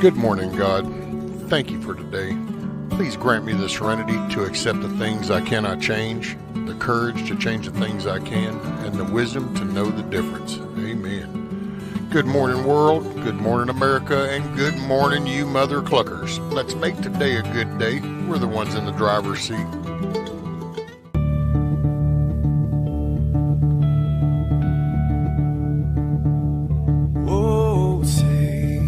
Good morning, God. Thank you for today. Please grant me the serenity to accept the things I cannot change, the courage to change the things I can, and the wisdom to know the difference. Amen. Good morning, world. Good morning, America. And good morning, you mother cluckers. Let's make today a good day. We're the ones in the driver's seat. Oh, say,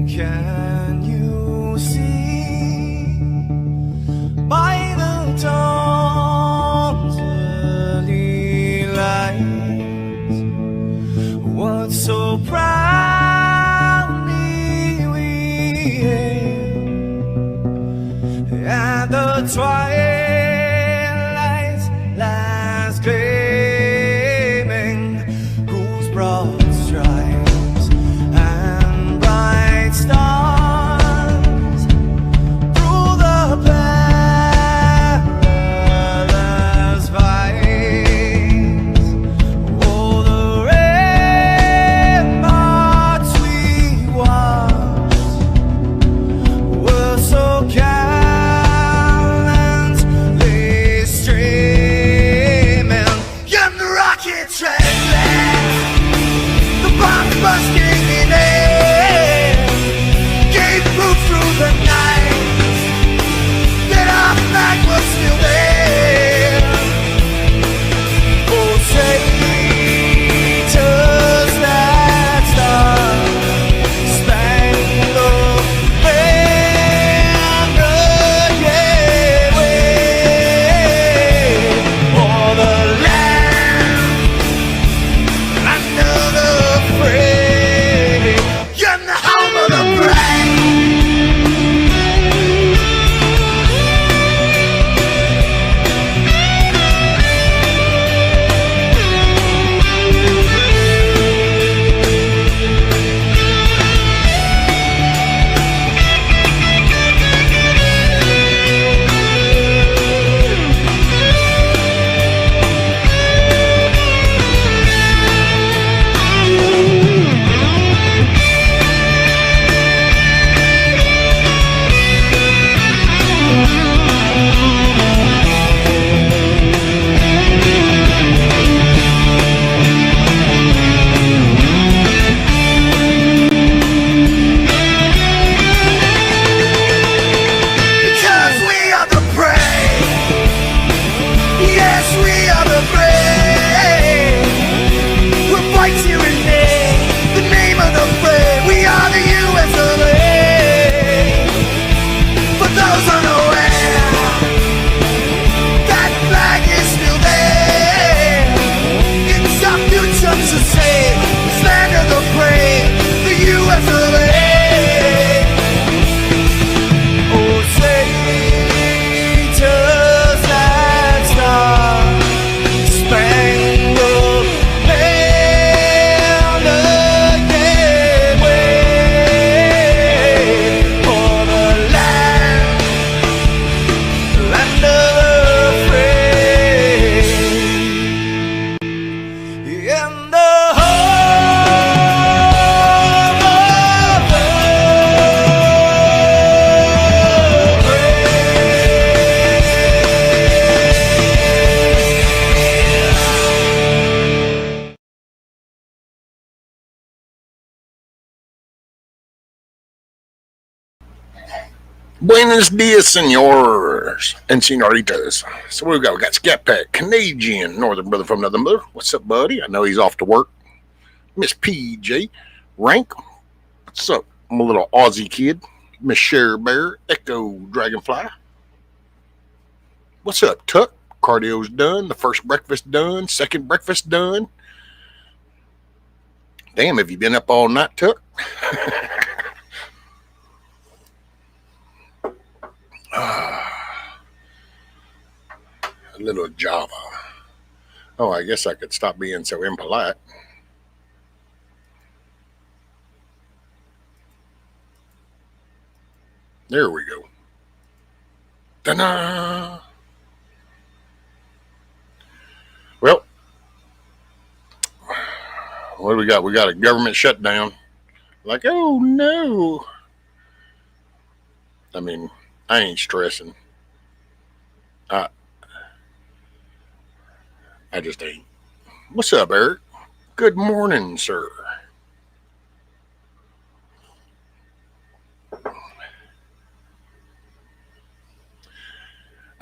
can you see by the dawn's early light what so proudly we hailed at the twilight's last gleaming, whose broad stripes and bright stars through the perilous fights, oh, the ramparts we watched were so gallantly streaming, and the rocket trailers, the bombs bursting in air, gave proof through the night that our flag was still there. Oh, say, does that star-spangled banner yet wave o'er the land under the fray, and the home of the brave? Because we are the brave. Yes, we are the brave. We'll fight you in the name of the brave. We are the US of A. For those unaware, that flag is still there. It's our future to save. This land of the brave, the US of A. Oh, say, does that star-spangled banner yet wave o'er the land of the free, in the home of the Buenos dias, senors and senoritas. So what we got? We got Scat Pack, Canadian, northern brother from another mother. What's up, buddy? I know he's off to work. Miss PJ, Rank. What's up? I'm a little Aussie kid. Miss Share Bear, Echo Dragonfly. What's up, Tuck? Cardio's done. The first breakfast done. Second breakfast done. Damn, have you been up all night, Tuck? A little Java. Oh, I guess I could stop being so impolite. There we go. Ta-da! Well, what do we got? We got a government shutdown. Like, oh no, I mean, I ain't stressing. I I just ain't. What's up, Eric? Good morning, sir.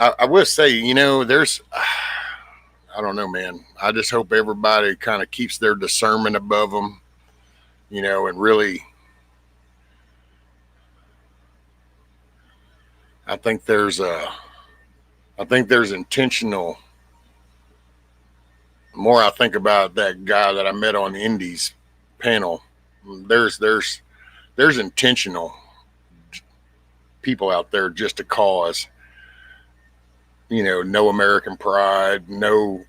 I will say, there's, I don't know, man. I just hope everybody kind of keeps their discernment above them, and really, I think there's I think there's intentional. The more I think about that guy that I met on Indy's panel, there's intentional people out there just to cause, no American pride, no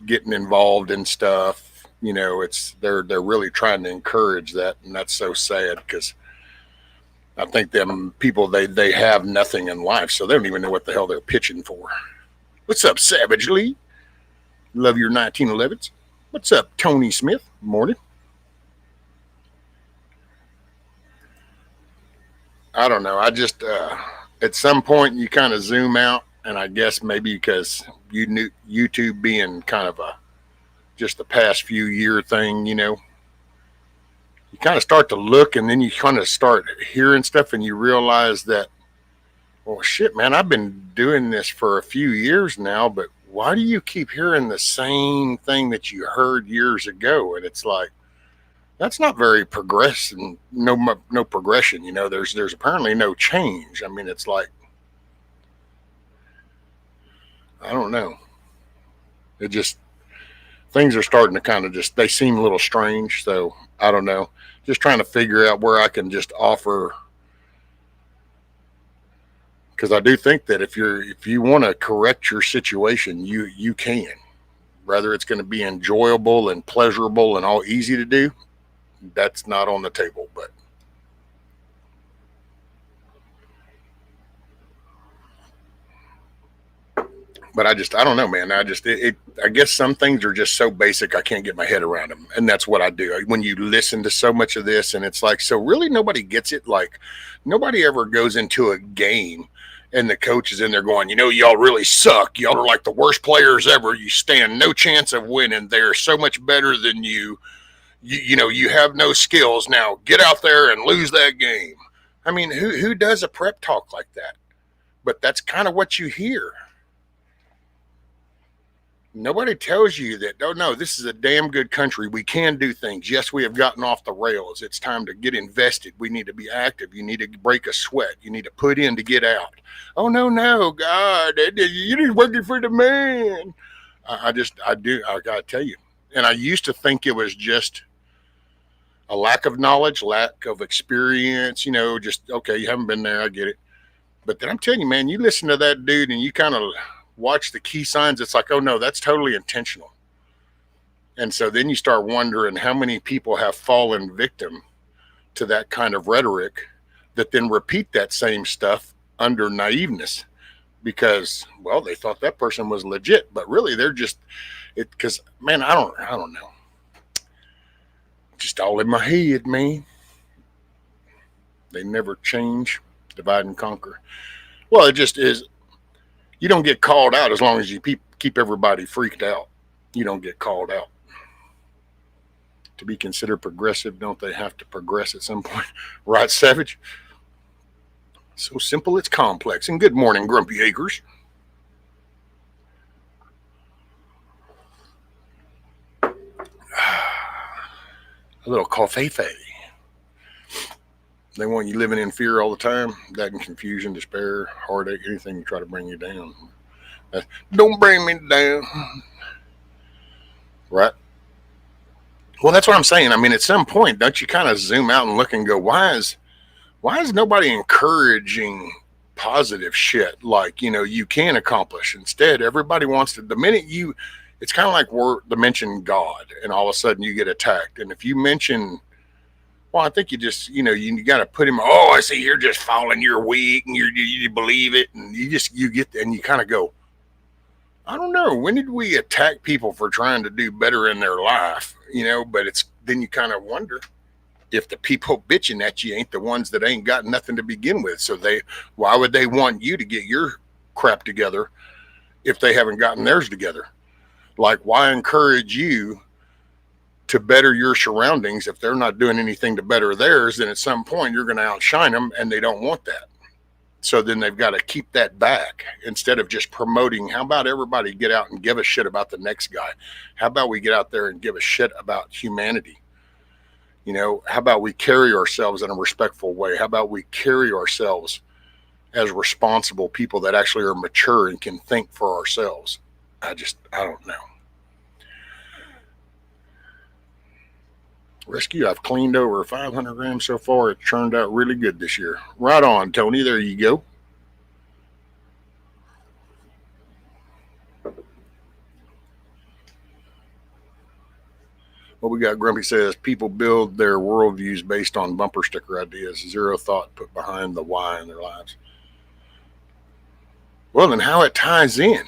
getting involved in stuff. It's they're really trying to encourage that, and that's so sad because I think them people they have nothing in life, so they don't even know what the hell they're pitching for. What's up, Savage Lee? Love your 1911s. What's up, Tony Smith? Morning. I don't know. I just at some point you kind of zoom out, and I guess maybe because you knew YouTube being kind of a just the past few year thing, you kind of start to look, and then you kind of start hearing stuff, and you realize that, well, shit, man, I've been doing this for a few years now, but why do you keep hearing the same thing that you heard years ago? And it's like, that's not very progressive. No progression. There's apparently no change. I mean, it's like, I don't know. It just things are starting to kind of just they seem a little strange. So I don't know. Just trying to figure out where I can just offer, because I do think that if you want to correct your situation, you can. Whether it's going to be enjoyable and pleasurable and all easy to do, that's not on the table. But I don't know, man. I guess some things are just so basic I can't get my head around them, and that's what I do. When you listen to so much of this, and it's like, so really nobody gets it. Like nobody ever goes into a game, and the coach is in there going, y'all really suck. Y'all are like the worst players ever. You stand no chance of winning. They're so much better than you. You have no skills. Now get out there and lose that game. I mean, who does a prep talk like that? But that's kind of what you hear. Nobody tells you that, oh no, this is a damn good country. We can do things. Yes, we have gotten off the rails. It's time to get invested. We need to be active. You need to break a sweat. You need to put in to get out. Oh, no, God, you need working for the man. I got to tell you. And I used to think it was just a lack of knowledge, lack of experience, just, okay, you haven't been there. I get it. But then I'm telling you, man, you listen to that dude and you kind of watch the key signs. It's like, oh no, that's totally intentional. And so then you start wondering how many people have fallen victim to that kind of rhetoric that then repeat that same stuff under naiveness because, well, they thought that person was legit, but really they're just it because, man, I don't know. Just all in my head, man. They never change, divide and conquer. Well, it just is. You don't get called out as long as you keep everybody freaked out. You don't get called out. To be considered progressive, don't they have to progress at some point? Right, Savage? So simple, it's complex. And good morning, Grumpy Acres. A little coffee. They want you living in fear all the time, that and confusion, despair, heartache, anything to try to bring you down. Don't bring me down. Right? Well, that's what I'm saying. I mean, at some point, don't you kind of zoom out and look and go, why is nobody encouraging positive shit like, you can accomplish? Instead, everybody wants to, the minute it's kind of like the mention God, and all of a sudden you get attacked. And if you mention, well, I think you just, you got to put him, oh, I see you're just falling, you're weak, and you believe it. And you get, and you kind of go, I don't know. When did we attack people for trying to do better in their life? But then you kind of wonder, if the people bitching at you ain't the ones that ain't got nothing to begin with? So why would they want you to get your crap together if they haven't gotten theirs together? Like, why encourage you to better your surroundings if they're not doing anything to better theirs? Then at some point you're going to outshine them, and they don't want that. So then they've got to keep that back instead of just promoting. How about everybody get out and give a shit about the next guy? How about we get out there and give a shit about humanity? You know, how about we carry ourselves in a respectful way? How about we carry ourselves as responsible people that actually are mature and can think for ourselves? I don't know. Rescue, I've cleaned over 500 grams so far. It turned out really good this year. Right on, Tony. There you go. What we got, Grumpy says, people build their worldviews based on bumper sticker ideas. Zero thought put behind the why in their lives. Well, then how it ties in.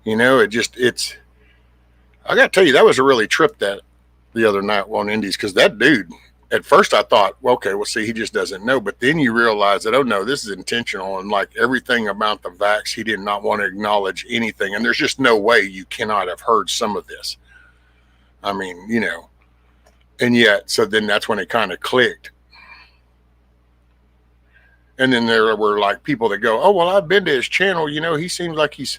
You know, I got to tell you, that was a really trip that the other night on Indies, because that dude, at first I thought, well, okay, well, see, he just doesn't know. But then you realize that, oh, no, this is intentional. And like everything about the vax, he did not want to acknowledge anything. And there's just no way you cannot have heard some of this. I mean, you know, and yet, so then that's when it kind of clicked. And then there were like people that go, oh, well, I've been to his channel. You know, he seems like he's,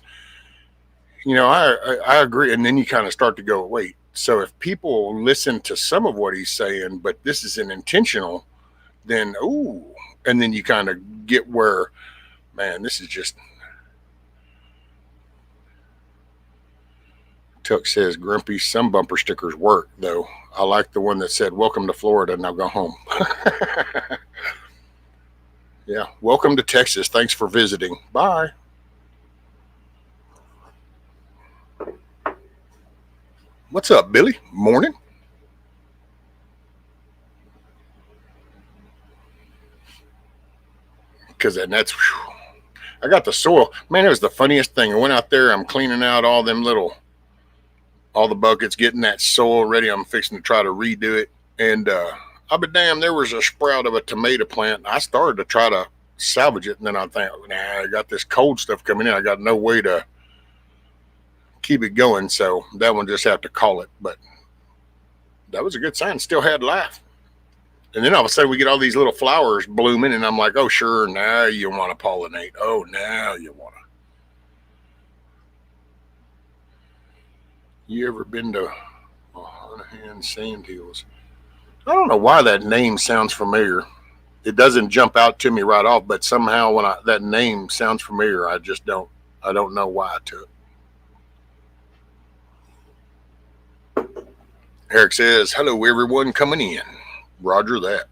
you know, I agree. And then you kind of start to go, wait. So if people listen to some of what he's saying, but this is an intentional, then, ooh, and then you kind of get where, man, this is just. Tuck says, Grumpy, some bumper stickers work, though. I like the one that said, welcome to Florida, now go home. Yeah, welcome to Texas. Thanks for visiting. Bye. What's up, Billy? Morning. Because that's, whew, I got the soil. Man, it was the funniest thing. I went out there, I'm cleaning out all the buckets, getting that soil ready. I'm fixing to try to redo it. And I'll be damned, there was a sprout of a tomato plant. I started to try to salvage it, and then I think, nah, I got this cold stuff coming in. I got no way to keep it going. So that one just have to call it. But that was a good sign. Still had life. And then all of a sudden we get all these little flowers blooming, and I'm like, oh, sure, now you want to pollinate. Oh, now you want to. You ever been to Honahan Sandhills? I don't know why that name sounds familiar. It doesn't jump out to me right off, but somehow when that name sounds familiar, I don't know why to it. Eric says, hello, everyone coming in. Roger that.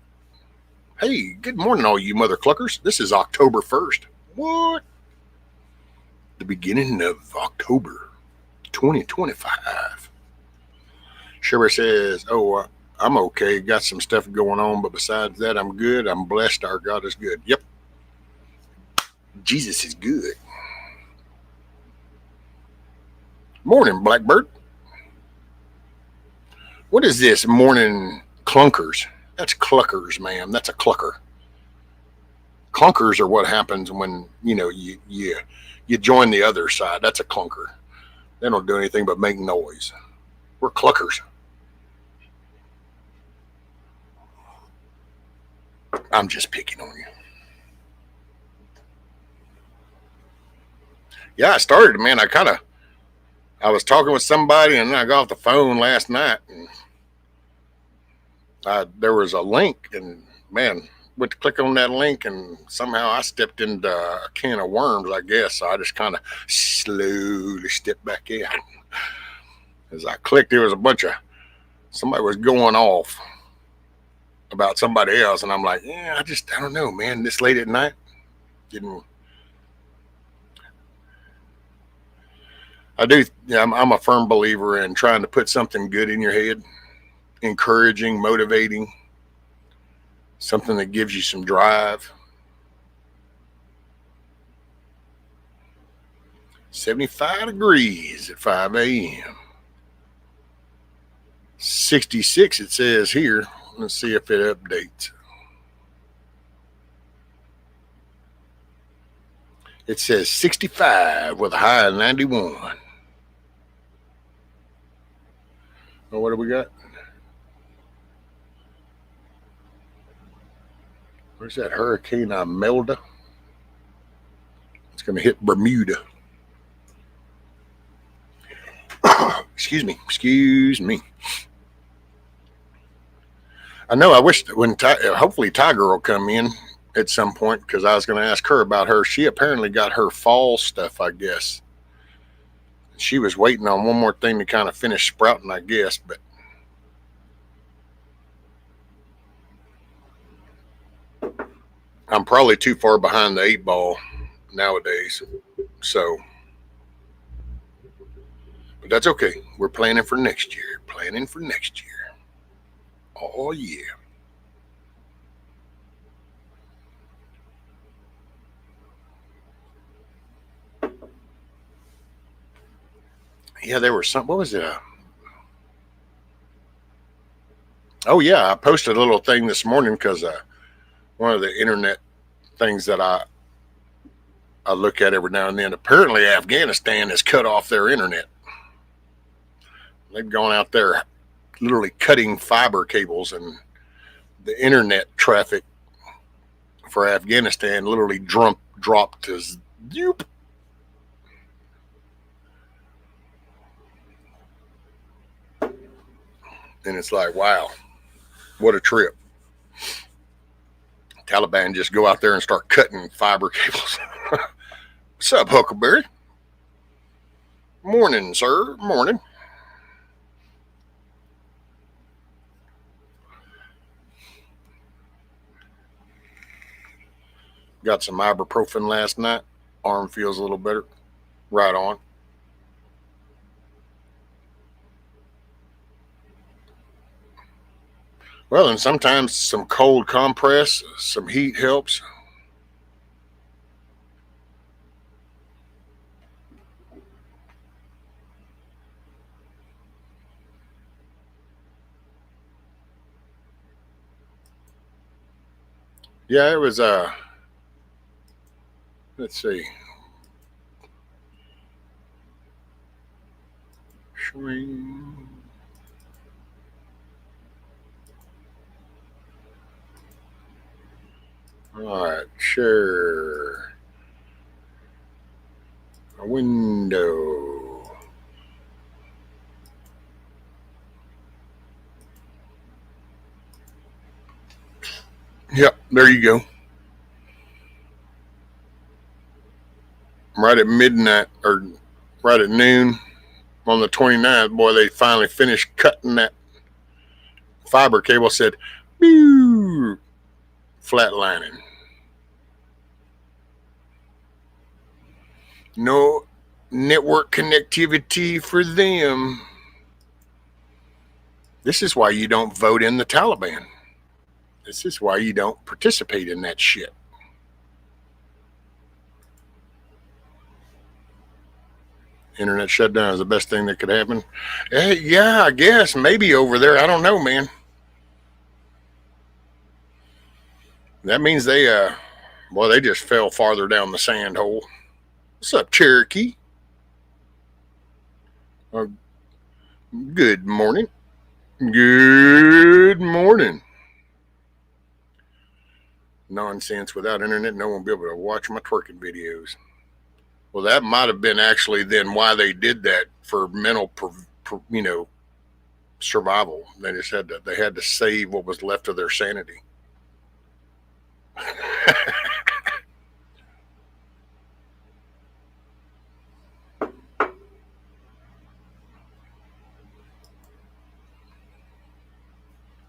Hey, good morning, all you mother cluckers. This is October 1st. What? The beginning of October 2025. Sherry says, oh, I'm okay. Got some stuff going on, but besides that, I'm good. I'm blessed. Our God is good. Yep. Jesus is good. Morning, Blackbird. What is this? Morning clunkers. That's cluckers, ma'am. That's a clucker. Clunkers are what happens when, you know, you join the other side. That's a clunker. They don't do anything but make noise. We're cluckers. I'm just picking on you. Yeah, I started, man. I was talking with somebody, and then I got off the phone last night, and there was a link, and man, went to click on that link, and somehow I stepped into a can of worms, I guess. So I just kind of slowly stepped back in. As I clicked, there was somebody was going off about somebody else, and I'm like, yeah, I don't know, man. This late at night, I'm a firm believer in trying to put something good in your head, encouraging, motivating, something that gives you some drive. 75 degrees at 5 a.m. 66 it says here. Let's see if it updates. It says 65 with a high of 91. Oh, what do we got? Where's that Hurricane Imelda? It's going to hit Bermuda. Excuse me. I know. I wish that when hopefully Tiger will come in at some point, because I was going to ask her about her. She apparently got her fall stuff, I guess. She was waiting on one more thing to kind of finish sprouting, I guess, but I'm probably too far behind the 8 ball nowadays. So, but that's okay. We're planning for next year. Oh, yeah. Yeah, there was some. What was it? Oh, yeah. I posted a little thing this morning because one of the internet things that I look at every now and then. Apparently, Afghanistan has cut off their internet. They've gone out there literally cutting fiber cables, and the internet traffic for Afghanistan literally dropped to zoop. And it's like, wow, what a trip. Taliban just go out there and start cutting fiber cables. What's up, Huckleberry? Morning, sir. Morning. Got some ibuprofen last night. Arm feels a little better. Right on. Well, and sometimes some cold compress, some heat helps. Yeah, it was let's see. Swing. All right, share a window. Yep, there you go. Right at midnight or right at noon on the 29th, boy, they finally finished cutting that fiber cable. Said, "Boo," flatlining. No network connectivity for them. This is why you don't vote in the Taliban. This is why you don't participate in that shit. Internet shutdown is the best thing that could happen. Yeah, I guess. Maybe over there. I don't know, man. That means they just fell farther down the sand hole. What's up, Cherokee? Uh, good morning. Good morning. Nonsense. Without internet, no one will be able to watch my twerking videos. Well, that might have been actually then why they did that, for mental, survival. They had to save what was left of their sanity.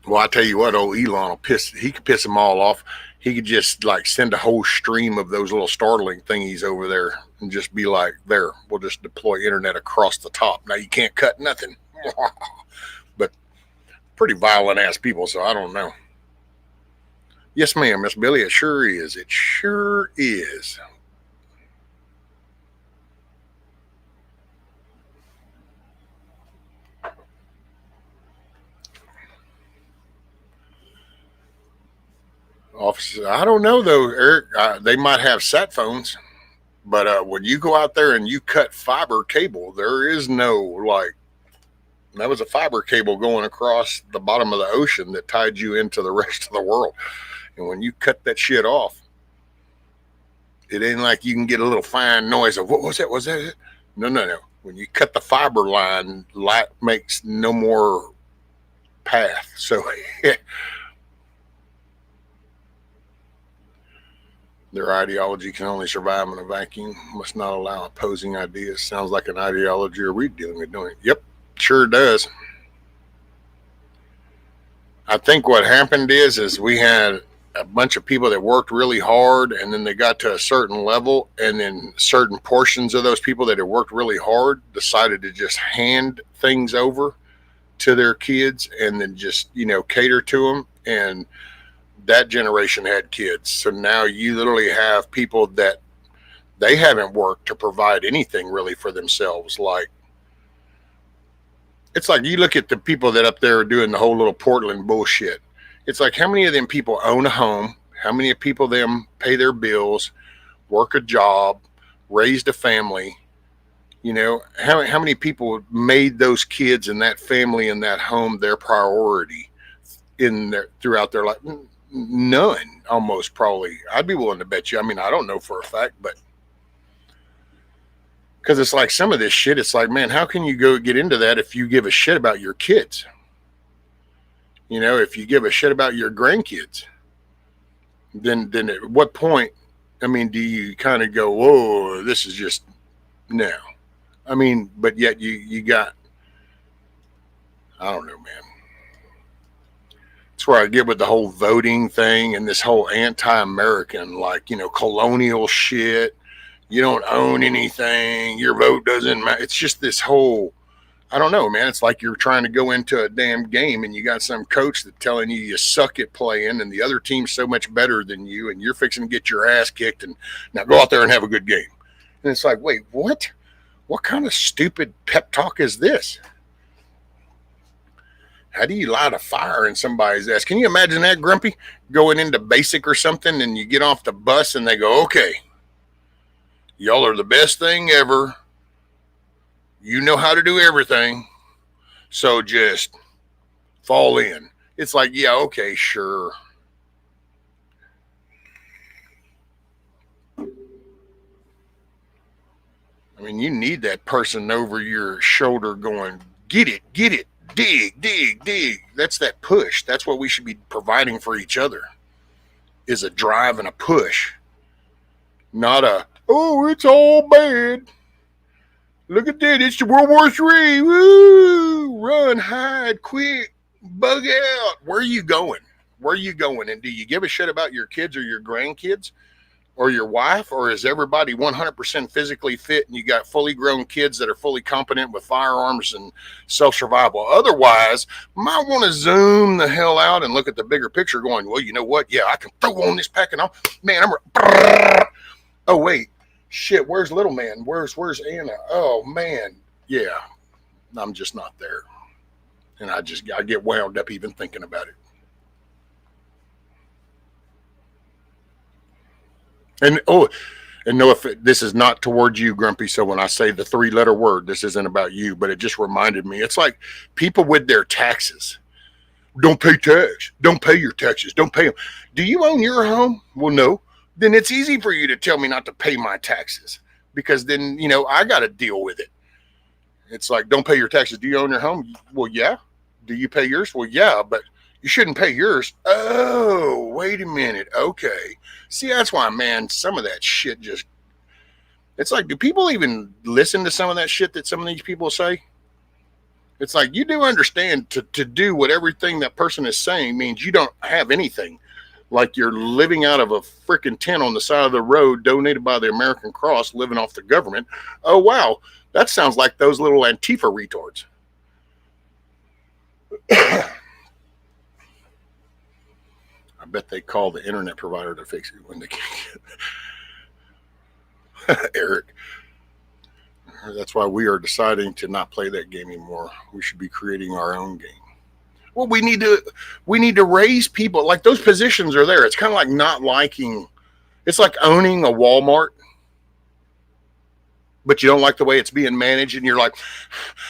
Well, I tell you what, old Elon he could piss them all off. He could just like send a whole stream of those little Starlink thingies over there and just be like, there, we'll just deploy internet across the top. Now you can't cut nothing. But pretty violent ass people, so I don't know. Yes, ma'am, Miss Billy, it sure is. It sure is. Offices, I don't know though, Eric. They might have sat phones, but when you go out there and you cut fiber cable, there is no like that was a fiber cable going across the bottom of the ocean that tied you into the rest of the world. And when you cut that shit off, it ain't like you can get a little fine noise of what was that? Was that it? No, no, no. When you cut the fiber line, light makes no more path. So their ideology can only survive in a vacuum, must not allow opposing ideas. Sounds like an ideology are we dealing with doing it? Yep, sure does. I think what happened is we had a bunch of people that worked really hard and then they got to a certain level and then certain portions of those people that had worked really hard decided to just hand things over to their kids and then just, cater to them. And that generation had kids. So now you literally have people that they haven't worked to provide anything really for themselves. Like, it's like you look at the people that up there are doing the whole little Portland bullshit. It's like how many of them people own a home? How many of people them pay their bills, work a job, raised a family? How many people made those kids and that family and that home their priority throughout their life? None, almost probably. I'd be willing to bet you. I mean, I don't know for a fact, but because it's like some of this shit, it's like, man, how can you go get into that if you give a shit about your kids? If you give a shit about your grandkids, then at what point, I mean, do you kind of go, whoa, this is just no. I mean, but yet you got, I don't know, man. That's where I get with the whole voting thing and this whole anti-American, like, colonial shit. You don't own anything. Your vote doesn't matter. It's just this whole, I don't know, man. It's like you're trying to go into a damn game and you got some coach that's telling you suck at playing and the other team's so much better than you and you're fixing to get your ass kicked and now go out there and have a good game. And it's like, wait, what? What kind of stupid pep talk is this? How do you light a fire in somebody's ass? Can you imagine that, Grumpy? Going into basic or something and you get off the bus and they go, okay, y'all are the best thing ever. You know how to do everything. So just fall in. It's like, yeah, okay, sure. I mean, you need that person over your shoulder going, get it, dig, dig, dig. That's that push. That's what we should be providing for each other, is a drive and a push. Not a, oh, it's all bad. Look at that. It's the World War III. Woo! Run, hide, quick, bug out. Where are you going? Where are you going? And do you give a shit about your kids or your grandkids or your wife? Or is everybody 100% physically fit and you got fully grown kids that are fully competent with firearms and self-survival? Otherwise, might want to zoom the hell out and look at the bigger picture going, well, you know what? Yeah, I can throw on this pack and I'm, man, oh, wait. Shit, where's little man? Where's Anna? Oh man, yeah, I'm just not there, and I get wound up even thinking about it. And no, if this is not towards you, Grumpy. So when I say the 3-letter word, this isn't about you, but it just reminded me. It's like people with their taxes. Don't pay tax. Don't pay your taxes. Don't pay them. Do you own your home? Well, no. Then it's easy for you to tell me not to pay my taxes because then, I got to deal with it. It's like, don't pay your taxes. Do you own your home? Well, yeah. Do you pay yours? Well, yeah, but you shouldn't pay yours. Oh, wait a minute. Okay. See, that's why, man, some of that shit just, it's like, do people even listen to some of that shit that some of these people say? It's like, you do understand to do what everything that person is saying means you don't have anything. Like you're living out of a freaking tent on the side of the road donated by the American Cross, living off the government. Oh, wow. That sounds like those little Antifa retards. I bet they call the internet provider to fix it when they can't. Eric. That's why we are deciding to not play that game anymore. We should be creating our own game. Well, we need to raise people. Like those positions are there. It's kind of like not liking. It's like owning a Walmart, but you don't like the way it's being managed, and you're like,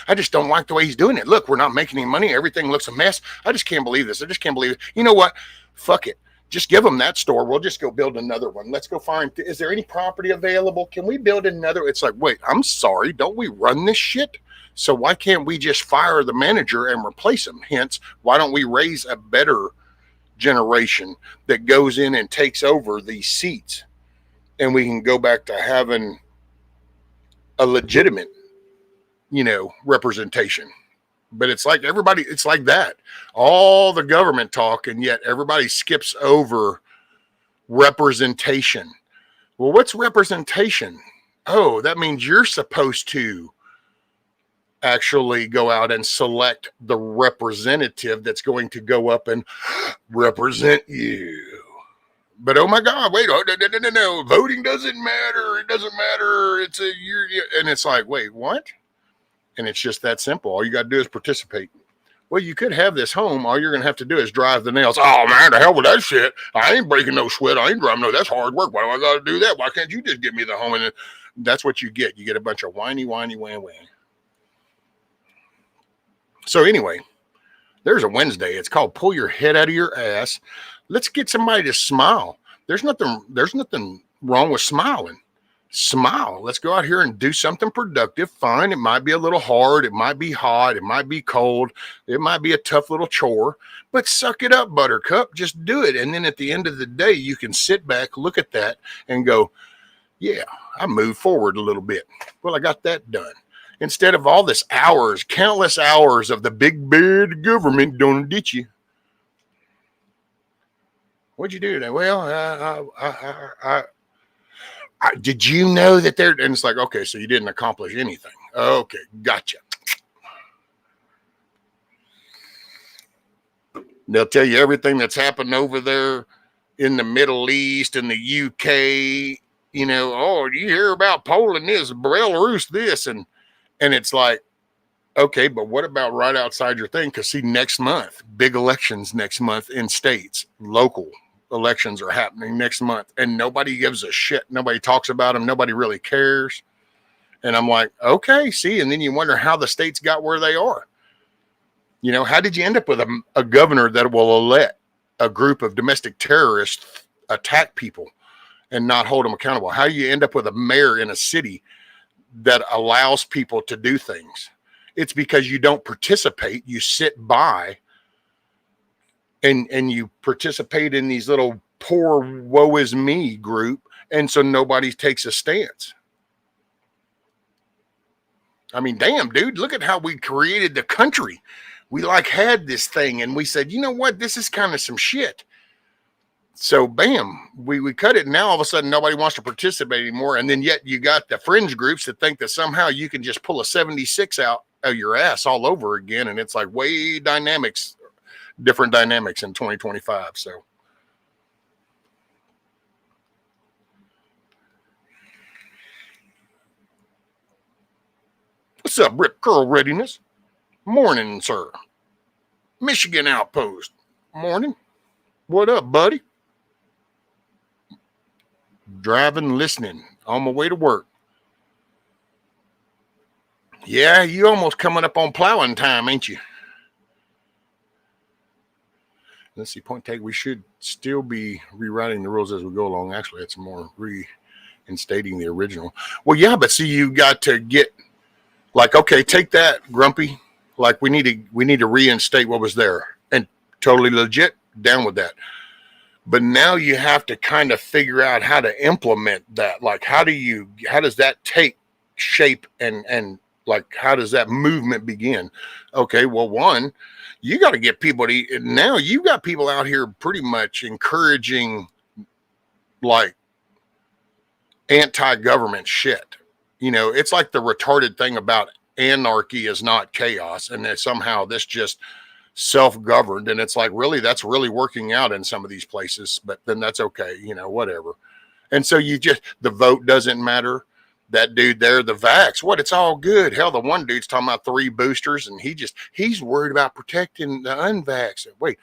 I just don't like the way he's doing it. Look, we're not making any money. Everything looks a mess. I just can't believe this. I just can't believe it. You know what? Fuck it. Just give them that store. We'll just go build another one. Let's go find. Is there any property available? Can we build another? It's like, wait, I'm sorry. Don't we run this shit? So why can't we just fire the manager and replace him? Hence, why don't we raise a better generation that goes in and takes over these seats, and we can go back to having a legitimate, representation. But it's like everybody, it's like that. All the government talk, and yet everybody skips over representation. Well, what's representation? Oh, that means you're supposed to actually go out and select the representative that's going to go up and represent you. But oh my God, wait, no, voting doesn't matter. It doesn't matter. It's and it's like, wait, what? And it's just that simple. All you got to do is participate. Well, you could have this home. All you're going to have to do is drive the nails. Oh, man, the hell with that shit. I ain't breaking no sweat. I ain't driving. No, that's hard work. Why do I got to do that? Why can't you just give me the home? And that's what you get. You get a bunch of whiny, whan. So anyway, there's a Wednesday. It's called Pull Your Head Out of Your Ass. Let's get somebody to smile. There's nothing wrong with smiling. Smile. Let's go out here and do something productive. Fine. It might be a little hard. It might be hot. It might be cold. It might be a tough little chore, but suck it up, buttercup. Just do it. And then at the end of the day, you can sit back, look at that and go, yeah, I moved forward a little bit. Well, I got that done. Instead of all this hours, countless hours of the big bad government don't ditch you. What'd you do today? Well, did you know that they're, and it's like, okay, so you didn't accomplish anything. Okay, gotcha. They'll tell you everything that's happened over there in the Middle East and the UK. Oh, you hear about Poland this, Belarus this, and it's like, okay, but what about right outside your thing? Because see, next month, big elections next month in states, local elections are happening next month, and nobody gives a shit. Nobody talks about them. Nobody really cares. And I'm like, okay, see, and then you wonder how the states got where they are. How did you end up with a governor that will let a group of domestic terrorists attack people and not hold them accountable? How do you end up with a mayor in a city that allows people to do things? It's because you don't participate. You sit by and you participate in these little poor woe is me group. And so nobody takes a stance. I mean, damn, dude, look at how we created the country. We had this thing and we said, you know what? This is kind of some shit. So bam, we cut it. And now all of a sudden nobody wants to participate anymore. And then yet you got the fringe groups that think that somehow you can just pull a 76 out of your ass all over again. And it's like different dynamics in 2025. So what's up, Rip Curl Readiness? Morning, sir. Michigan Outpost. Morning. What up, buddy? Driving, listening, on my way to work. Yeah, you almost coming up on plowing time, ain't you? Let's see, point take. We should still be rewriting the rules as we go along. Actually, it's more reinstating the original. Well, yeah, but see, you got to get okay, take that, Grumpy. We need to reinstate what was there, and totally legit, down with that. But now you have to kind of figure out how to implement that. How does that take shape and how does that movement begin? Okay, well, one, you got to get people to, now you've got people out here pretty much encouraging anti-government shit. It's like the retarded thing about anarchy is not chaos, and that somehow this just self-governed, and it's like, really, that's really working out in some of these places, but then that's okay, whatever. And so the vote doesn't matter. that dude there, the vax, what, it's all good. Hell, the one dude's talking about 3 boosters and he's worried about protecting the unvax. Wait,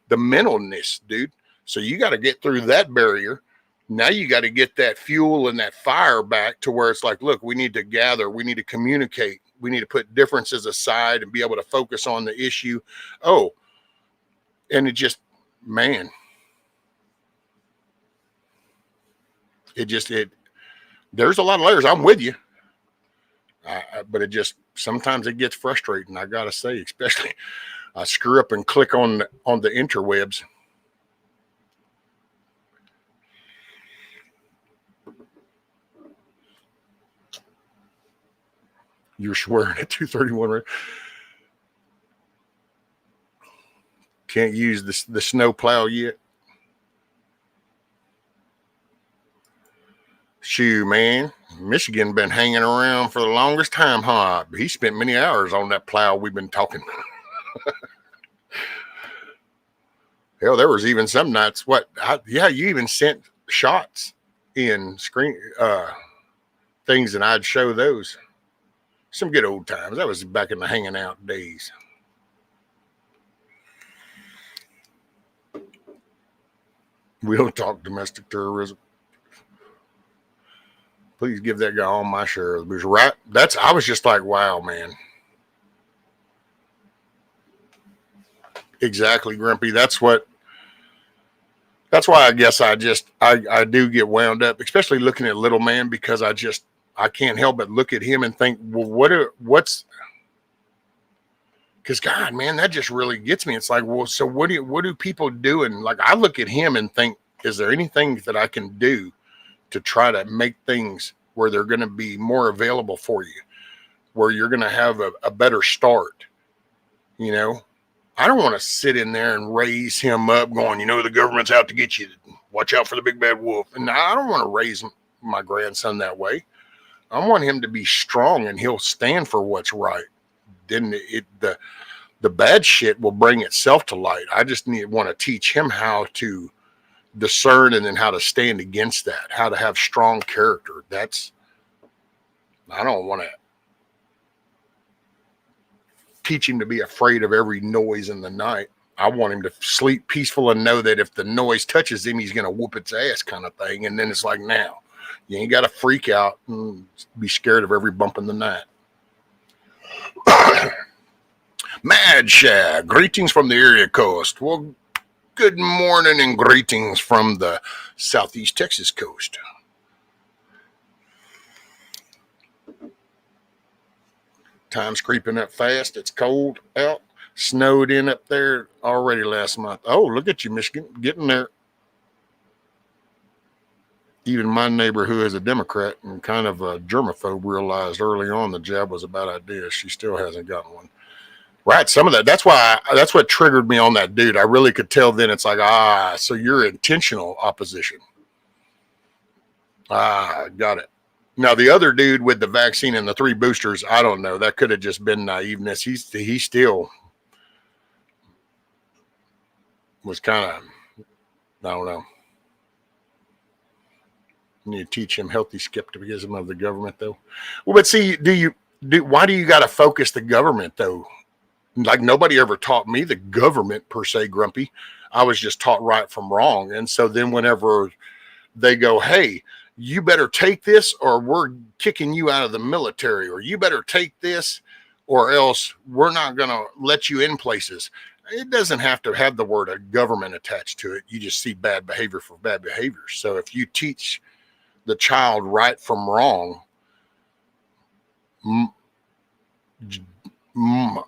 the mentalness, dude. So you got to get through that barrier. Now you got to get that fuel and that fire back to where it's like, look, we need to gather, we need to communicate, we need to put differences aside and be able to focus on the issue. Oh, and it just, man, there's a lot of layers. I'm with you. But it just, sometimes it gets frustrating. I got to say, especially I screw up and click on the interwebs. You're swearing at 231, right? Can't use the snow plow yet. Shoo, man. Michigan been hanging around for the longest time, huh? He spent many hours on that plow we've been talking. Hell, there was even some nights. You even sent shots in screen things, and I'd show those. Some good old times. That was back in the hanging out days. We don't talk domestic terrorism. Please give that guy all my share of the booze. Right? I was just like, wow, man. Exactly, Grumpy. That's why I guess I do get wound up, especially looking at little man, because I can't help but look at him and think, well, because God, man, that just really gets me. It's like, well, so what do people do? And like, I look at him and think, is there anything that I can do to try to make things where they're going to be more available for you, where you're going to have a better start? You know, I don't want to sit in there and raise him up going, the government's out to get you. Watch out for the big bad wolf. And I don't want to raise my grandson that way. I want him to be strong and he'll stand for what's right. Then the bad shit will bring itself to light. I just want to teach him how to discern and then how to stand against that, how to have strong character. I don't want to teach him to be afraid of every noise in the night. I want him to sleep peaceful and know that if the noise touches him, he's going to whoop its ass, kind of thing. And then it's like, now you ain't got to freak out and be scared of every bump in the night. Mad Shag, greetings from the area coast. Well, good morning and greetings from the Southeast Texas coast. Time's creeping up fast. It's cold out. Snowed in up there already last month. Oh, look at you, Michigan, getting there. Even my neighbor, who is a Democrat and kind of a germaphobe, realized early on the jab was a bad idea. She still hasn't gotten one. Right, some of that. That's what triggered me on that dude. I really could tell then. It's like, so you're intentional opposition. Got it. Now the other dude with the vaccine and the 3 boosters, I don't know. That could have just been naiveness. He still was kind of, I don't know. You need to teach him healthy skepticism of the government, though. Well, but see, why do you got to focus the government, though? Like, nobody ever taught me the government per se, Grumpy. I was just taught right from wrong. And so then whenever they go, hey, you better take this or we're kicking you out of the military, or you better take this or else we're not going to let you in places. It doesn't have to have the word of government attached to it. You just see bad behavior for bad behavior. So if you teach the child right from wrong,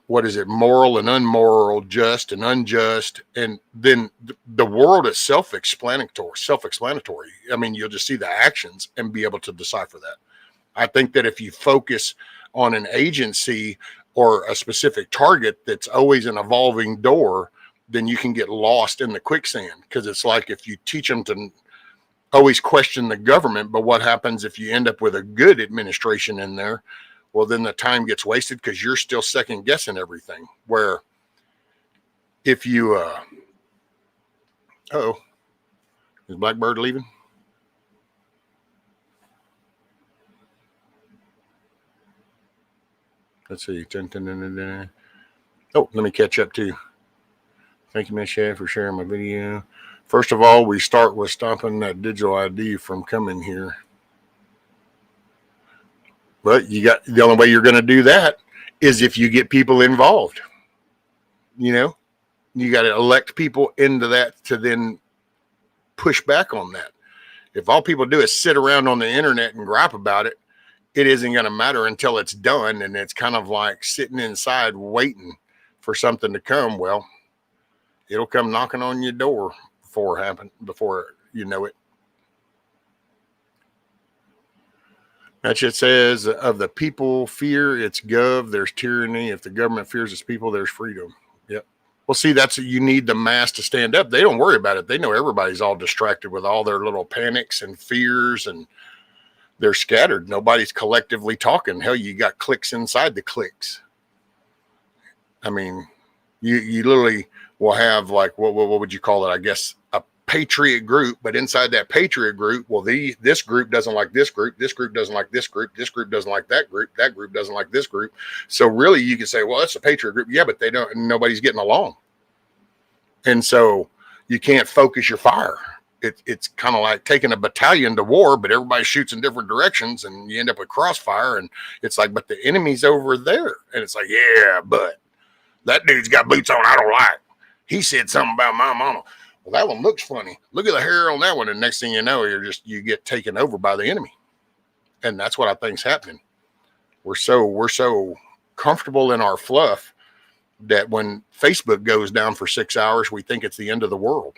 what is it, moral and unmoral, just and unjust, and then the world is self-explanatory. I mean, you'll just see the actions and be able to decipher that. I think that if you focus on an agency or a specific target that's always an evolving door, then you can get lost in the quicksand, because it's like if you teach them to always question the government, but what happens if you end up with a good administration in there? Well, then the time gets wasted because you're still second guessing everything. Where if you, is Blackbird leaving? Let's see. Oh, let me catch up too. Thank you, Miss Shad, for sharing my video. First of all, we start with stopping that digital ID from coming here. But the only way you're going to do that is if you get people involved. You know, you got to elect people into that to then push back on that. If all people do is sit around on the internet and gripe about it, it isn't going to matter until it's done. And it's kind of like sitting inside waiting for something to come. Well, it'll come knocking on your door before you know it. That shit says, of the people fear its gov, there's tyranny. If the government fears its people, there's freedom. Yep. Well, see, you need the mass to stand up. They don't worry about it. They know everybody's all distracted with all their little panics and fears, and they're scattered. Nobody's collectively talking. Hell, you got cliques inside the cliques. I mean, you literally will have like, what would you call it? I guess a patriot group, but inside that patriot group, well, this group doesn't like this group doesn't like this group doesn't like that group doesn't like this group. So really you can say, well, that's a patriot group. Yeah, but nobody's getting along. And so you can't focus your fire. It's kind of like taking a battalion to war, but everybody shoots in different directions and you end up with crossfire. And it's like, but the enemy's over there. And it's like, yeah, but that dude's got boots on I don't like. He said something about my mama. Well, that one looks funny. Look at the hair on that one. And next thing you know, you get taken over by the enemy. And that's what I think's happening. We're so comfortable in our fluff that when Facebook goes down for 6 hours, we think it's the end of the world.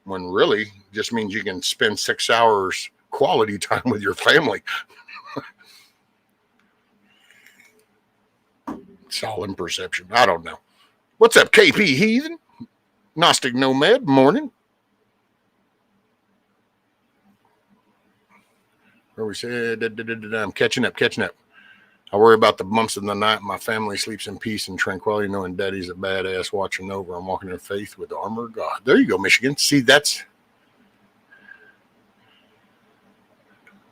When really just means you can spend 6 hours quality time with your family. It's all in perception. I don't know. What's up, KP Heathen? Gnostic Nomad, morning. Where we said, I'm catching up. I worry about the bumps in the night. My family sleeps in peace and tranquility, knowing Daddy's a badass watching over. I'm walking in faith with the armor of God. There you go, Michigan. See,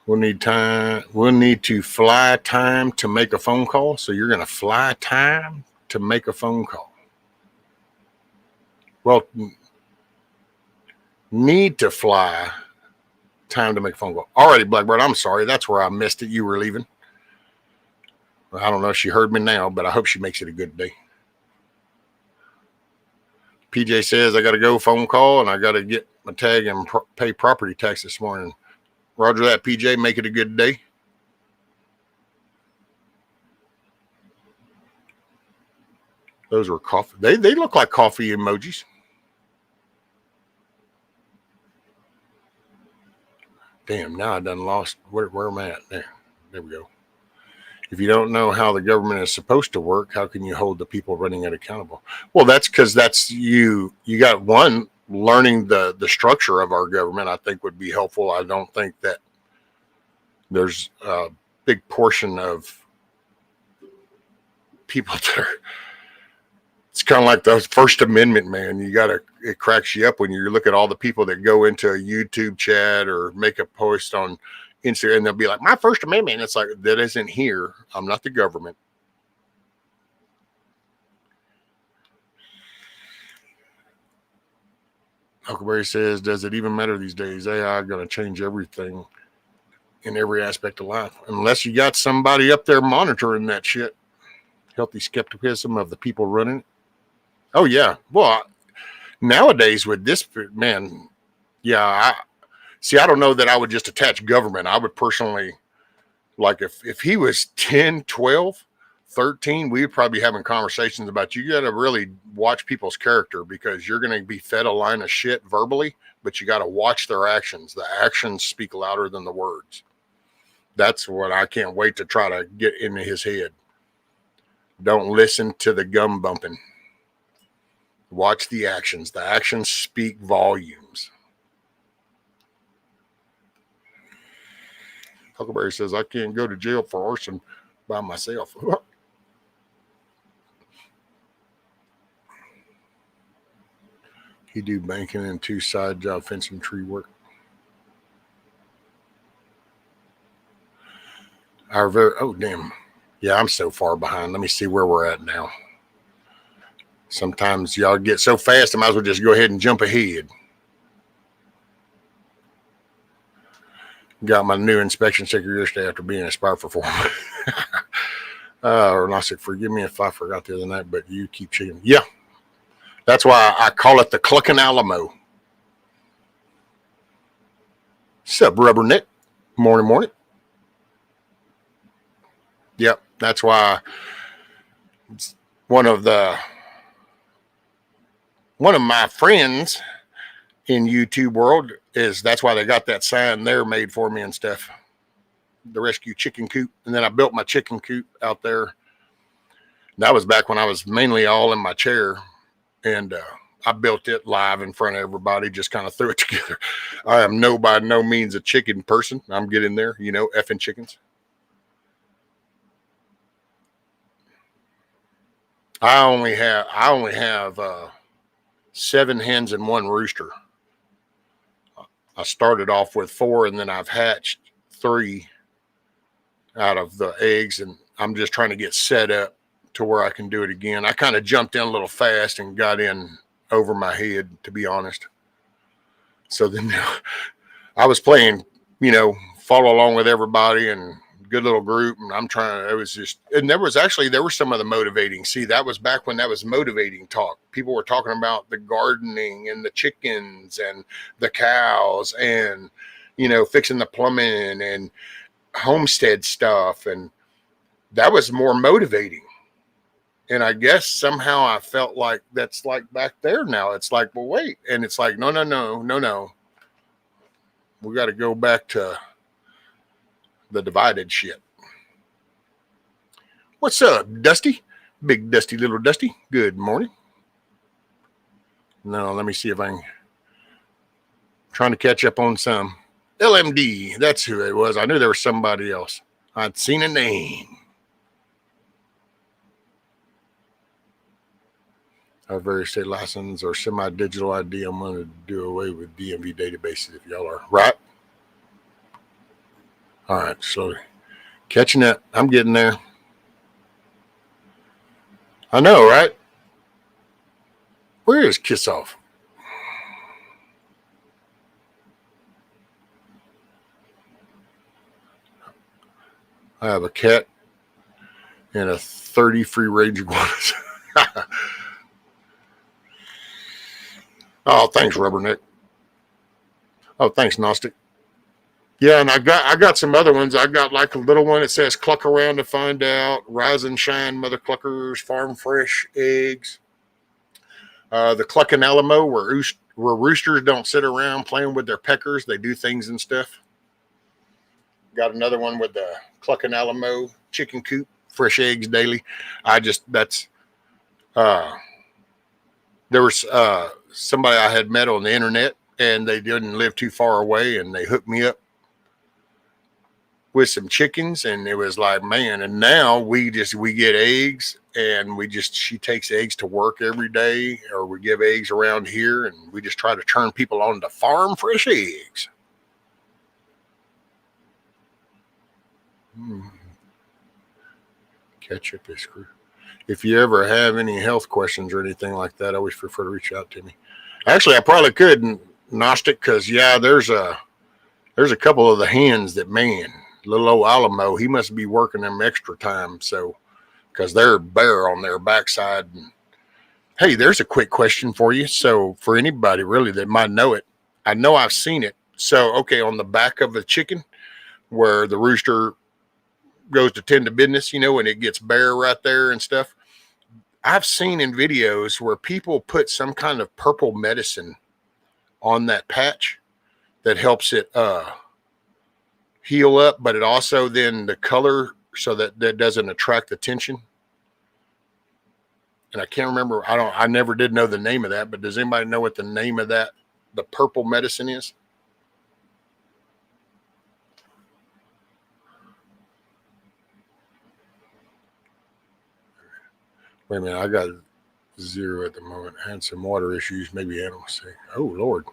we'll need time. We'll need to fly time to make a phone call. So you're going to fly time to make a phone call. Well, need to fly time to make a phone call. Alrighty, Blackbird, I'm sorry. That's where I missed it. You were leaving. I don't know if she heard me now, but I hope she makes it a good day. PJ says I got to go phone call and I got to get my tag and pay property tax this morning. Roger that, PJ. Make it a good day. Those were coffee. They look like coffee emojis. Damn, now I done lost where am I at? There we go. If you don't know how the government is supposed to work, how can you hold the people running it accountable? Well, that's because that's you got one, learning the structure of our government, I think would be helpful. I don't think that there's a big portion of people that are, it's kind of like the First Amendment, man. It cracks you up when you look at all the people that go into a YouTube chat or make a post on Instagram, and they'll be like, my First Amendment. And it's like, that isn't here. I'm not the government. Huckleberry says, does it even matter these days? AI going to change everything in every aspect of life. Unless you got somebody up there monitoring that shit. Healthy skepticism of the people running it. Oh, yeah. Well, nowadays with this, man, yeah, I don't know that I would just attach government. I would personally, like if he was 10, 12, 13, we would probably be having conversations about, you got to really watch people's character because you're going to be fed a line of shit verbally, but you got to watch their actions. The actions speak louder than the words. That's what I can't wait to try to get into his head. Don't listen to the gum bumping. Watch the actions. The actions speak volumes. Huckleberry says, I can't go to jail for arson by myself. He do banking and 2 side job fencing tree work. Oh, damn. Yeah, I'm so far behind. Let me see where we're at now. Sometimes y'all get so fast, I might as well just go ahead and jump ahead. Got my new inspection sticker yesterday after being expired for 4 months. Or I said, forgive me if I forgot the other night, but you keep checking. Yeah, that's why I call it the Clucking Alamo. Sup, Rubberneck? Morning. Yep, that's why one of my friends in YouTube world is that's why they got that sign there made for me and stuff. The rescue chicken coop. And then I built my chicken coop out there. That was back when I was mainly all in my chair. And I built it live in front of everybody, just kind of threw it together. I am by no means a chicken person. I'm getting there, effing chickens. I only have 7 hens and 1 rooster. I started off with 4, and then I've hatched 3 out of the eggs, and I'm just trying to get set up to where I can do it again. I kind of jumped in a little fast and got in over my head, to be honest. So then I was playing, follow along with everybody and good little group. And there was some of the motivating. See, that was back when that was motivating talk. People were talking about the gardening and the chickens and the cows and, fixing the plumbing and homestead stuff. And that was more motivating. And I guess somehow I felt like that's like back there now. It's like, well, wait. And it's like, no. We got to go back to the divided shit. What's up, Dusty? Big Dusty, little Dusty. Good morning. No, let me see if I'm trying to catch up on some. LMD, that's who it was. I knew there was somebody else. I'd seen a name. Our various state license or semi-digital ID. I'm going to do away with DMV databases if y'all are. Right? All right, slowly. Catching up. I'm getting there. I know, right? Where is Kiss Off? I have a cat and a 30 free range iguanas. Oh, thanks, Rubberneck. Oh, thanks, Gnostic. Yeah, and I got some other ones. I got like a little one that says "Cluck around to find out." Rise and shine, mother cluckers. Farm fresh eggs. The Clucking Alamo, where roosters don't sit around playing with their peckers. They do things and stuff. Got another one with the Clucking Alamo chicken coop, fresh eggs daily. There was somebody I had met on the internet, and they didn't live too far away, and they hooked me up with some chickens, and it was like, man. And now we get eggs, and she takes eggs to work every day, or we give eggs around here, and we just try to turn people on to farm fresh eggs. Ketchup is screw. If you ever have any health questions or anything like that, always prefer to reach out to me. Actually, I probably could, Gnostic, because there's a couple of the hens that, man, little old Alamo, he must be working them extra time, so because they're bare on their backside. And hey, there's a quick question for you. So for anybody really that might know it, I know I've seen it. So okay, on the back of the chicken, where the rooster goes to tend to business, and it gets bare right there and stuff. I've seen in videos where people put some kind of purple medicine on that patch that helps it heal up, but it also then the color so that doesn't attract attention. And I can't remember. I never did know the name of that, but does anybody know what the name of the purple medicine is? Wait a minute, I got 0 at the moment. I had some water issues, maybe animals say. Oh, Lord.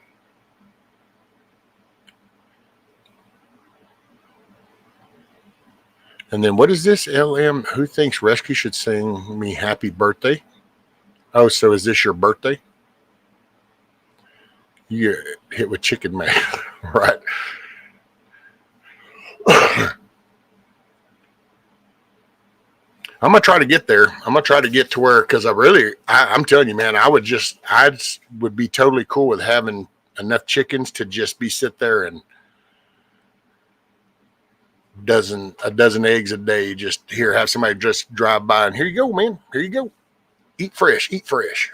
And then what is this? LM, who thinks Rescue should sing me happy birthday? Oh, so is this your birthday? You get hit with chicken man, right? I'm gonna try to get there. I'm gonna try to get to where, because I'm telling you, man, I would be totally cool with having enough chickens to just be sit there and a dozen eggs a day. Just here, have somebody just drive by and here you go, man. Here you go. Eat fresh. Eat fresh.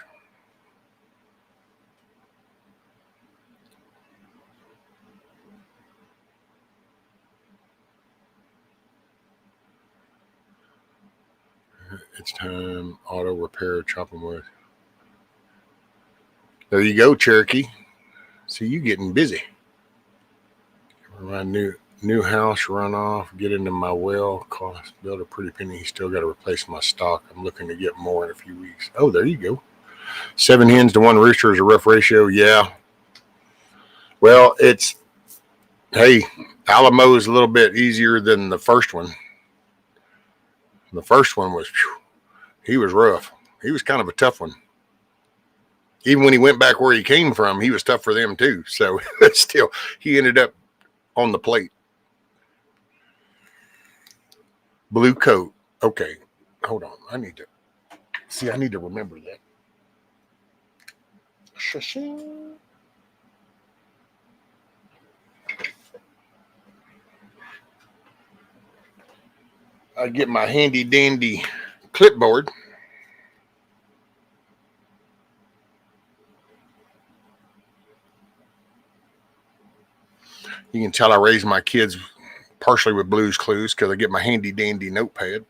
It's time. Auto repair, chopping wood. There you go, Cherokee. See, you getting busy. My new house runoff, get into my well, cost, build a pretty penny. He still got to replace my stock. I'm looking to get more in a few weeks. Oh, there you go. 7 hens to 1 rooster is a rough ratio. Yeah. Well, hey, Alamo is a little bit easier than the first one. The first one he was rough. He was kind of a tough one. Even when he went back where he came from, he was tough for them too. So still, he ended up on the plate. Blue coat. Okay. Hold on. I need to remember that. I get my handy dandy clipboard. You can tell I raised my kids partially with Blue's Clues because I get my handy dandy notepad.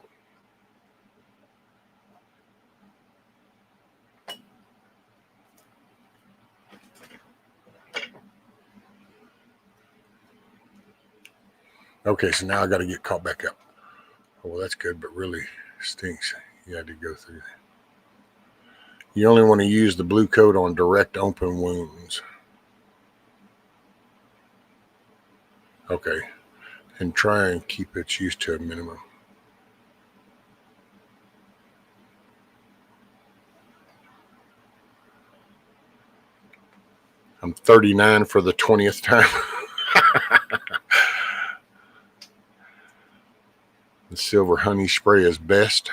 Okay, so now I got to get caught back up. Oh, well, that's good, but really stinks. You had to go through that. You only want to use the blue coat on direct open wounds. Okay, and try and keep its use to a minimum. I'm 39 for the 20th time. The silver honey spray is best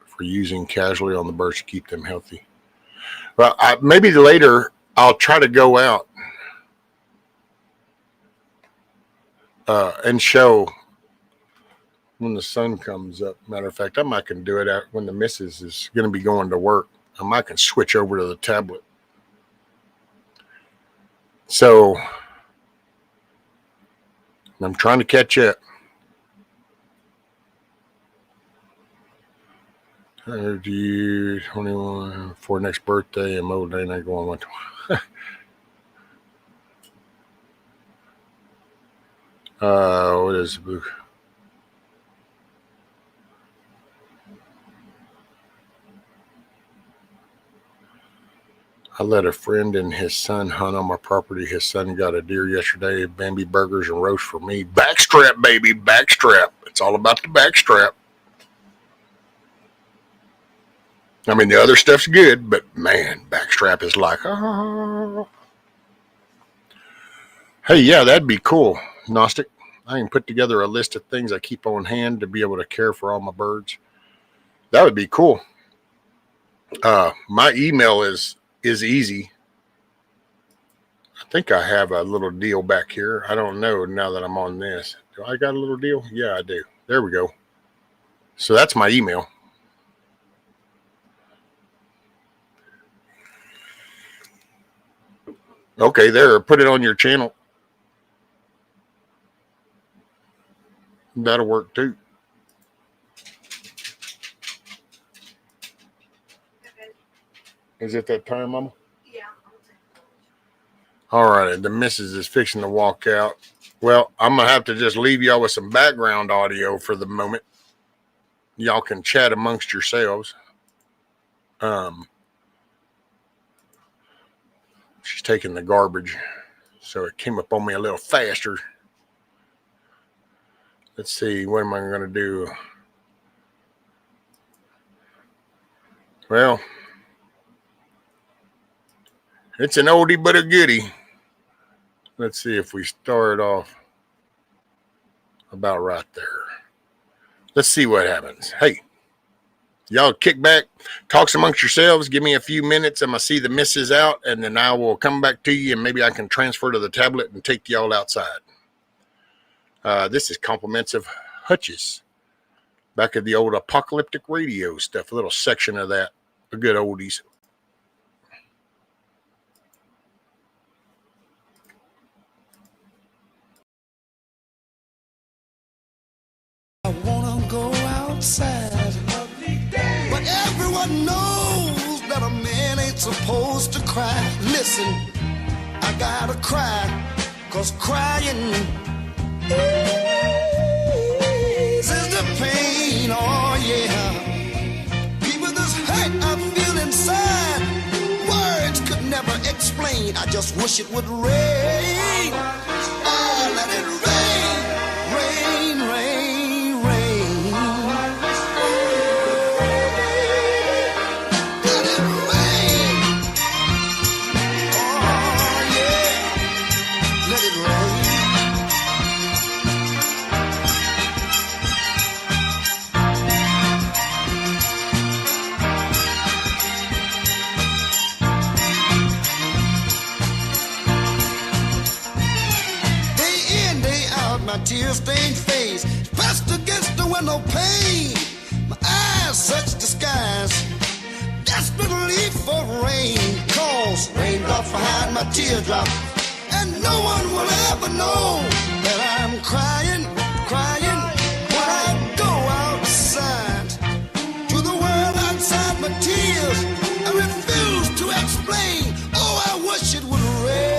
for using casually on the birds to keep them healthy. Well, maybe later I'll try to go out and show when the sun comes up. Matter of fact, I might can do it out when the missus is going to be going to work. I might can switch over to the tablet. So I'm trying to catch up. 21 for next birthday and mode day night going 120. What is the blue? I let a friend and his son hunt on my property. His son got a deer yesterday, Bambi burgers and roast for me. Backstrap, baby, backstrap. It's all about the backstrap. I mean, the other stuff's good, but man, backstrap is like, oh. Hey, yeah, that'd be cool, Gnostic. I can put together a list of things I keep on hand to be able to care for all my birds. That would be cool. My email is easy. I think I have a little deal back here. I don't know now that I'm on this. Do I got a little deal? Yeah, I do. There we go. So that's my email. Okay, there. Put it on your channel. That'll work too. Is it that time, Mama? Yeah. All right, the missus is fixing to walk out. Well, I'm going to have to just leave y'all with some background audio for the moment. Y'all can chat amongst yourselves. She's taking the garbage, so it came up on me a little faster. Let's see, what am I going to do? Well, it's an oldie but a goodie. Let's see if we start off about right there. Let's see what happens. Hey, y'all kick back, talk amongst yourselves. Give me a few minutes. I'm going to see the missus out, and then I will come back to you, and maybe I can transfer to the tablet and take y'all outside. This is compliments of Hutch's. Back of the old apocalyptic radio stuff, a little section of that. The good oldies. I wanna go outside, but everyone knows that a man ain't supposed to cry. Listen, I gotta cry, 'cause crying eases the pain, oh yeah. People, this hurt I feel inside, words could never explain. I just wish it would rain. Oh, let it rain, rain, rain, rain. Let it rain. Oh yeah, let it rain. My tear-stained face pressed against the window pane. My eyes search the skies desperately for rain. Cause raindrops behind my teardrop, and no one will ever know that I'm crying, crying when I go outside. To the world outside my tears, I refuse to explain. Oh, I wish it would rain.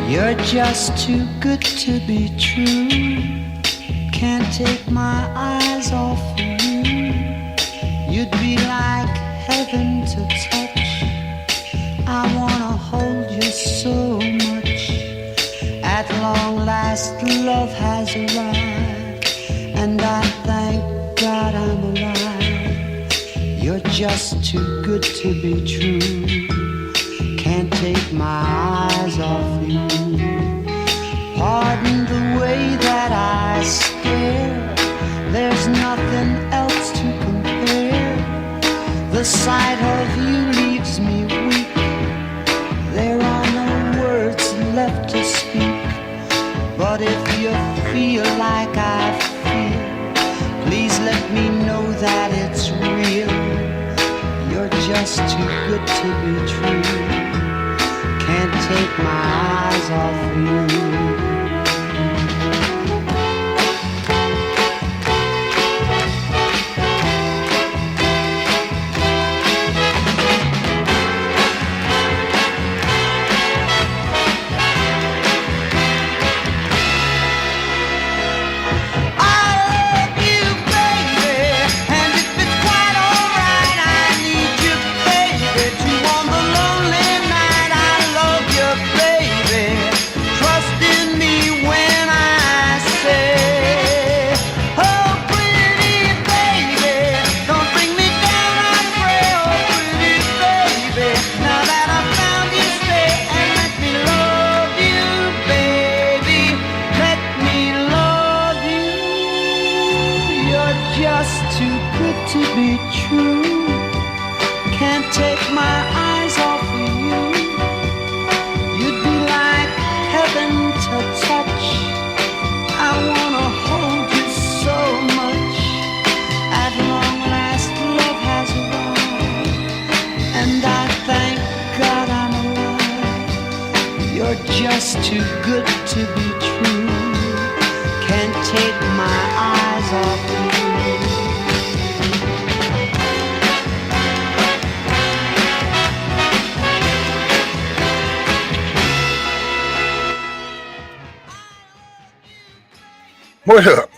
You're just too good to be true. Can't take my eyes off of you. You'd be like heaven to touch. I wanna hold you so much. At long last, love has arrived, and I thank God I'm alive. You're just too good to be true. Can't take my eyes off you. Pardon the way that I stare. There's nothing else to compare. The sight of you leaves me weak. There are no words left to speak. But if you feel like I feel, please let me know that it's real. You're just too good to be true. Can't take my eyes off you. Just too good to be true. Can't take my eyes off of you. You'd be like heaven to touch. I wanna hold you so much. At long last, love has arrived, and I thank God I'm alive. You're just too good to be true. What up?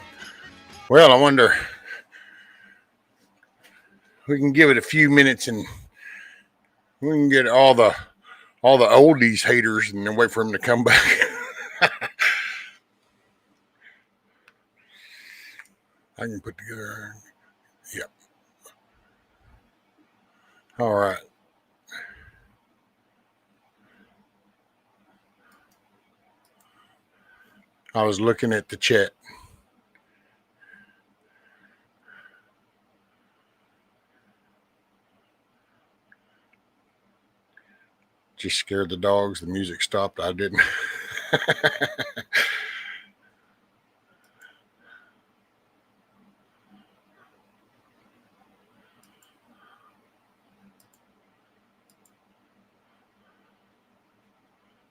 Well, I wonder we can give it a few minutes and we can get all the oldies haters and then wait for them to come back. I can put together. Yep. All right. I was looking at the chat. Just scared the dogs. The music stopped. I didn't.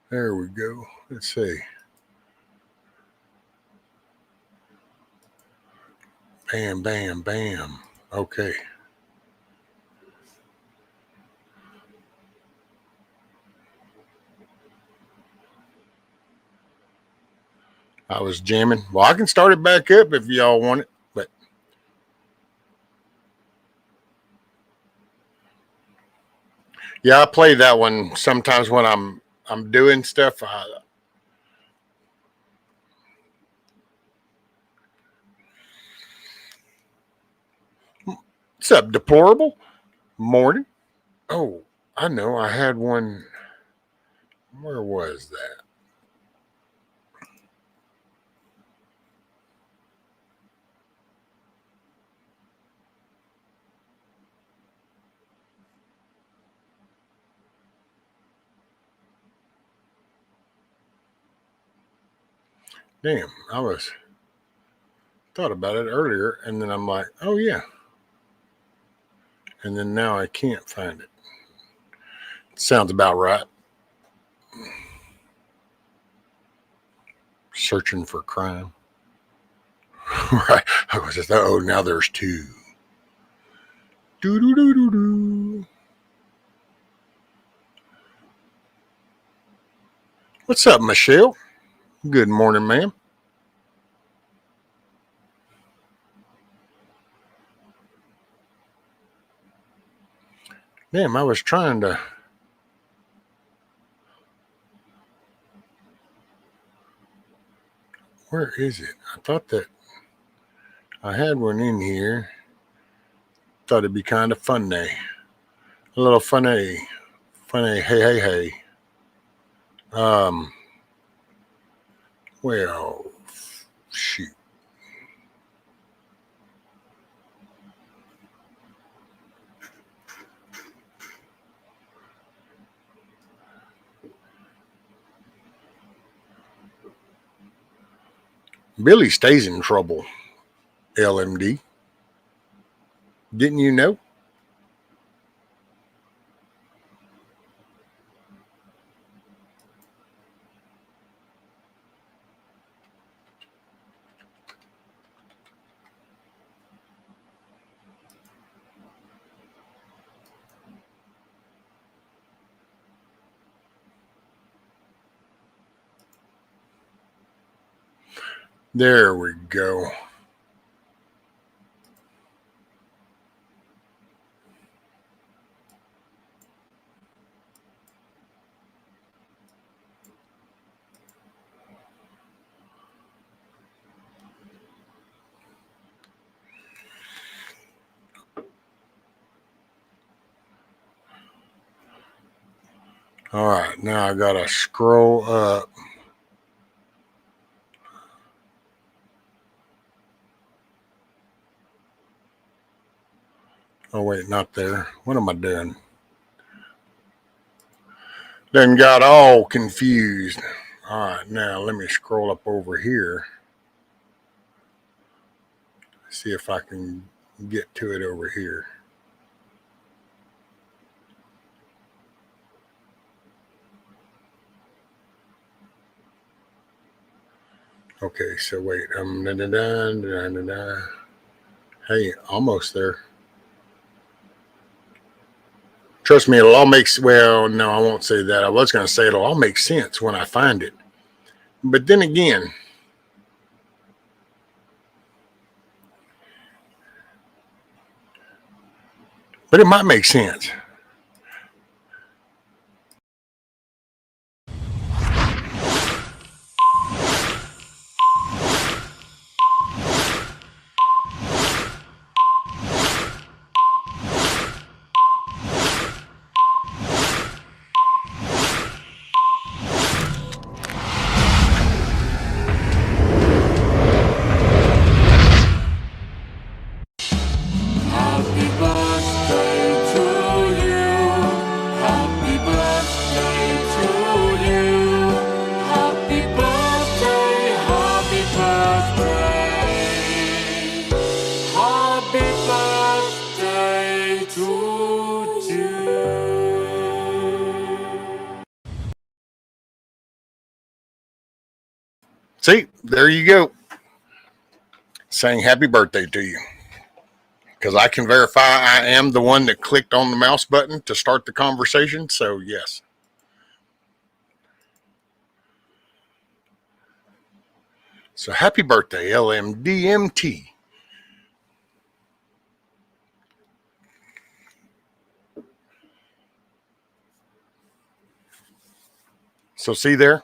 There we go. Let's see. Bam, bam, bam. Okay. I was jamming. Well, I can start it back up if y'all want it, but yeah, I play that one sometimes when I'm doing stuff. What's up, deplorable? Morning. Oh, I know. I had one. Where was that? Damn, I thought about it earlier, and then I'm like, oh yeah. And then now I can't find it. Sounds about right. Searching for crime. Right. I was just, oh, now there's two. Do do do do do. What's up, Michelle? Good morning, ma'am. Damn, I was trying to. Where is it? I thought that I had one in here. Thought it'd be kind of funny. A little funny. Funny, hey, hey, hey. Well, shoot. Billy stays in trouble, LMD. Didn't you know? There we go. All right, now I gotta scroll up. Oh wait, not there. What am I doing? Then got all confused. All right, now let me scroll up over here. See if I can get to it over here. Okay, so wait. Hey, almost there. Trust me, it'll all make. Well, no, I won't say that. I was going to say it'll all make sense when I find it. But then again, But it might make sense. Happy birthday to you. Happy birthday to you. Happy birthday, happy birthday. Happy birthday to you. See, there you go. Saying happy birthday to you. Because I can verify I am the one that clicked on the mouse button to start the conversation. So, yes. So, happy birthday, LMDMT. So, see there?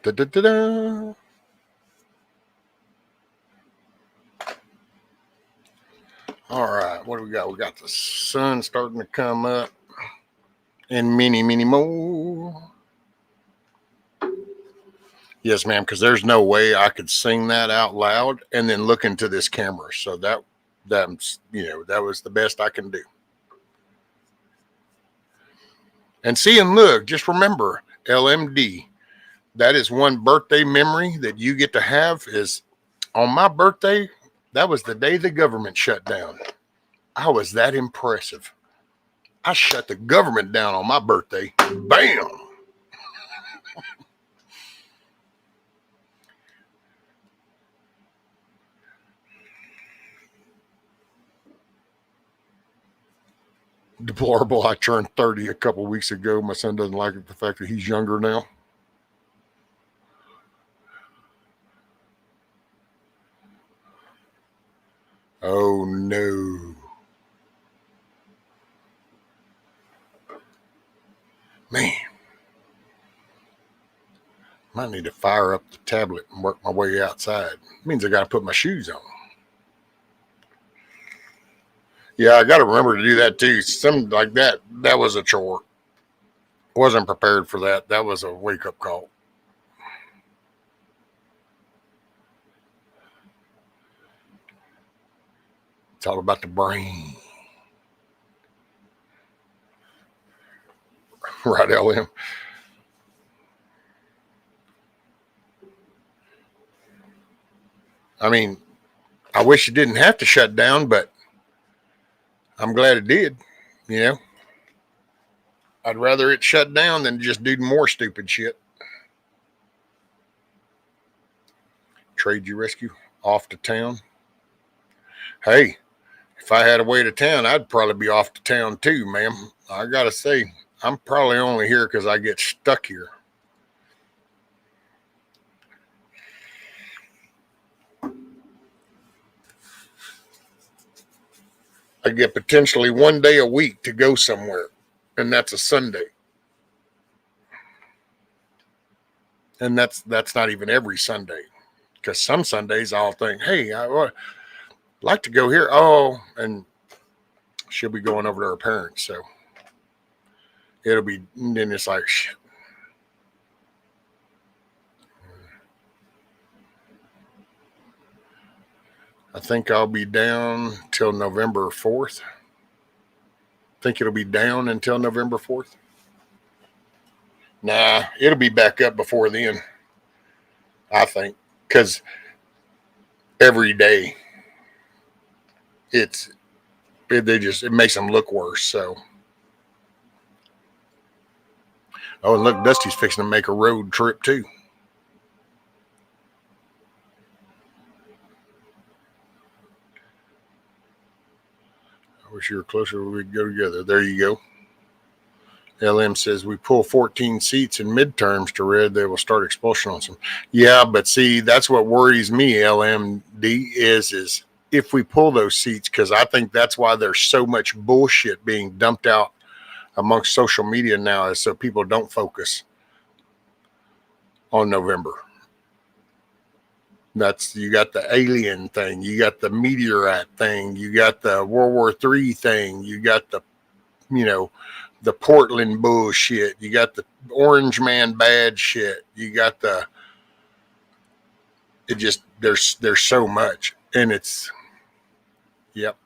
Da-da-da-da. All right, what do we got? We got the sun starting to come up and many more. Yes, ma'am, because there's no way I could sing that out loud and then look into this camera. So that's that was the best I can do. And see and look, just remember, LMD, that is one birthday memory that you get to have is on my birthday. That was the day the government shut down. I was that impressive. I shut the government down on my birthday. Bam! Deplorable. I turned 30 a couple weeks ago. My son doesn't like it, the fact that he's younger now. Oh no. Man. Might need to fire up the tablet and work my way outside. Means I got to put my shoes on. Yeah, I got to remember to do that too. Something like that. That was a chore. Wasn't prepared for that. That was a wake up call. It's all about the brain. Right, LM? I mean, I wish it didn't have to shut down, but I'm glad it did. You know, I'd rather it shut down than just do more stupid shit. Trade you rescue off to town. Hey, if I had a way to town, I'd probably be off to town too, ma'am. I gotta say, I'm probably only here because I get stuck here. I get potentially one day a week to go somewhere, and that's a Sunday. And that's not even every Sunday, because some Sundays I'll think, hey, I would like to go here. Oh, and she'll be going over to her parents, so it'll be. And then it's like, shit. I think I'll be down till November 4th. Think it'll be down until November 4th. Nah, it'll be back up before then. I think, because every day it makes them look worse. So, oh, and look, Dusty's fixing to make a road trip too. I wish you were closer. We'd go together. There you go. LM says we pull 14 seats in midterms to red, they will start expulsion on some. Yeah, but see, that's what worries me, LMD, is if we pull those seats, because I think that's why there's so much bullshit being dumped out amongst social media now, is so people don't focus on November. That's, you got the alien thing, you got the meteorite thing, you got the World War III thing, you got the, you know, the Portland bullshit, you got the Orange Man bad shit, you got the, it just, there's so much, and it's, yep.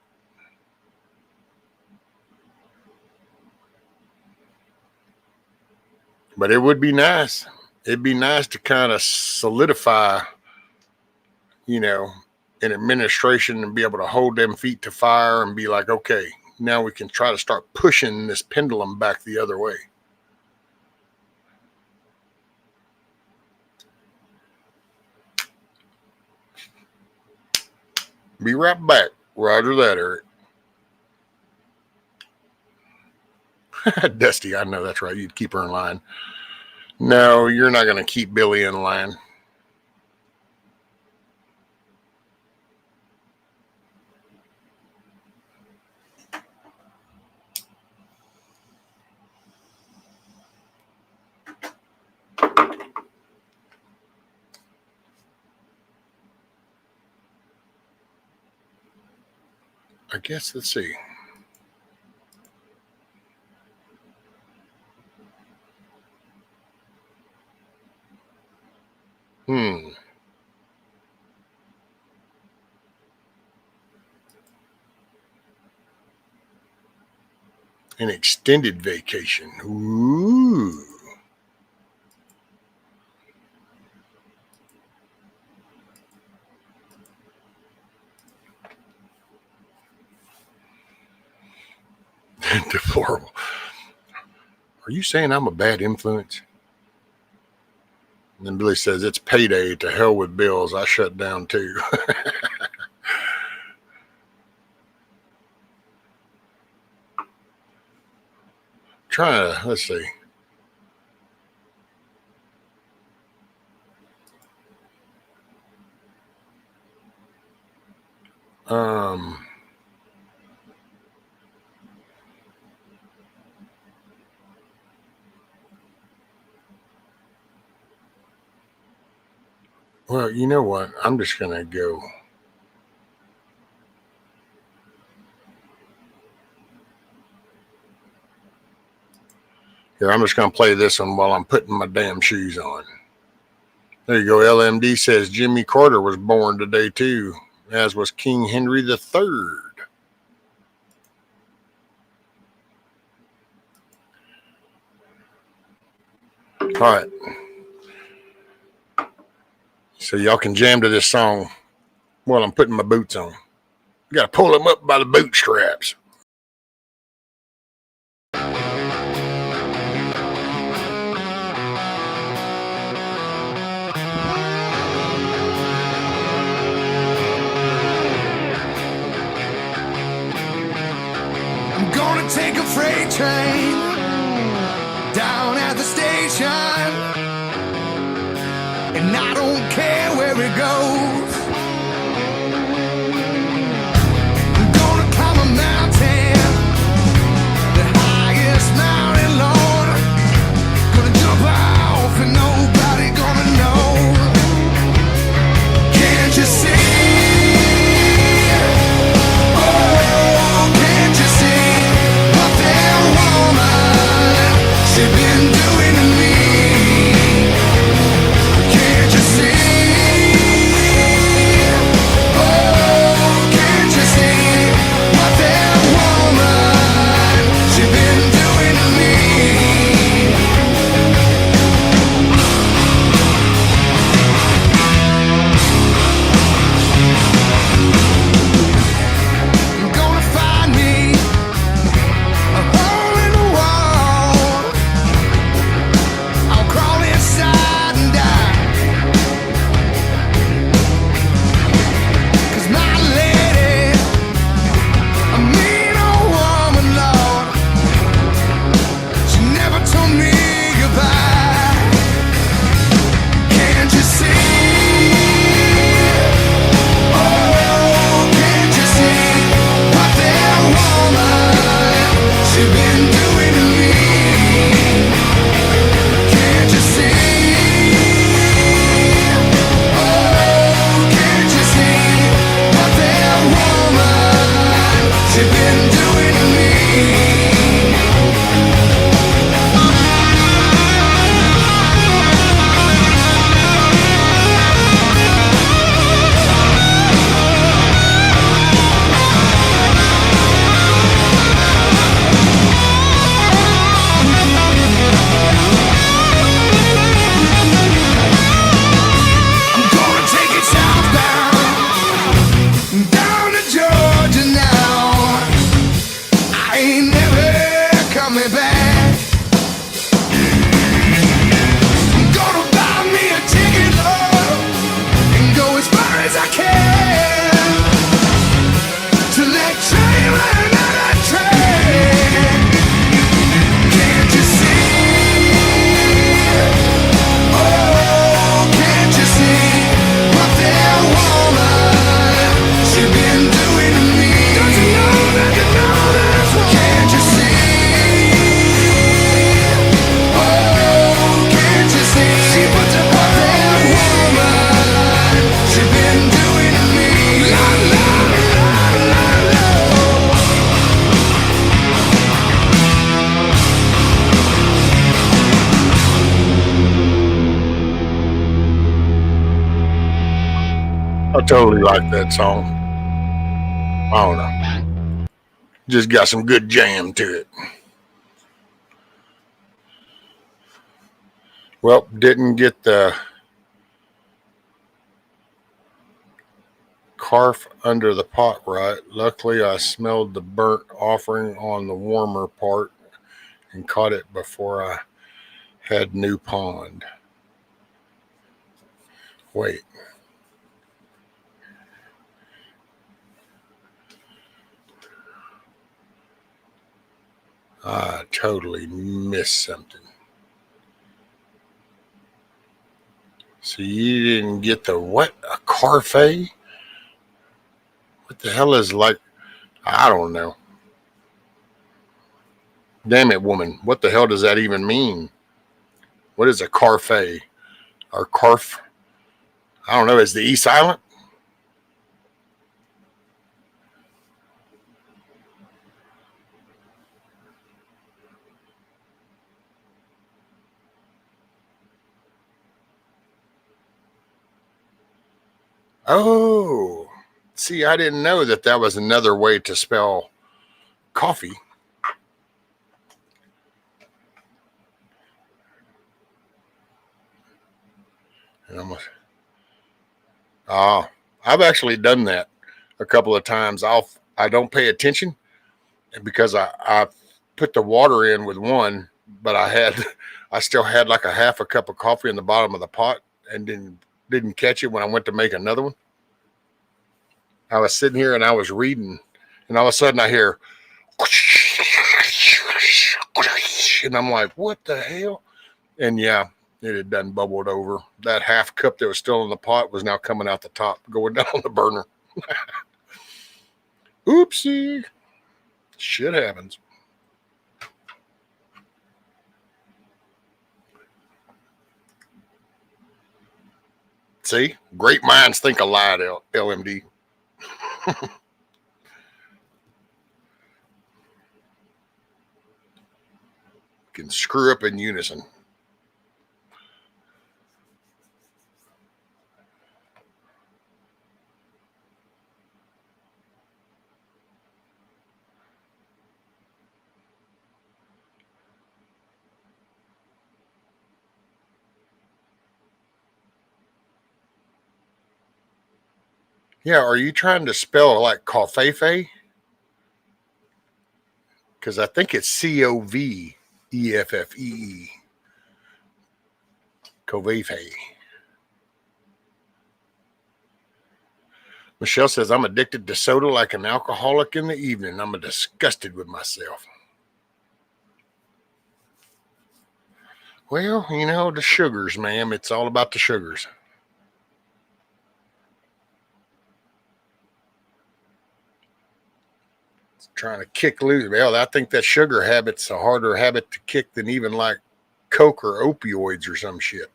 But it would be nice. It'd be nice to kind of solidify, you know, an administration and be able to hold them feet to fire and be like, okay, now we can try to start pushing this pendulum back the other way. Be right back. Roger that, Eric. Dusty, I know that's right. You'd keep her in line. No, you're not going to keep Billy in line. I guess, let's see. An extended vacation. Ooh. Deplorable. Are you saying I'm a bad influence? And then Billy says, it's payday. To hell with bills. I shut down too. Trying to, let's see. Well, you know what? I'm just going to go. Here, I'm just going to play this one while I'm putting my damn shoes on. There you go. LMD says Jimmy Carter was born today, too, as was King Henry III. All right. So y'all can jam to this song while I'm putting my boots on. You got to pull them up by the bootstraps. I'm gonna take a freight train down at the station, and I don't care where it goes. I'm gonna climb a mountain, the highest mountain, Lord. Gonna jump off and nobody gonna know. Can't you see? Oh, can't you see what that woman she been doing to me? Can't you see? I totally like that song. I don't know. Just got some good jam to it. Well, didn't get the carf under the pot right. Luckily, I smelled the burnt offering on the warmer part and caught it before I had new pond. Wait. I totally missed something. So you didn't get the what? A carfait? What the hell is like? I don't know. Damn it, woman. What the hell does that even mean? What is a carfait? Or carf? I don't know. Is the E silent? Oh. See, I didn't know that that was another way to spell coffee. And almost, I've actually done that a couple of times. I don't pay attention because I put the water in with one, but I still had like a half a cup of coffee in the bottom of the pot and didn't catch it when I went to make another one. I was sitting here and I was reading, and all of a sudden I hear, and I'm like, what the hell? And yeah, it had done bubbled over. That half cup that was still in the pot was now coming out the top, going down the burner. Oopsie. Shit happens. See, great minds think alike, LMD. Can screw up in unison. Yeah, are you trying to spell like Covfefe? Because I think it's Coveffee. Covfefe. Michelle says, I'm addicted to soda like an alcoholic in the evening. I'm disgusted with myself. Well, you know, the sugars, ma'am. It's all about the sugars. It's trying to kick loose. Well, I think that sugar habit's a harder habit to kick than even like Coke or opioids or some shit.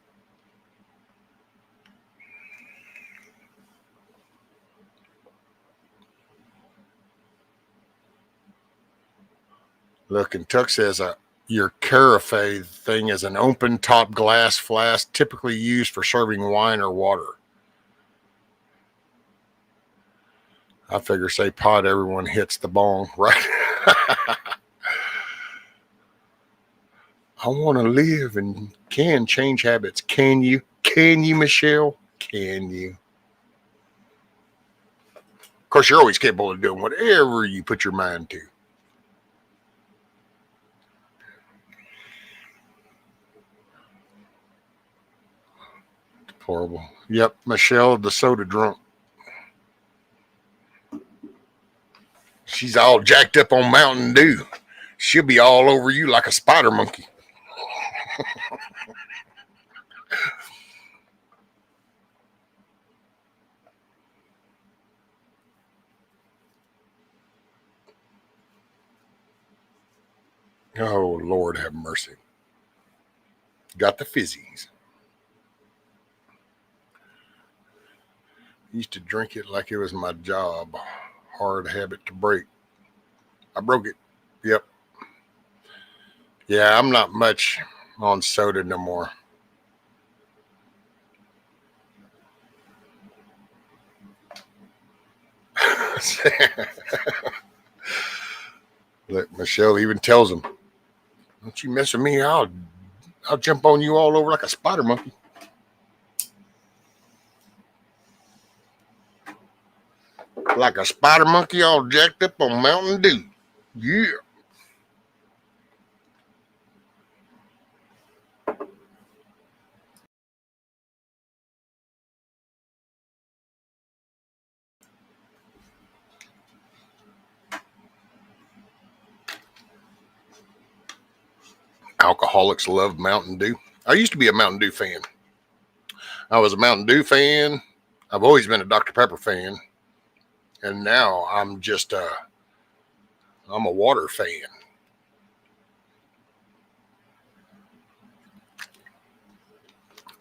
Look, and Tuck says your carafe thing is an open top glass flask typically used for serving wine or water. I figure say pot, everyone hits the bong, right? I want to live and can change habits. Can you? Can you, Michelle? Can you? Of course, you're always capable of doing whatever you put your mind to. Horrible. Yep, Michelle, the soda drunk. She's all jacked up on Mountain Dew. She'll be all over you like a spider monkey. Oh, Lord have mercy. Got the fizzies. Used to drink it like it was my job. Hard habit to break. I broke it. Yep. Yeah, I'm not much on soda no more. Look, Michelle even tells him, "Don't you mess with me? I'll jump on you all over like a spider monkey." Like a spider monkey all jacked up on Mountain Dew. Yeah. Alcoholics love Mountain Dew. I used to be a Mountain Dew fan. I was a Mountain Dew fan. I've always been a Dr. Pepper fan. And now I'm a water fan.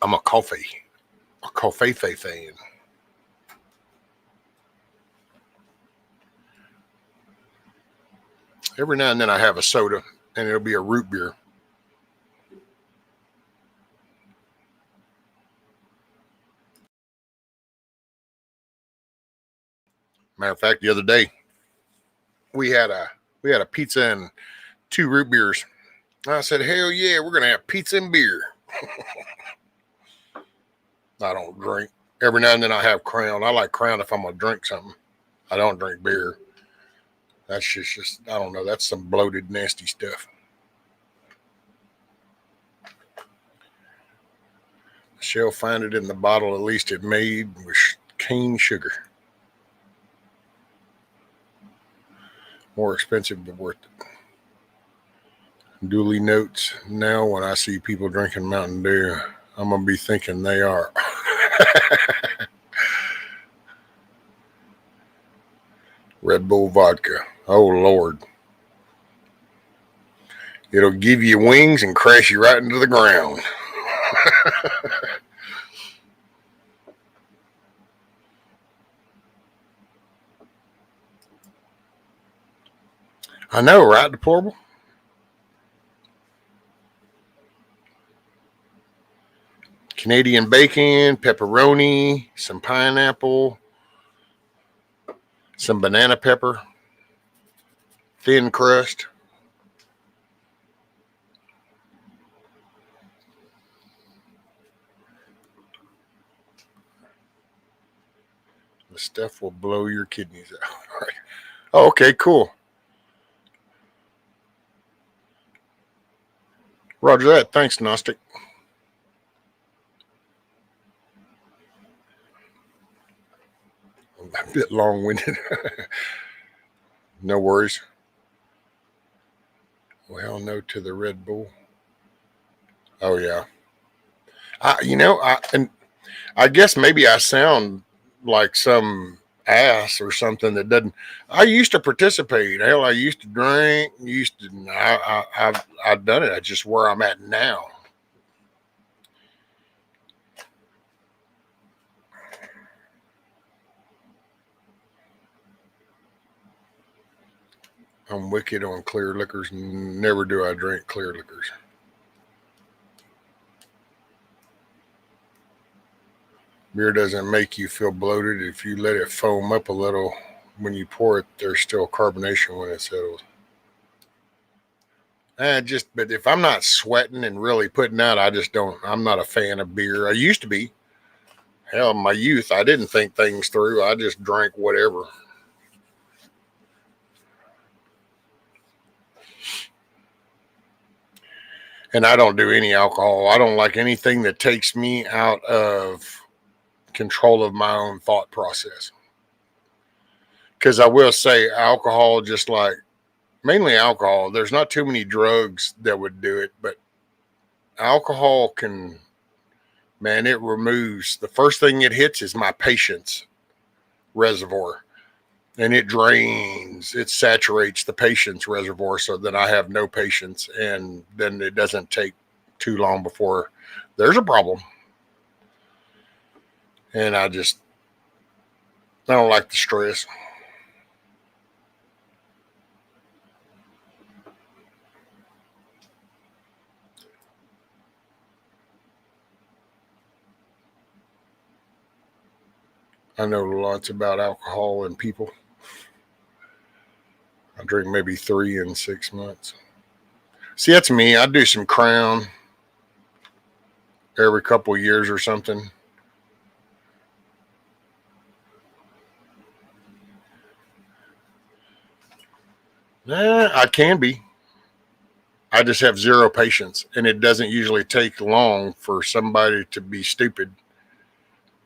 I'm a coffee fan. Every now and then I have a soda, and it'll be a root beer. Matter of fact, the other day we had a pizza and 2 root beers. I said, "Hell yeah, we're gonna have pizza and beer." I don't drink. Every now and then I have Crown. I like Crown if I'm gonna drink something. I don't drink beer. That's just I don't know. That's some bloated, nasty stuff. She'll find it in the bottle. At least it made with cane sugar. More expensive, but worth it. Duly notes, now when I see people drinking Mountain Dew, I'm going to be thinking they are. Red Bull vodka. Oh, Lord. It'll give you wings and crash you right into the ground. I know, right, Deplorable? Canadian bacon, pepperoni, some pineapple, some banana pepper, thin crust. The stuff will blow your kidneys out. All right. Oh, okay, cool. Roger that. Thanks, Gnostic. A bit long-winded. No worries. Well, no to the Red Bull. Oh yeah. And I guess maybe I sound like some ass or something that doesn't. I used to participate. Hell, I used to drink. I've done it. That's just where I'm at now. I'm wicked on clear liquors. Never do I drink clear liquors. Beer doesn't make you feel bloated if you let it foam up a little. When you pour it, there's still carbonation when it settles. But if I'm not sweating and really putting out, I just don't. I'm not a fan of beer. I used to be. Hell, in my youth, I didn't think things through. I just drank whatever. And I don't do any alcohol. I don't like anything that takes me out of control of my own thought process. Because I will say, alcohol, just like mainly alcohol, there's not too many drugs that would do it, but alcohol can, man, it removes the first thing it hits is my patience reservoir. And it saturates the patience reservoir so that I have no patience. And then it doesn't take too long before there's a problem. And I don't like the stress. I know lots about alcohol and people. I drink maybe 3 in 6 months. See, that's me. I do some Crown every couple of years or something. I can be. I just have zero patience, and it doesn't usually take long for somebody to be stupid.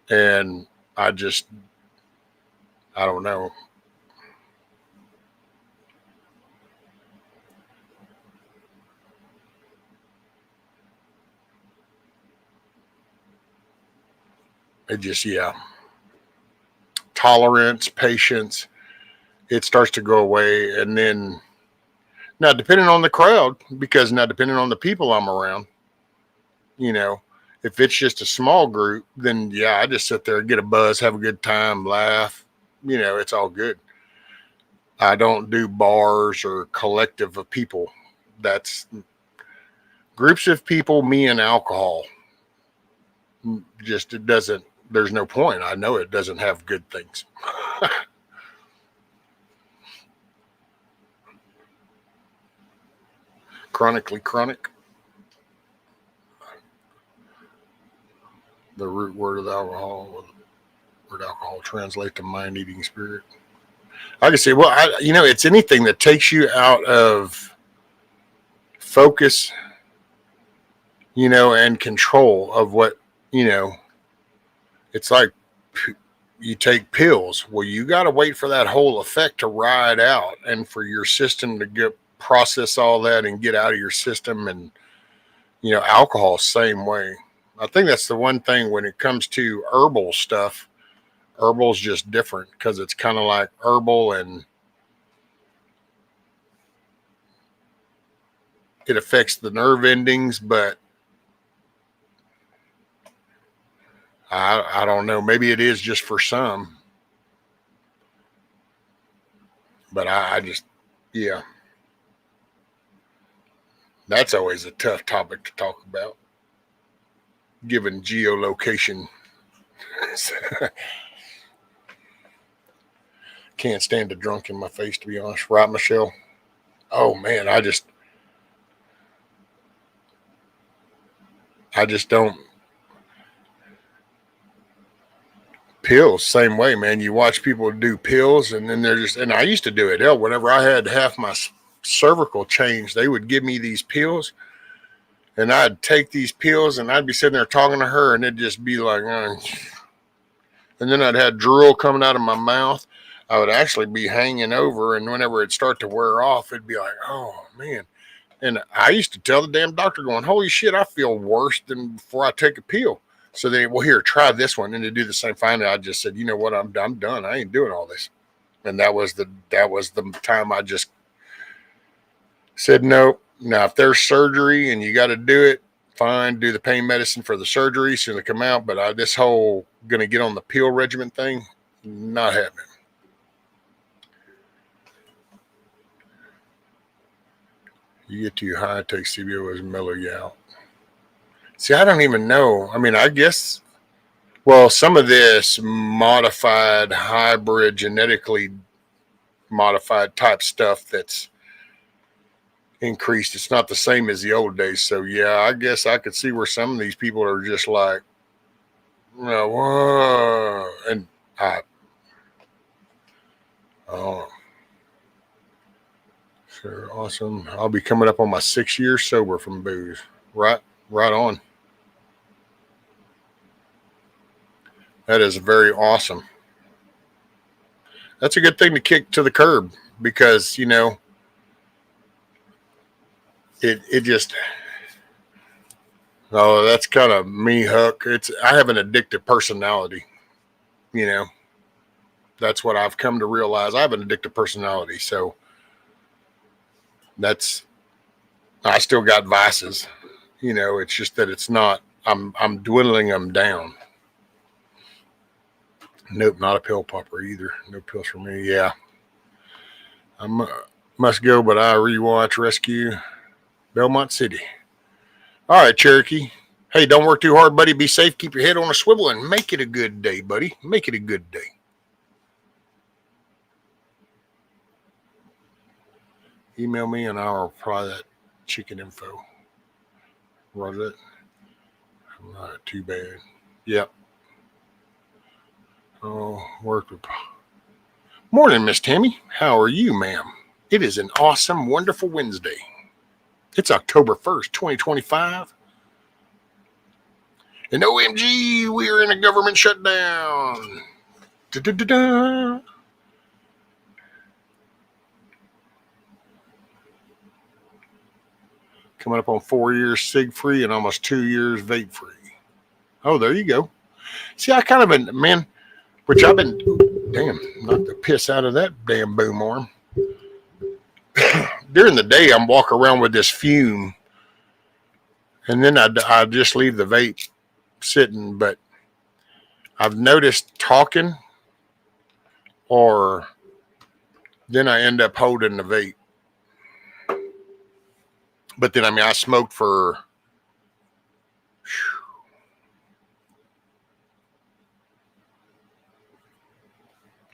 And I don't know. It just, yeah. Tolerance, patience, it starts to go away. And then, now depending on the crowd, because now depending on the people I'm around, you know, if it's just a small group, then yeah, I just sit there, get a buzz, have a good time, laugh. It's all good. I don't do bars or collective of people. That's groups of people, me and alcohol. Just, it doesn't, there's no point. I know it doesn't have good things. Chronically chronic. The root word of the alcohol, word alcohol translate to mind eating spirit. I can say, well, it's anything that takes you out of focus, and control of what, it's like you take pills. Well, you got to wait for that whole effect to ride out and for your system to process all that and get out of your system. And, alcohol, same way. I think that's the one thing when it comes to herbal stuff. Herbal's just different because it's kind of like herbal and it affects the nerve endings, but I don't know. Maybe it is just for some, but I just, yeah, that's always a tough topic to talk about, given geolocation. Can't stand a drunk in my face, to be honest. Right, Michelle? Oh man, I just don't. Pills, same way, man. You watch people do pills, and then they're just. And I used to do it. Hell, whenever I had half my cervical changed, they would give me these pills, and I'd take these pills, and I'd be sitting there talking to her, and it'd just be like, and then I'd have drool coming out of my mouth. I would actually be hanging over, and whenever it'd start to wear off, it'd be like, oh man. And I used to tell the damn doctor, going, holy shit, I feel worse than before I take a pill. So they, well, here, try this one. And to do the same. Finally, I just said, you know what, I'm done. I ain't doing all this. And that was the time I just said, no. Now, if there's surgery and you got to do it, fine, do the pain medicine for the surgery so they come out. But this whole going to get on the pill regimen thing, not happening. You get too high, take CBO as mellow you out. See, I don't even know. I mean, I guess, well, some of this modified, hybrid, genetically modified type stuff that's increased. It's not the same as the old days. So, yeah, I guess I could see where some of these people are just like, whoa. And oh, sure, awesome. I'll be coming up on my 6 years sober from booze. Right on. That is very awesome. That's a good thing to kick to the curb because, it just, oh, that's kind of me, Huck. I have an addictive personality, That's what I've come to realize. I have an addictive personality. So I still got vices, it's just that it's not, I'm dwindling them down. Nope, not a pill popper either. No pills for me. Yeah. I must go, but I rewatch Rescue Belmont City. All right, Cherokee. Hey, don't work too hard, buddy. Be safe. Keep your head on a swivel and make it a good day, buddy. Make it a good day. Email me and I'll reply that chicken info. Was it? Not too bad. Yep. Oh, worked with. Morning, Miss Tammy. How are you, ma'am? It is an awesome, wonderful Wednesday. It's October 1st, 2025. And OMG, we are in a government shutdown. Da-da-da-da. Coming up on 4 years cig free and almost 2 years vape free. Oh, there you go. See, I kind of been, man, which I've been, damn, knocked the piss out of that damn boom arm. During the day, I'm walking around with this fume, and then I just leave the vape sitting. But I've noticed talking, or then I end up holding the vape. But then, I mean, I smoked for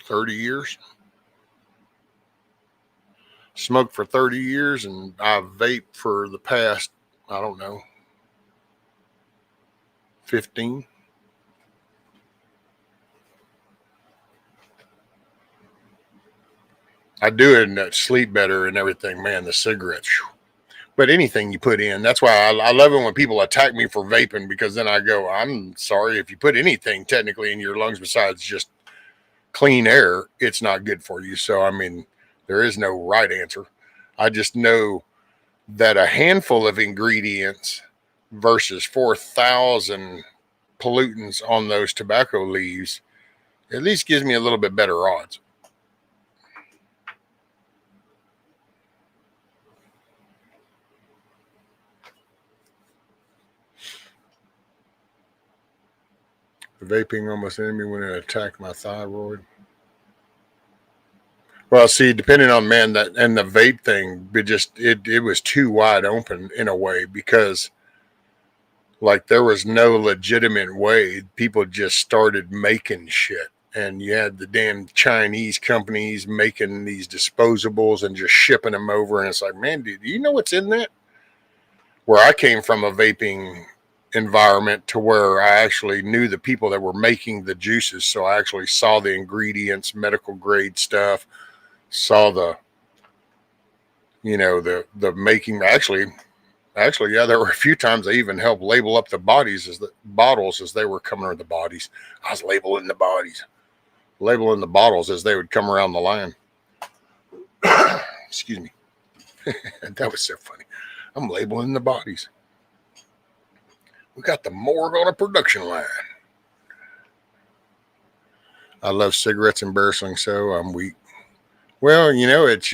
30 years. Smoked for 30 years, and I've vaped for the past, I don't know, 15. I do it and sleep better and everything. Man, the cigarettes. But anything you put in, that's why I love it when people attack me for vaping, because then I go, I'm sorry, if you put anything technically in your lungs besides just clean air, it's not good for you. So, I mean, there is no right answer. I just know that a handful of ingredients versus 4,000 pollutants on those tobacco leaves at least gives me a little bit better odds. Vaping almost ended me when it attacked my thyroid. Well, see, depending on man, that and the vape thing, it was too wide open in a way, because like there was no legitimate way. People just started making shit, and you had the damn Chinese companies making these disposables and just shipping them over, and it's like, man, do you know what's in that? Where I came from a vaping environment to where I actually knew the people that were making the juices, so I actually saw the ingredients, medical grade stuff, saw the, you know, the making. Actually, yeah, there were a few times I even helped label up the bottles as they were coming, or the bodies. I was labeling the bottles as they would come around the line. Excuse me. That was so funny. I'm labeling the bodies. We got the morgue on a production line. I love cigarettes, embarrassing so. I'm weak. Well, you know, it's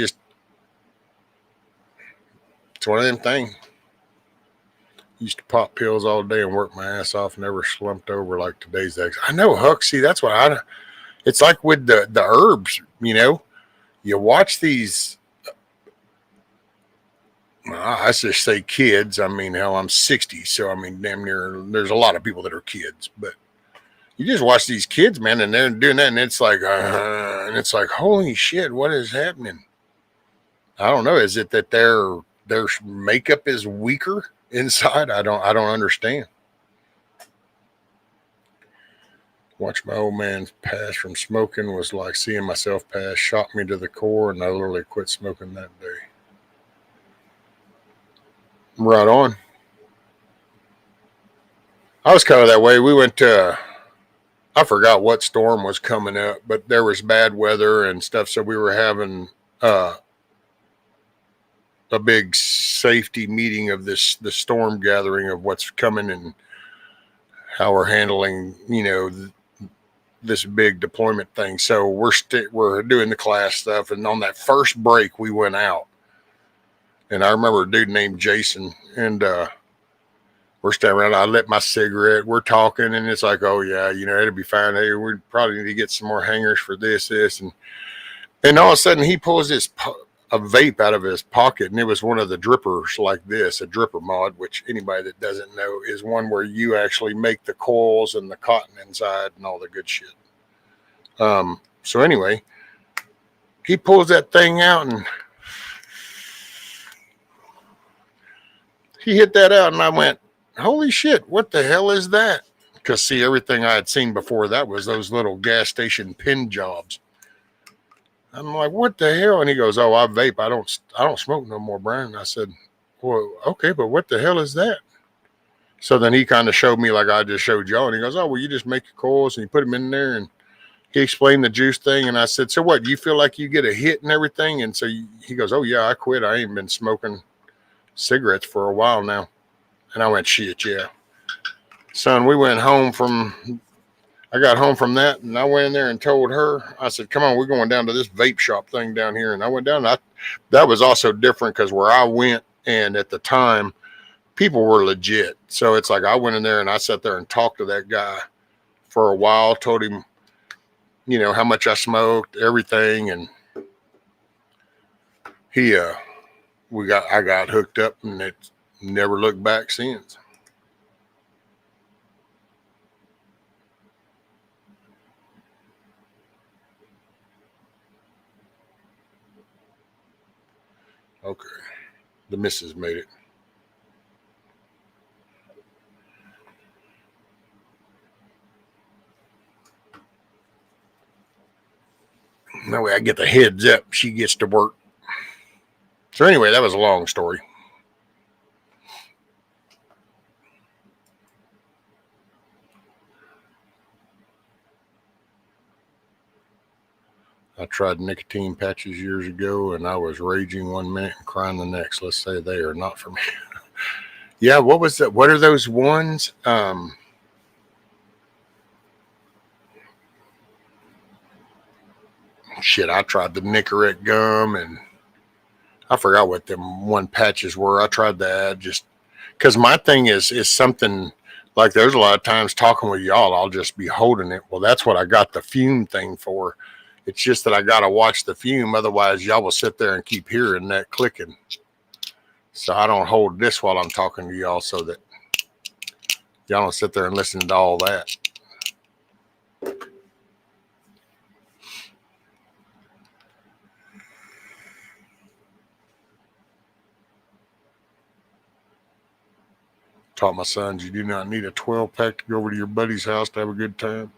one of them things. Used to pop pills all day and work my ass off, never slumped over like today's ex. I know, Huck. See, that's what it's like with the herbs, you know. You watch these, I just say kids. I mean, hell, I'm 60, so I mean, damn near, there's a lot of people that are kids, but you just watch these kids, man, and they're doing that, and it's like, holy shit, what is happening? I don't know. Is it that their makeup is weaker inside? I don't understand. Watch my old man pass from smoking was like seeing myself pass. Shocked me to the core, and I literally quit smoking that day. Right on. I was kind of that way. We went to, I forgot what storm was coming up, but there was bad weather and stuff, so we were having a big safety meeting of the storm gathering of what's coming and how we're handling, you know, this big deployment thing. So we're doing the class stuff, and on that first break we went out, and I remember a dude named Jason, and we're standing around. I lit my cigarette. We're talking, and it's like, oh yeah, you know, it'll be fine. Hey, we probably need to get some more hangers for this, and all of a sudden he pulls a vape out of his pocket, and it was one of the drippers like this, a dripper mod, which anybody that doesn't know is one where you actually make the coils and the cotton inside and all the good shit. So anyway, he pulls that thing out, and he hit that out, and I went, holy shit, what the hell is that? Because, see, everything I had seen before that was those little gas station pin jobs. I'm like, what the hell? And he goes, oh, I vape. I don't smoke no more, Brian. And I said, well, okay, but what the hell is that? So then he kind of showed me like I just showed y'all. And he goes, oh, well, you just make your coils and you put them in there. And he explained the juice thing. And I said, so what? You feel like you get a hit and everything? And so he goes, oh, yeah, I quit. I ain't been smoking cigarettes for a while now. And I went, shit, yeah. Son, we went home from, I got home from that, and I went in there and told her, I said, come on, we're going down to this vape shop thing down here. And I went down, and that was also different because where I went, and at the time, people were legit. So it's like I went in there and I sat there and talked to that guy for a while, told him, you know, how much I smoked, everything, and I got hooked up, and it never looked back since. Okay, the missus made it. That way I get the heads up. She gets to work. So anyway, that was a long story. I tried nicotine patches years ago, and I was raging one minute and crying the next. Let's say they are not for me. Yeah, what was that? What are those ones? Shit, I tried the Nicorette gum, and I forgot what them one patches were. I tried that just because my thing is something like there's a lot of times talking with y'all, I'll just be holding it. Well, that's what I got the fume thing for. It's just that I got to watch the fume. Otherwise, y'all will sit there and keep hearing that clicking. So I don't hold this while I'm talking to y'all so that y'all don't sit there and listen to all that. Taught my sons you do not need a 12-pack to go over to your buddy's house to have a good time.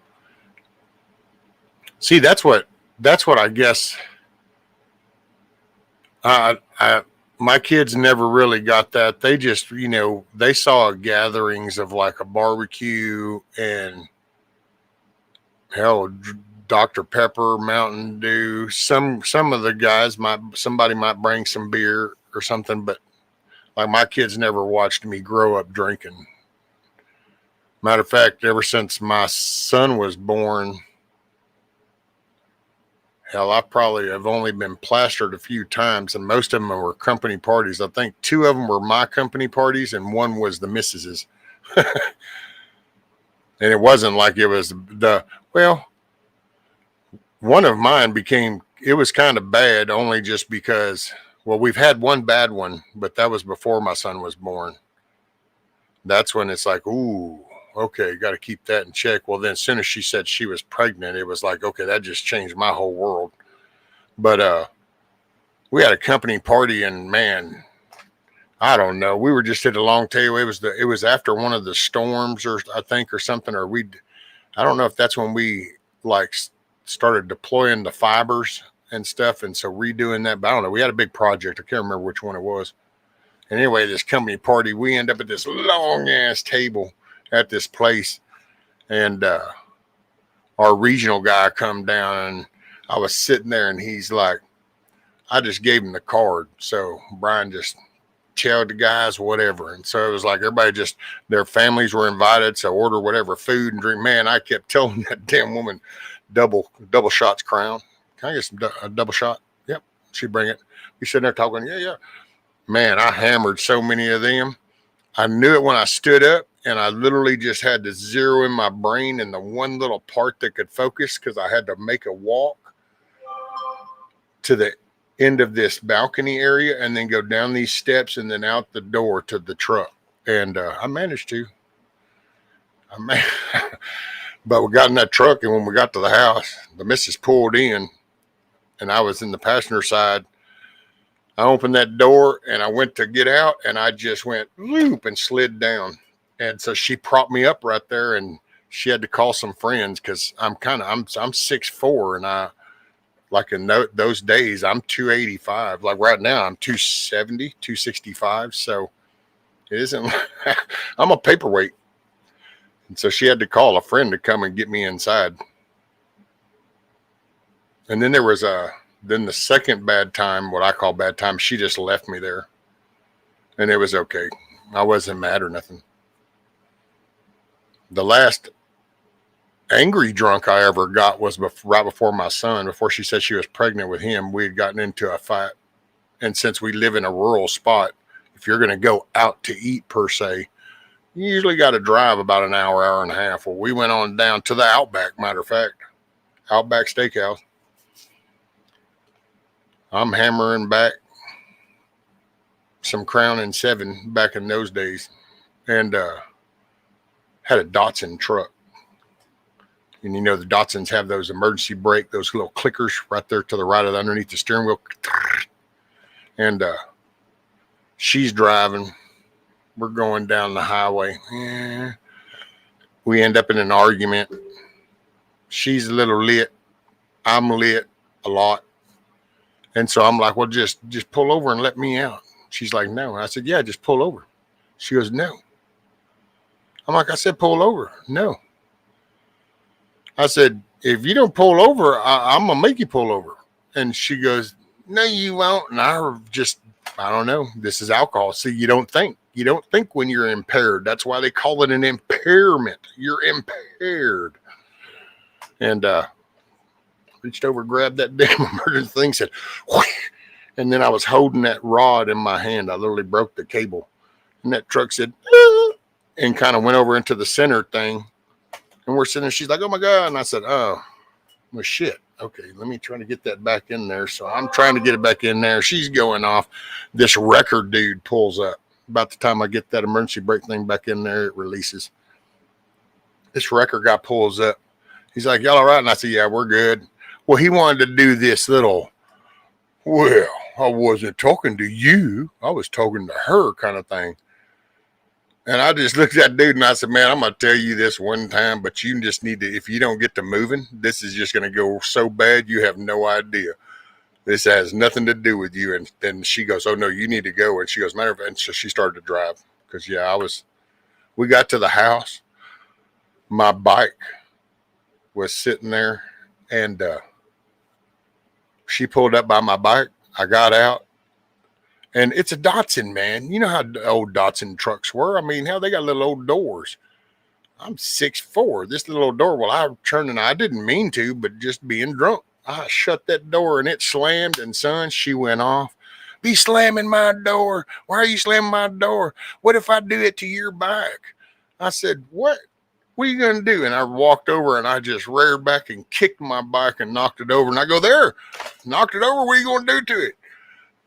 See, that's what I guess my kids never really got that. They just, you know, they saw gatherings of like a barbecue and hell, Dr. Pepper, Mountain Dew. Some of the guys somebody might bring some beer or something, but like my kids never watched me grow up drinking. Matter of fact, ever since my son was born, hell, I probably have only been plastered a few times, and most of them were company parties. I think 2 of them were my company parties, and 1 was the missus's. And it wasn't like it was one of mine it was kind of bad only just because, well, we've had one bad one, but that was before my son was born. That's when it's like, ooh, okay, got to keep that in check. Well, then as soon as she said she was pregnant, it was like, okay, that just changed my whole world. But we had a company party, and man, I don't know. We were just at a long table. It was after one of the storms, or I think, or something, or I don't know if that's when we like started deploying the fibers and stuff, and so redoing that. But I don't know. We had a big project. I can't remember which one it was. And anyway, this company party, we end up at this long ass table at this place, and our regional guy come down, and I was sitting there, and he's like, I just gave him the card, so Brian just chowed the guys, whatever. And so it was like everybody just, their families were invited, so order whatever food and drink. Man, I kept telling that damn woman, double shots Crown. Can I get a double shot? Yep, she'd bring it. We sitting there talking, yeah. Man, I hammered so many of them. I knew it when I stood up, and I literally just had to zero in my brain in the one little part that could focus, because I had to make a walk to the end of this balcony area and then go down these steps and then out the door to the truck. And I managed to. But we got in that truck, and when we got to the house, the missus pulled in, and I was in the passenger side. I opened that door and I went to get out and I just went loop and slid down. And so she propped me up right there and she had to call some friends because I'm 6'4", and I like in those days I'm 285. Like right now I'm 270, 265. So it isn't. I'm a paperweight, and so she had to call a friend to come and get me inside. And then there was then the second bad time, what I call bad time. She just left me there, and it was okay. I wasn't mad or nothing. The last angry drunk I ever got was right before my son, before she said she was pregnant with him. We had gotten into a fight. And since we live in a rural spot, if you're going to go out to eat per se, you usually got to drive about an hour, hour and a half. Well, we went on down to the Outback, matter of fact, Outback Steakhouse. I'm hammering back some Crown and 7 back in those days, and had a Datsun truck. And you know the Datsuns have those emergency brake, those little clickers right there to the right of underneath the steering wheel. And she's driving. We're going down the highway. Yeah. We end up in an argument. She's a little lit. I'm lit a lot. And so I'm like, well, just pull over and let me out. She's like, no. And I said, yeah, just pull over. She goes, no. I'm like, I said, pull over. No. I said, if you don't pull over, I'm going to make you pull over. And she goes, no, you won't. And I don't know. This is alcohol. See, you don't think. You don't think when you're impaired. That's why they call it an impairment. You're impaired. And reached over, grabbed that damn emergency thing, said, whoosh, and then I was holding that rod in my hand. I literally broke the cable. And that truck said, and kind of went over into the center thing. And we're sitting there. She's like, oh, my God. And I said, oh, well, shit. Okay, let me try to get that back in there. So I'm trying to get it back in there. She's going off. This wrecker dude pulls up. About the time I get that emergency brake thing back in there, it releases. This wrecker guy pulls up. He's like, y'all all right? And I said, yeah, we're good. Well, he wanted to do this little, well, I wasn't talking to you. I was talking to her kind of thing. And I just looked at that dude and I said, man, I'm going to tell you this one time, but you just need to, if you don't get to moving, this is just going to go so bad, you have no idea. This has nothing to do with you. And then she goes, oh, no, you need to go. And she goes, matter of fact, and so she started to drive because, yeah, we got to the house. My bike was sitting there and she pulled up by my bike. I got out. And it's a Datsun, man. You know how old Datsun trucks were. I mean, hell, they got little old doors. I'm 6'4". This little old door, well, I turned and I didn't mean to, but just being drunk, I shut that door and it slammed. And son, she went off. Be slamming my door. Why are you slamming my door? What if I do it to your bike? I said, what? What are you going to do? And I walked over and I just reared back and kicked my bike and knocked it over. And I go, there, knocked it over. What are you going to do to it?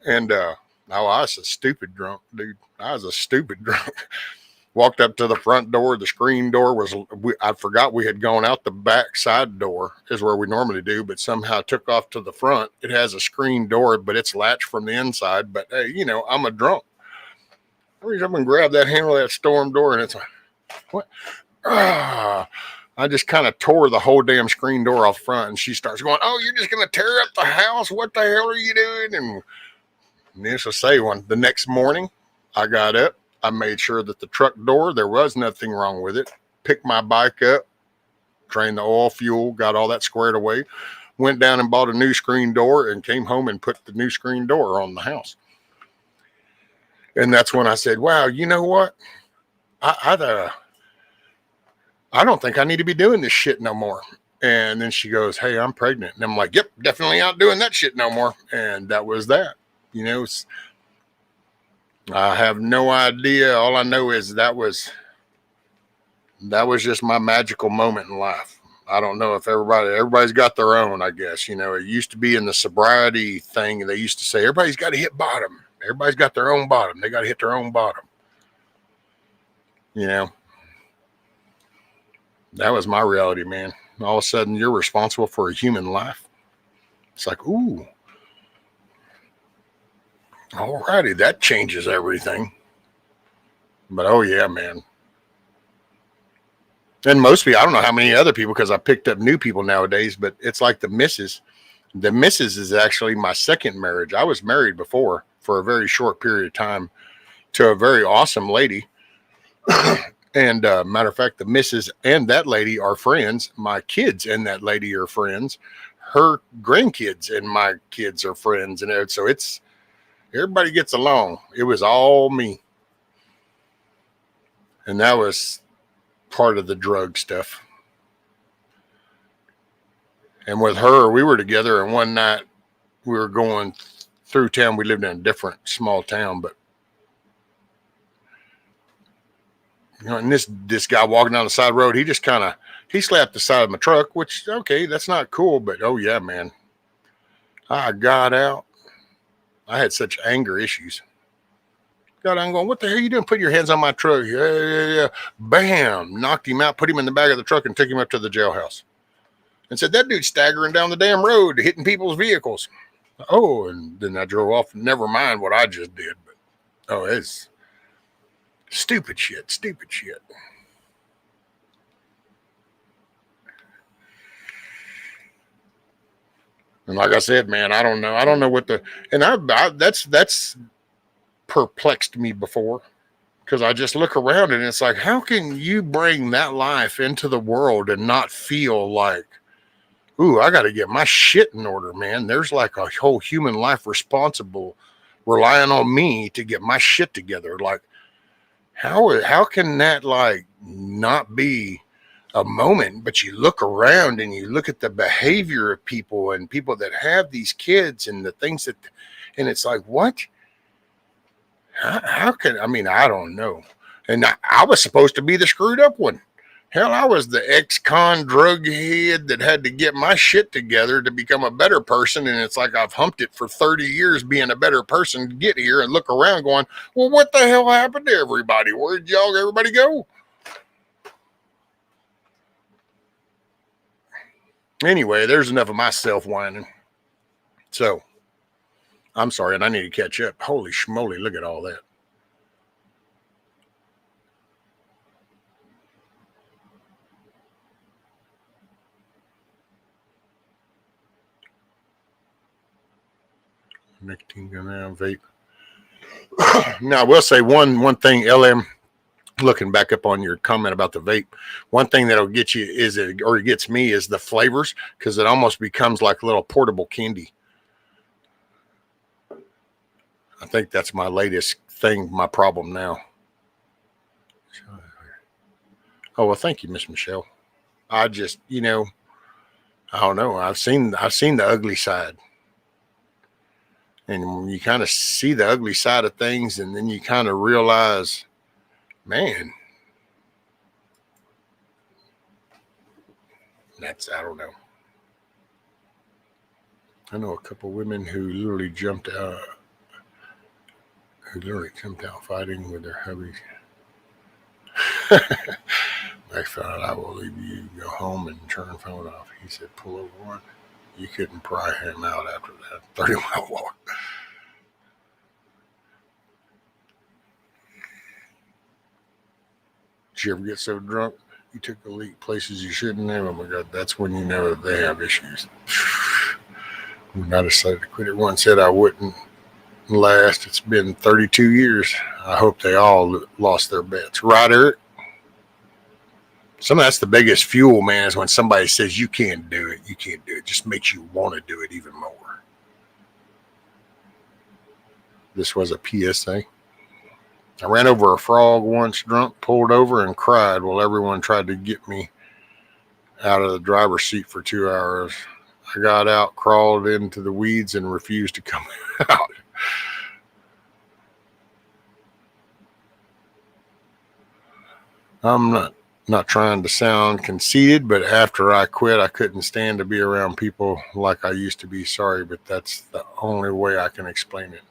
And, oh, I was a stupid drunk, dude. I was a stupid drunk. Walked up to the front door. The screen door was, I forgot we had gone out the back side door is where we normally do, but somehow took off to the front. It has a screen door, but it's latched from the inside. But hey, you know, I'm a drunk. I reached up and grabbed that handle of that storm door and it's like, what? I just kind of tore the whole damn screen door off front and she starts going, oh, you're just going to tear up the house? What the hell are you doing? And needless to say, the next morning, I got up. I made sure that the truck door, there was nothing wrong with it. Picked my bike up, drained the oil, fuel, got all that squared away. Went down and bought a new screen door and came home and put the new screen door on the house. And that's when I said, wow, you know what? I don't think I need to be doing this shit no more. And then she goes, hey, I'm pregnant. And I'm like, yep, definitely not doing that shit no more. And that was that. You know, I have no idea. All I know is that was just my magical moment in life. I don't know if everybody's got their own, I guess. You know, it used to be in the sobriety thing. They used to say, everybody's got to hit bottom. Everybody's got their own bottom. They got to hit their own bottom. You know, that was my reality, man. All of a sudden, you're responsible for a human life. It's like, ooh. Alrighty, that changes everything. But oh yeah, man. And most people, I don't know how many other people, because I picked up new people nowadays, but it's like the missus. The missus is actually my second marriage. I was married before for a very short period of time to a very awesome lady. And matter of fact, the missus and that lady are friends. My kids and that lady are friends. Her grandkids and my kids are friends. And so it's everybody gets along. It was all me. And that was part of the drug stuff. And with her, we were together. And one night we were going through town. We lived in a different small town, but and this guy walking down the side road, he just kind of he slapped the side of my truck, which okay, that's not cool, but oh yeah, man, I got out. I had such anger issues. Got out, I'm going, what the hell are you doing? Put your hands on my truck. Yeah. Bam, knocked him out, put him in the back of the truck, and took him up to the jailhouse. And said that dude's staggering down the damn road, hitting people's vehicles. Oh, and then I drove off. Never mind what I just did, but oh, it's stupid shit. And like I said, man, I don't know. I don't know what the and that's perplexed me before because I just look around and it's like, how can you bring that life into the world and not feel like, ooh, I got to get my shit in order, man. There's like a whole human life responsible, relying on me to get my shit together. Like, how can that like not be a moment? But you look around and you look at the behavior of people and people that have these kids and the things that, and it's like, what? How can, I mean, I don't know. And I was supposed to be the screwed up one. Hell, I was the ex-con drug head that had to get my shit together to become a better person. And it's like I've humped it for 30 years being a better person to get here and look around going, well, what the hell happened to everybody? Where'd everybody go? Anyway, there's enough of myself whining. So, I'm sorry, and I need to catch up. Holy schmoly, look at all that. Nicotine now vape. Now I will say one thing, LM. Looking back up on your comment about the vape, one thing that'll get you it gets me is the flavors because it almost becomes like a little portable candy. I think that's my latest thing, my problem now. Oh well, thank you, Miss Michelle. I just, I don't know. I've seen the ugly side. And when you kind of see the ugly side of things, and then you kind of realize, man, I don't know. I know a couple of women who literally jumped out fighting with their hubbies. I thought, I will leave you, go home and turn the phone off. He said, pull over one. You couldn't pry him out after that 30-mile walk. Did you ever get so drunk you took a leak places you shouldn't have? Oh my God, that's when you know that they have issues. When I decided to quit it once, said I wouldn't last. It's been 32 years. I hope they all lost their bets. Right, Eric? Some of that's the biggest fuel, man, is when somebody says you can't do it. You can't do it. It just makes you want to do it even more. This was a PSA. I ran over a frog once drunk, pulled over and cried while everyone tried to get me out of the driver's seat for 2 hours. I got out, crawled into the weeds, and refused to come out. I'm not trying to sound conceited, but after I quit, I couldn't stand to be around people like I used to be. Sorry, but that's the only way I can explain it.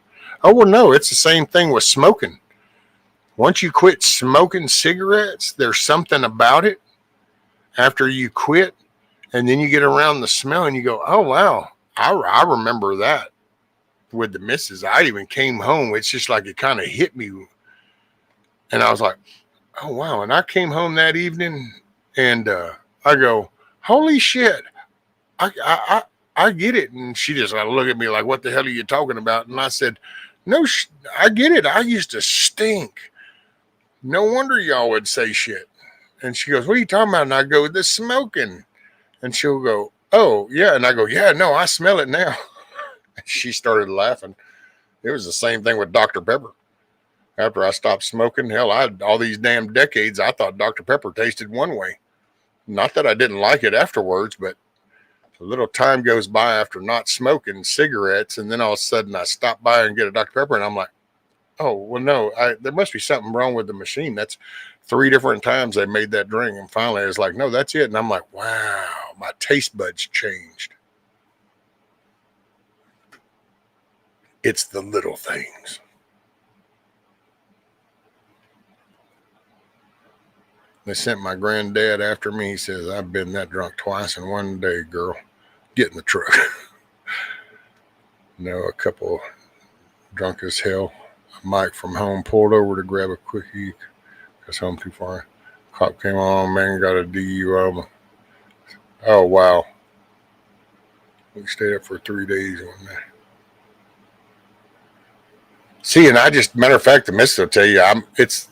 Oh, well, no, it's the same thing with smoking. Once you quit smoking cigarettes, there's something about it after you quit, and then you get around the smell and you go, oh, wow, I remember that. with the missus. I even came home. It's just like it kind of hit me. And I was like, oh, wow. And I came home that evening and I go, holy shit. I get it. And she just looked at me like, what the hell are you talking about? And I said, no, I get it. I used to stink. No wonder y'all would say shit. And she goes, what are you talking about? And I go, the smoking. And she'll go, oh, yeah. And I go, yeah, no, I smell it now. She started laughing. It was the same thing with Dr. Pepper. After I stopped smoking, hell, all these damn decades, I thought Dr. Pepper tasted one way. Not that I didn't like it afterwards, but a little time goes by after not smoking cigarettes, and then all of a sudden I stop by and get a Dr. Pepper, and I'm like, oh, well, no, there must be something wrong with the machine. That's 3 different times they made that drink, and finally it's like, no, that's it. And I'm like, wow, my taste buds changed. It's the little things. They sent my granddad after me. He says, I've been that drunk twice in one day, girl. Get in the truck. A couple drunk as hell. Mike from home pulled over to grab a quickie because home too far. Cop came on, man, got a DUI. Oh, wow. We stayed up for 3 days on that. See, and matter of fact, the missus will tell you,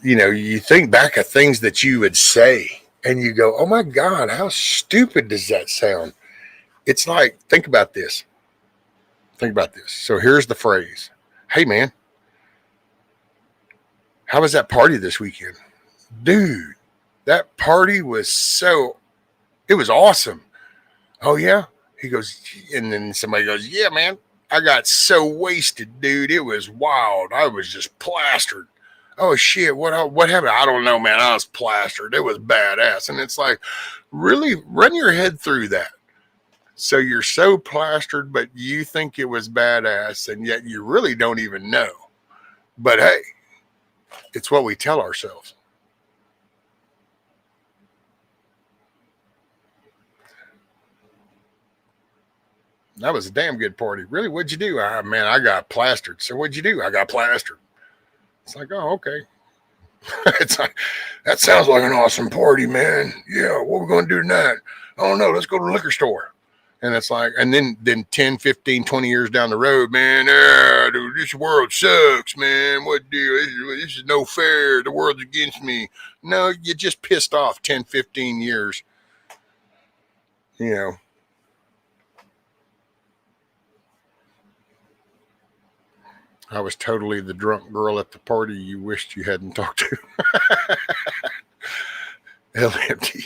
you think back of things that you would say and you go, oh my God, how stupid does that sound? It's like, think about this. So here's the phrase. Hey man, how was that party this weekend? Dude, that party was it was awesome. Oh yeah? He goes, and then somebody goes, yeah man. I got so wasted, dude. It was wild. I was just plastered. Oh, shit. What happened? I don't know, man. I was plastered. It was badass. And it's like, really run your head through that. So you're so plastered, but you think it was badass, and yet you really don't even know. But hey, it's what we tell ourselves. That was a damn good party. Really? What'd you do? Man, I got plastered. So what'd you do? I got plastered. It's like, oh, okay. It's like, that sounds like an awesome party, man. Yeah, what are we going to do tonight? I don't know. Let's go to the liquor store. And it's like, and then 10, 15, 20 years down the road, man, dude, this world sucks, man. What deal? This is no fair. The world's against me. No, you just pissed off 10, 15 years. I was totally the drunk girl at the party you wished you hadn't talked to. LMT.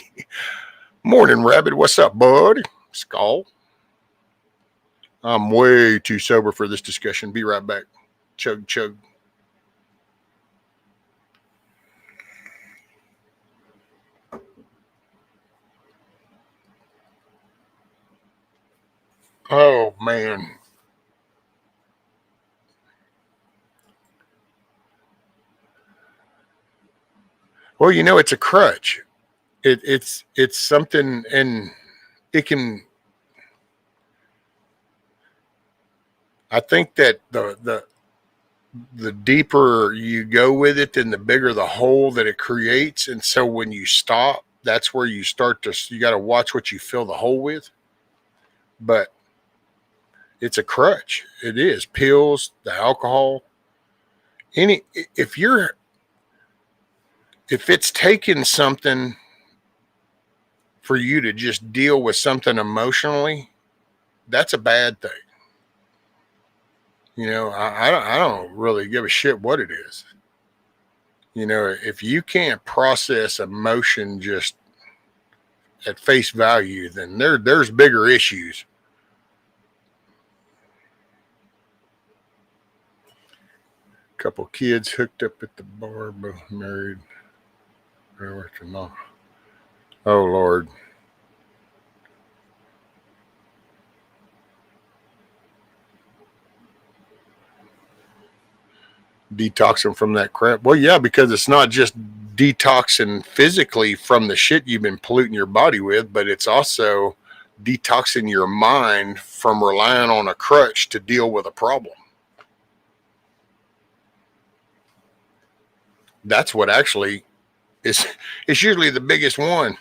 Morning, Rabbit. What's up, bud? Skull. I'm way too sober for this discussion. Be right back. Chug, chug. Oh, man. Well, it's a crutch. It's something, and it can. I think that the deeper you go with it, then the bigger the hole that it creates. And so when you stop, that's where you got to watch what you fill the hole with. But it's a crutch. It is. Pills, the alcohol. If it's taking something for you to just deal with something emotionally, that's a bad thing. I don't really give a shit what it is. If you can't process emotion just at face value, then there's bigger issues. Couple kids hooked up at the bar, both married. Oh, Lord. Detoxing from that crap. Well, yeah, because it's not just detoxing physically from the shit you've been polluting your body with, but it's also detoxing your mind from relying on a crutch to deal with a problem. That's what actually is. It's usually the biggest one.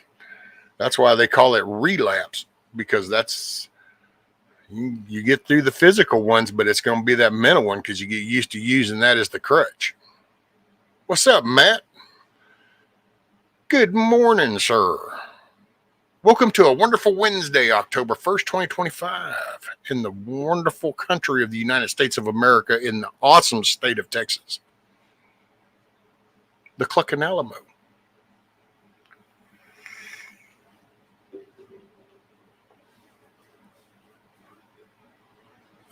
That's why they call it relapse, because that's you get through the physical ones, but it's going to be that mental one because you get used to using that as the crutch. What's up, Matt? Good morning, sir. Welcome to a wonderful Wednesday, October 1st, 2025, in the wonderful country of the United States of America, in the awesome state of Texas. The Clucking Alamo.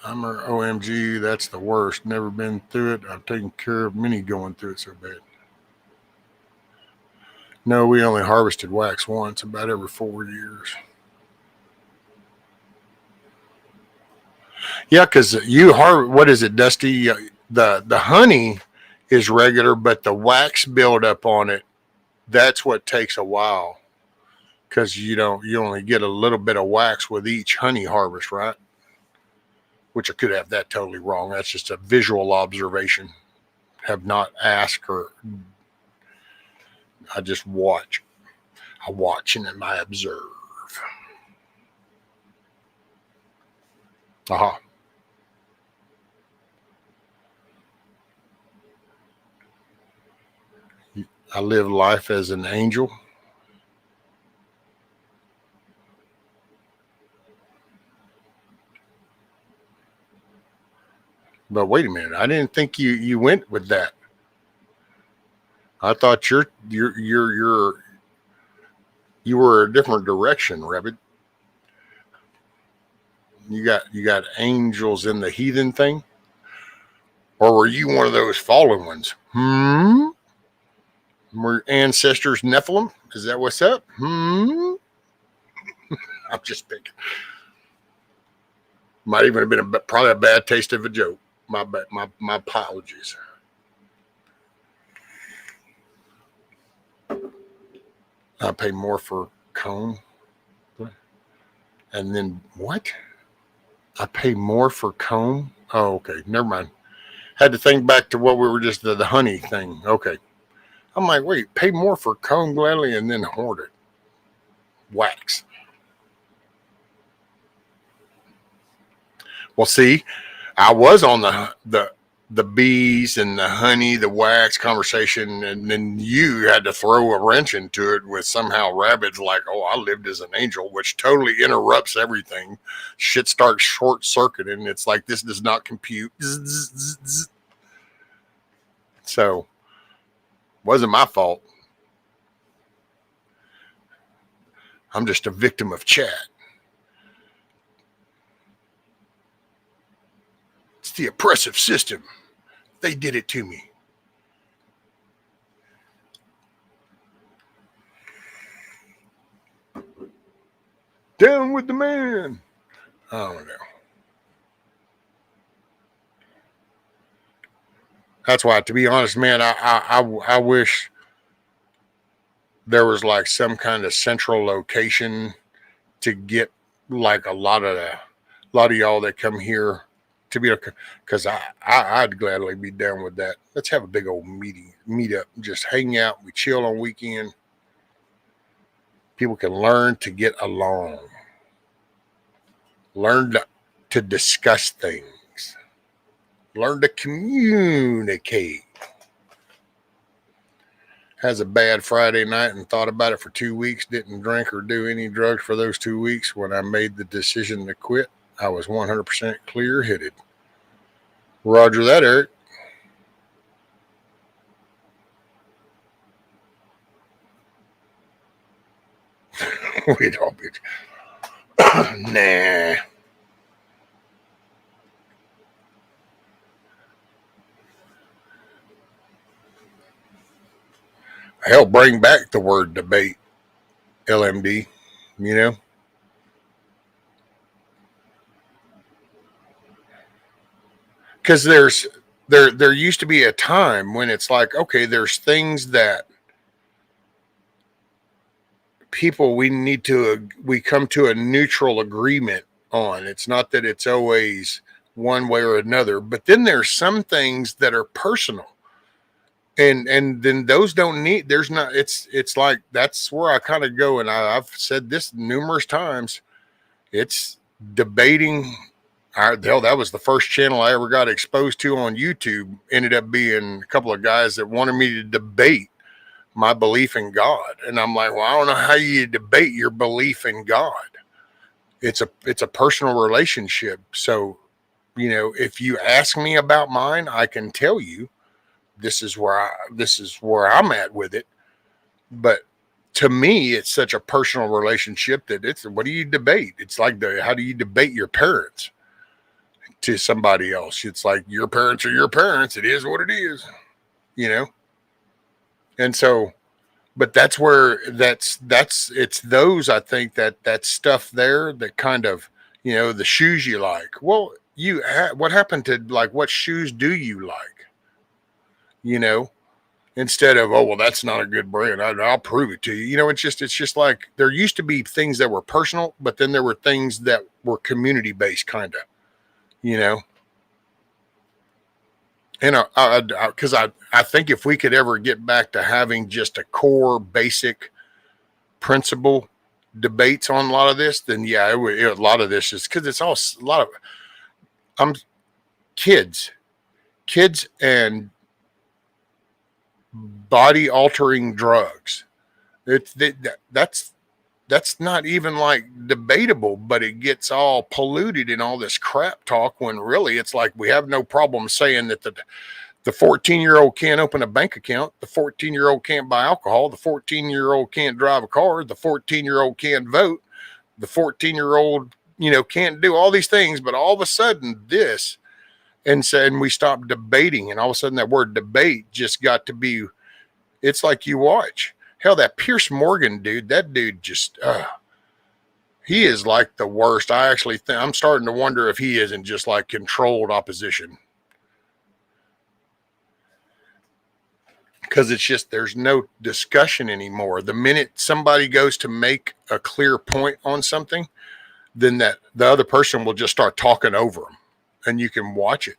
I'm a OMG, that's the worst. Never been through it. I've taken care of many going through it so bad. No, we only harvested wax once, about every 4 years. Yeah, because what is it, Dusty? The honey is regular, but the wax buildup on it, that's what takes a while. Because you only get a little bit of wax with each honey harvest, right? Which I could have that totally wrong. That's just a visual observation. Have not asked or I just watch. I watch and then I observe. Aha. I live life as an angel. But wait a minute, I didn't think you went with that. I thought you were a different direction, Rabbit. You got angels in the heathen thing, or were you one of those fallen ones? Were ancestors Nephilim? Is that what's up? I'm just picking. Might even have been probably a bad taste of a joke. My apologies. I pay more for comb. And then what? I pay more for comb? Oh, okay. Never mind. Had to think back to what we were just the honey thing. Okay. I'm like, wait, pay more for comb gladly and then hoard it. Wax. Well, see, I was on the bees and the honey, the wax conversation, and then you had to throw a wrench into it with somehow Rabbit's like, oh, I lived as an angel, which totally interrupts everything. Shit starts short circuiting. It's like, this does not compute. So, wasn't my fault. I'm just a victim of chat. It's the oppressive system. They did it to me. Down with the man. I don't know. That's why, to be honest, man, I wish there was like some kind of central location to get like a lot of y'all that come here to be, because I'd gladly be down with that. Let's have a big old meet up, just hang out, we chill on weekend. People can learn to get along, learn to discuss things, learn to communicate. Has a bad Friday night and thought about it for 2 weeks, didn't drink or do any drugs for those 2 weeks. When I made the decision to quit, I was 100% clear-headed. Roger that, Eric. We'd all be. Nah. Hell, bring back the word debate, LMD, you know? Because there used to be a time when it's like, okay, there's things that people we come to a neutral agreement on. It's not that it's always one way or another, but then there's some things that are personal. And then those don't need, there's not, it's like, that's where I kind of go. And I've said this numerous times. It's debating. Hell, that was the first channel I ever got exposed to on YouTube. Ended up being a couple of guys that wanted me to debate my belief in God. And I'm like, well, I don't know how you debate your belief in God. It's a personal relationship. So, if you ask me about mine, I can tell you this is where I'm at with it. But to me, it's such a personal relationship that what do you debate? It's like how do you debate your parents to somebody else? It's like your parents are your parents. It is what it is, you know? And so, but that's where it's those, I think that stuff there that kind of, the shoes you like. Well, what happened to, like, what shoes do you like? Instead of, oh, well, that's not a good brand. I'll prove it to you. It's just like there used to be things that were personal, but then there were things that were community based, kind of, you know. And because I think if we could ever get back to having just a core basic principle debates on a lot of this, then yeah, a lot of this is because it's all a lot of kids and body altering drugs. That's not even like debatable, but it gets all polluted in all this crap talk when really it's like we have no problem saying that the 14-year-old can't open a bank account, the 14-year-old can't buy alcohol, the 14-year-old can't drive a car, the 14-year-old can't vote, the 14-year-old, can't do all these things, but all of a sudden this, and we stopped debating, and all of a sudden that word debate just got to be, it's like you watch. Hell, that Pierce Morgan dude, that dude just, he is like the worst. I actually think, I'm starting to wonder if he isn't just like controlled opposition. Because it's just, there's no discussion anymore. The minute somebody goes to make a clear point on something, then that the other person will just start talking over them, and you can watch it.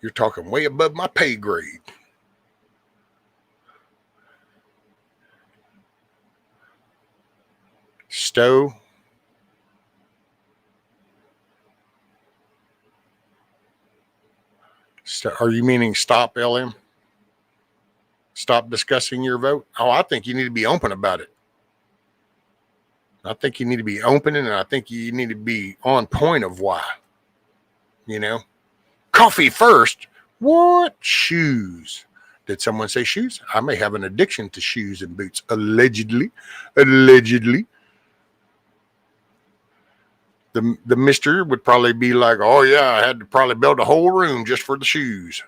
You're talking way above my pay grade. Stowe. Are you meaning stop, LM? Stop discussing your vote? Oh, I think you need to be open about it. I think you need to be open, and I think you need to be on point of why. Coffee first. What? Shoes. Did someone say shoes? I may have an addiction to shoes and boots. Allegedly. The mister would probably be like, oh yeah, I had to probably build a whole room just for the shoes.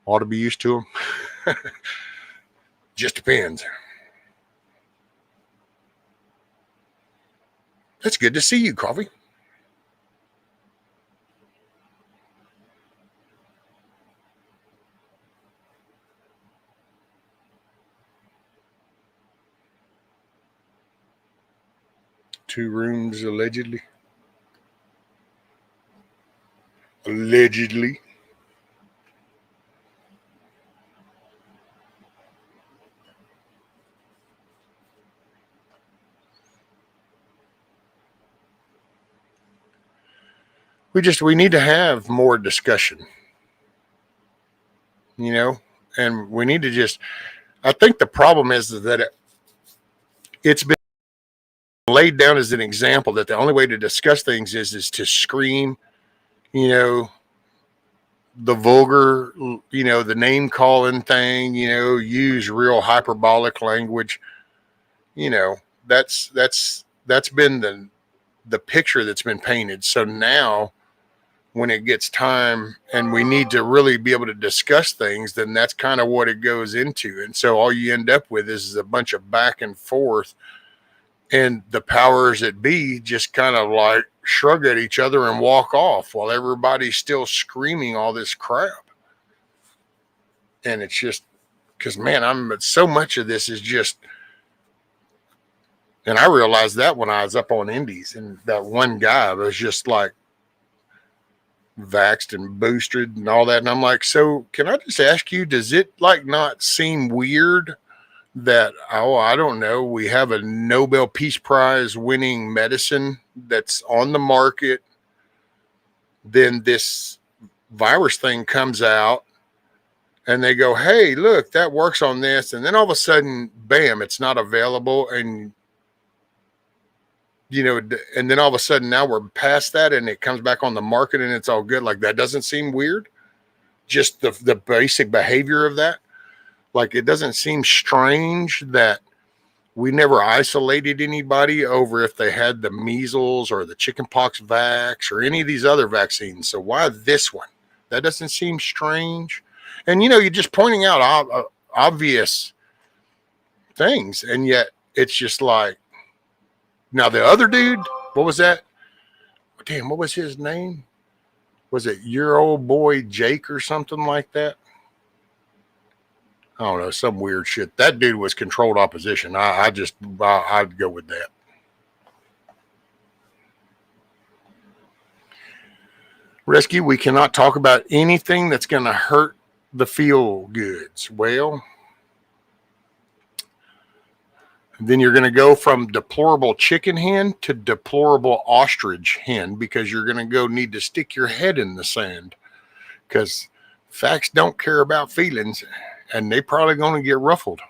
Ought to be used to them. Just depends. It's good to see you, Coffee. Two rooms, allegedly. Allegedly. We need to have more discussion, and we need to just, I think the problem is that it's been laid down as an example that the only way to discuss things is to scream, the vulgar, the name calling thing, use real hyperbolic language. That's been the picture that's been painted. So now when it gets time and we need to really be able to discuss things, then that's kind of what it goes into. And so all you end up with is a bunch of back and forth, and the powers that be just kind of like shrug at each other and walk off while everybody's still screaming all this crap. And it's just because, man, so much of this is just, and I realized that when I was up on Indies, and that one guy was just like vaxxed and boosted and all that. And I'm like, so can I just ask you, does it like not seem weird that, oh, I don't know, we have a Nobel Peace Prize winning medicine that's on the market, then this virus thing comes out and they go, hey, look, that works on this, and then all of a sudden, bam, it's not available, and and then all of a sudden now we're past that and it comes back on the market and it's all good. Like, that doesn't seem weird. Just the basic behavior of that. Like, it doesn't seem strange that we never isolated anybody over if they had the measles or the chickenpox vax or any of these other vaccines. So why this one? That doesn't seem strange. And, you're just pointing out obvious things. And yet it's just like, now the other dude, what was that? Damn, what was his name? Was it your old boy Jake or something like that? I don't know, some weird shit. That dude was controlled opposition. I'd go with that. Rescue, we cannot talk about anything that's going to hurt the feel goods. Well, then you're going to go from deplorable chicken hen to deplorable ostrich hen, because you're going to need to stick your head in the sand, because facts don't care about feelings, and they probably going to get ruffled.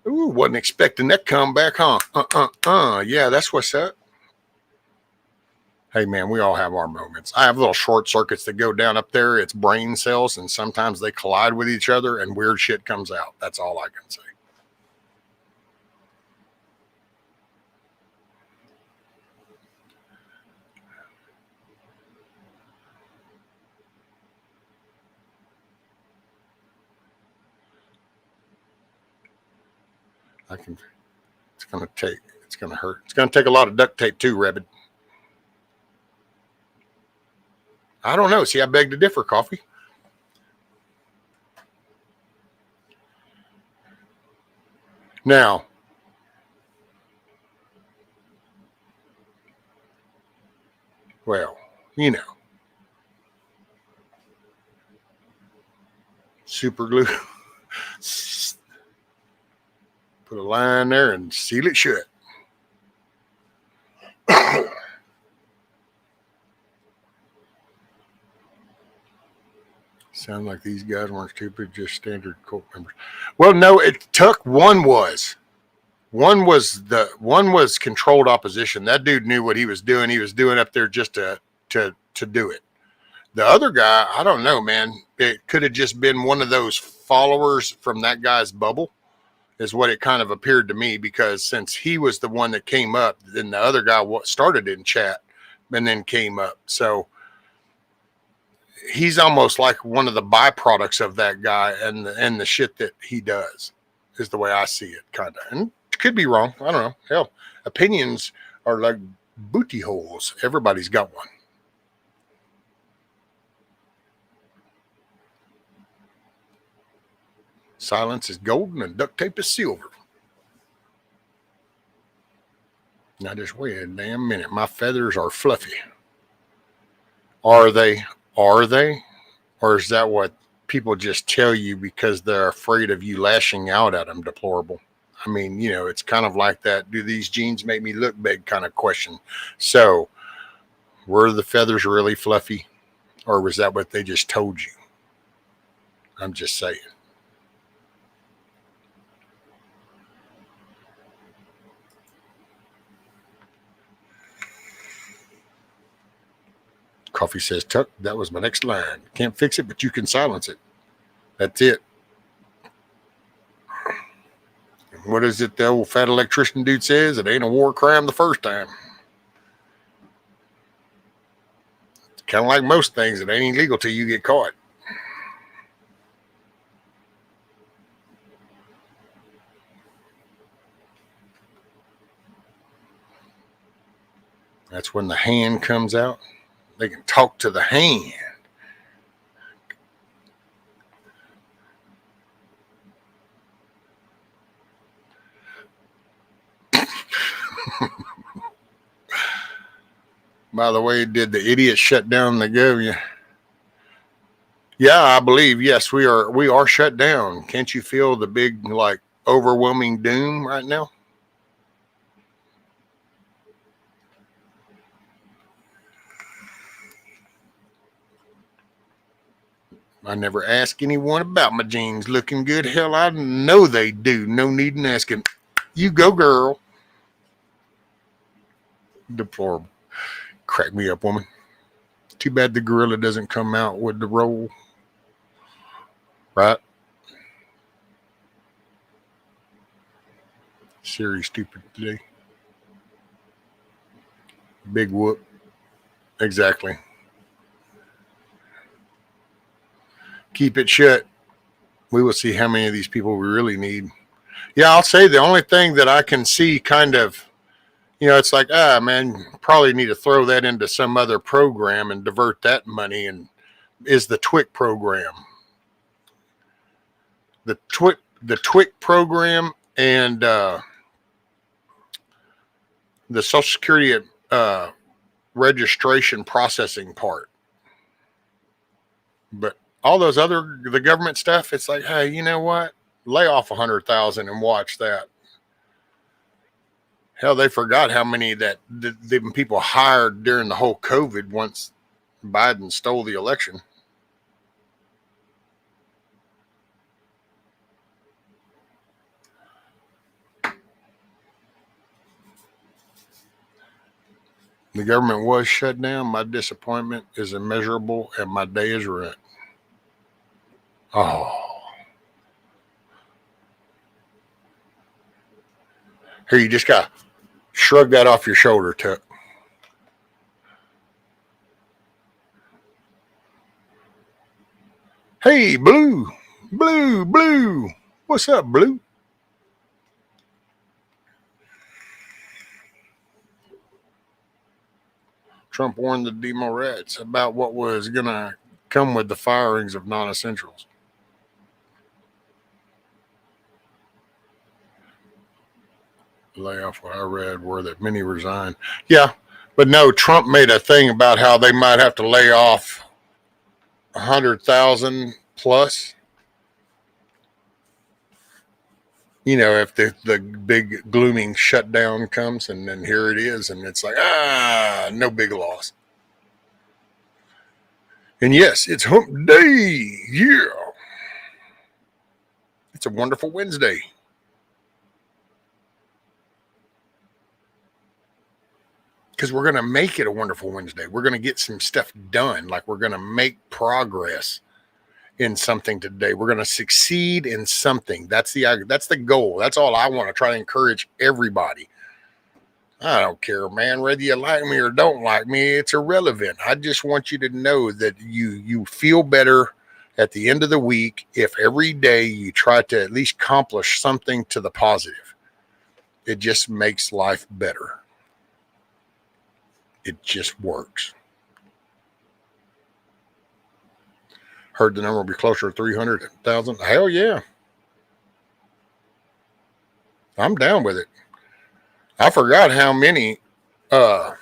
Ooh, wasn't expecting that comeback, huh? Yeah, that's what's up. Hey, man, we all have our moments. I have little short circuits that go down up there. It's brain cells, and sometimes they collide with each other, and weird shit comes out. That's all I can say. It's going to hurt. It's going to take a lot of duct tape too, Rabbit. I don't know. See, I beg to differ, Coffee. Now, well, super glue. Put a line there and seal it shut. Sound like these guys weren't stupid, just standard cult members. Well, no, it took one was controlled opposition. That dude knew what he was doing. He was doing up there just to do it. The other guy, I don't know, man. It could have just been one of those followers from that guy's bubble, is what it kind of appeared to me, because since he was the one that came up, then the other guy started in chat and then came up. So he's almost like one of the byproducts of that guy and the shit that he does, is the way I see it, kind of. And it could be wrong. I don't know. Hell, opinions are like booty holes. Everybody's got one. Silence is golden and duct tape is silver. Now just wait a damn minute. My feathers are fluffy. Are they? Are they? Or is that what people just tell you because they're afraid of you lashing out at them? Deplorable. I mean, it's kind of like that. Do these jeans make me look big kind of question. So were the feathers really fluffy? Or was that what they just told you? I'm just saying. Coffee says, Tuck, that was my next line. Can't fix it, but you can silence it. That's it. What is it the old fat electrician dude says? It ain't a war crime the first time. It's kind of like most things. It ain't illegal till you get caught. That's when the hand comes out. They can talk to the hand. By the way, did the idiot shut down the gov? Yeah, I believe, yes, we are shut down. Can't you feel the big, like, overwhelming doom right now? I never ask anyone about my jeans looking good. Hell, I know they do. No need in asking. You go, girl. Deplorable. Crack me up, woman. Too bad the gorilla doesn't come out with the roll. Right? Siri stupid today. Big whoop. Exactly. Keep it shut. We will see how many of these people we really need. Yeah, I'll say the only thing that I can see kind of, it's like, man, probably need to throw that into some other program and divert that money, and is the TWIC program. The TWIC program and the Social Security registration processing part. But all those the government stuff, it's like, hey, you know what? Lay off 100,000 and watch that. Hell, they forgot how many that the people hired during the whole COVID once Biden stole the election. The government was shut down. My disappointment is immeasurable, and my day is rent. Oh. Here, you just got to shrug that off your shoulder, Tuck. Hey, Blue. Blue, Blue. What's up, Blue? Trump warned the Democrats about what was going to come with the firings of non-essentials. The layoff, what I read, were that many resigned. Yeah, but no, Trump made a thing about how they might have to lay off 100,000 plus. If the big glooming shutdown comes, and then here it is, and it's like, no big loss. And yes, it's hump day. Yeah. It's a wonderful Wednesday. Because we're going to make it a wonderful Wednesday. We're going to get some stuff done. Like, we're going to make progress in something today. We're going to succeed in something. That's the goal. That's all I want to try to encourage everybody. I don't care, man, whether you like me or don't like me, it's irrelevant. I just want you to know that you feel better at the end of the week if every day you try to at least accomplish something to the positive. It just makes life better. It just works. Heard the number will be closer to 300,000. Hell yeah. I'm down with it. I forgot how many it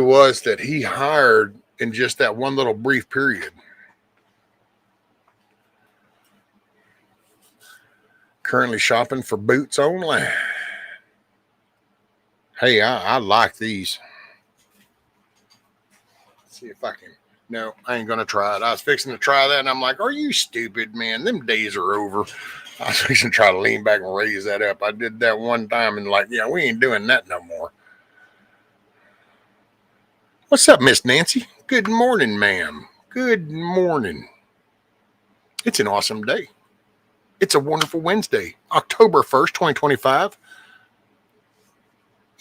was that he hired in just that one little brief period. Currently shopping for boots only. Hey, I like these. Let's see if I can. No, I ain't going to try it. I was fixing to try that, and I'm like, are you stupid, man? Them days are over. I was fixing to try to lean back and raise that up. I did that one time, and like, yeah, we ain't doing that no more. What's up, Miss Nancy? Good morning, ma'am. Good morning. It's an awesome day. It's a wonderful Wednesday, October 1st, 2025.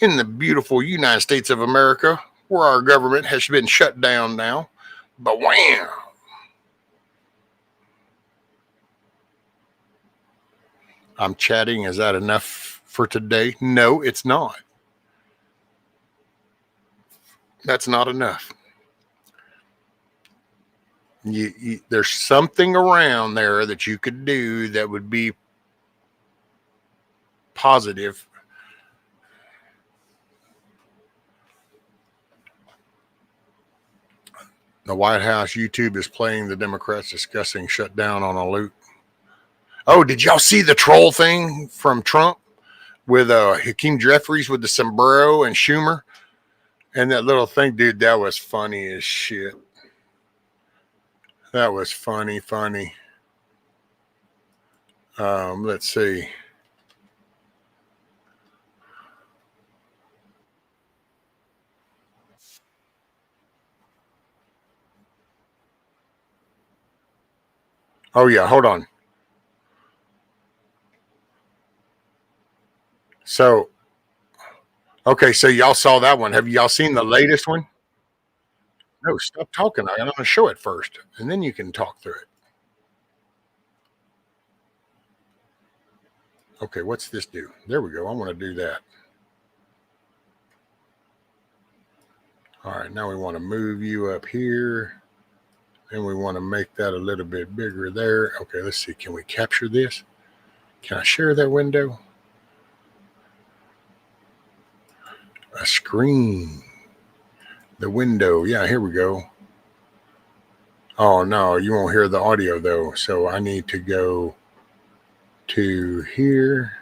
In the beautiful United States of America, where our government has been shut down now. But wham! I'm chatting. Is that enough for today? No, it's not. That's not enough. There's something around there that you could do that would be positive. The White House YouTube is playing the Democrats discussing shutdown on a loop. Oh, did y'all see the troll thing from Trump with Hakeem Jeffries with the sombrero and Schumer? And that little thing, dude, that was funny as shit. That was funny. Let's see. Oh, yeah, hold on. So, okay, so y'all saw that one. Have y'all seen the latest one? No, stop talking. I'm going to show it first, and then you can talk through it. Okay, what's this do? There we go. I want to do that. All right, now we want to move you up here, and we want to make that a little bit bigger there. Okay, let's see. Can we capture this? Can I share that window? A screen. The window. Yeah, here we go. Oh, no, you won't hear the audio, though. So I need to go to here.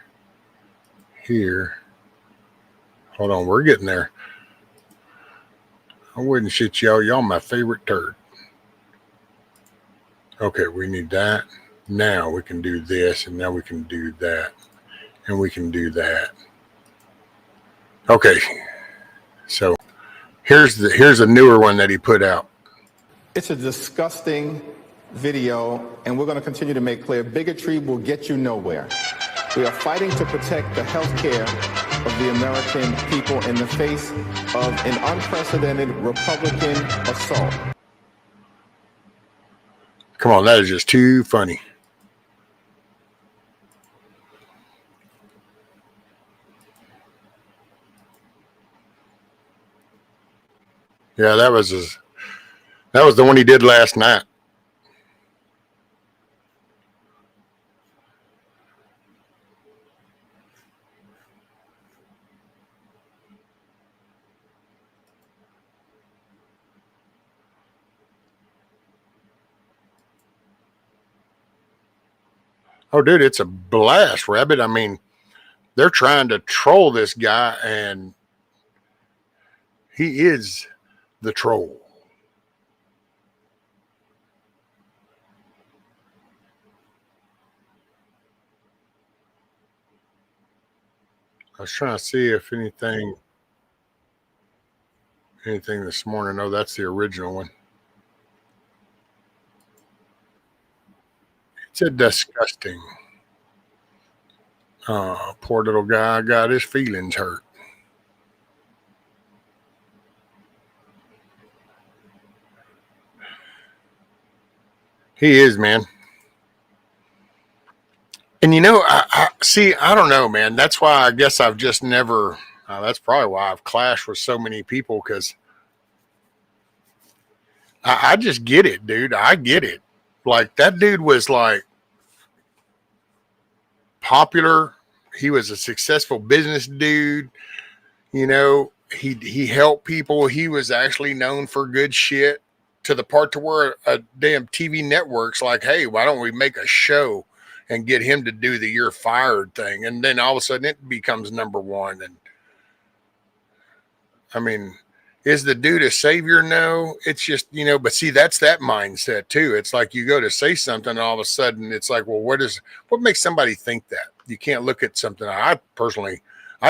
Hold on, we're getting there. I wouldn't shit y'all. Y'all my favorite turd. Okay, we need that. Now we can do this, and now we can do that, and we can do that. Okay, so here's a newer one that he put out. It's a disgusting video, and we're going to continue to make clear bigotry will get you nowhere. We are fighting to protect the health care of the American people in the face of an unprecedented Republican assault. Come on, that is just too funny. Yeah, that was the one he did last night. Oh, dude, it's a blast, Rabbit. I mean, they're trying to troll this guy, and he is the troll. I was trying to see if anything this morning. No, that's the original one. It's a disgusting. Oh, poor little guy got his feelings hurt. He is, man. And you know, I see. I don't know, man. That's why I guess I've just never. That's probably why I've clashed with so many people, because I just get it, dude. I get it. Like, that dude was like popular. He was a successful business dude. You know, he helped people. He was actually known for good shit, to the part to where a damn TV network's like, hey, why don't we make a show and get him to do the "you're fired" thing? And then all of a sudden it becomes number one. And I mean, is the dude a savior? No, it's just, you know, but see, that's that mindset too. It's like you go to say something, and all of a sudden it's like, well, what makes somebody think that? You can't look at something. I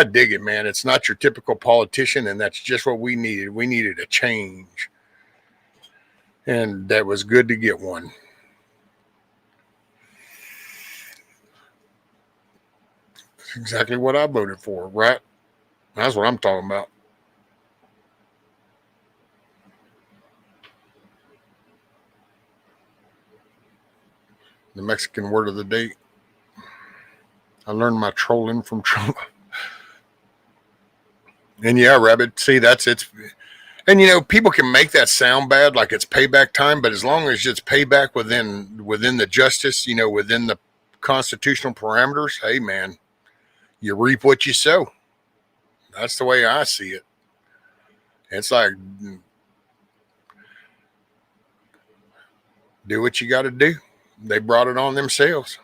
dig it, man. It's not your typical politician, and that's just what we needed. We needed a change, and that was good to get one. That's exactly what I voted for, right? That's what I'm talking about. The Mexican word of the day. I learned my trolling from Trump. And yeah, Rabbit, see, that's it's And people can make that sound bad, like it's payback time, but as long as it's payback within the justice, within the constitutional parameters, hey man, you reap what you sow. That's the way I see it. It's like, do what you got to do. They brought it on themselves.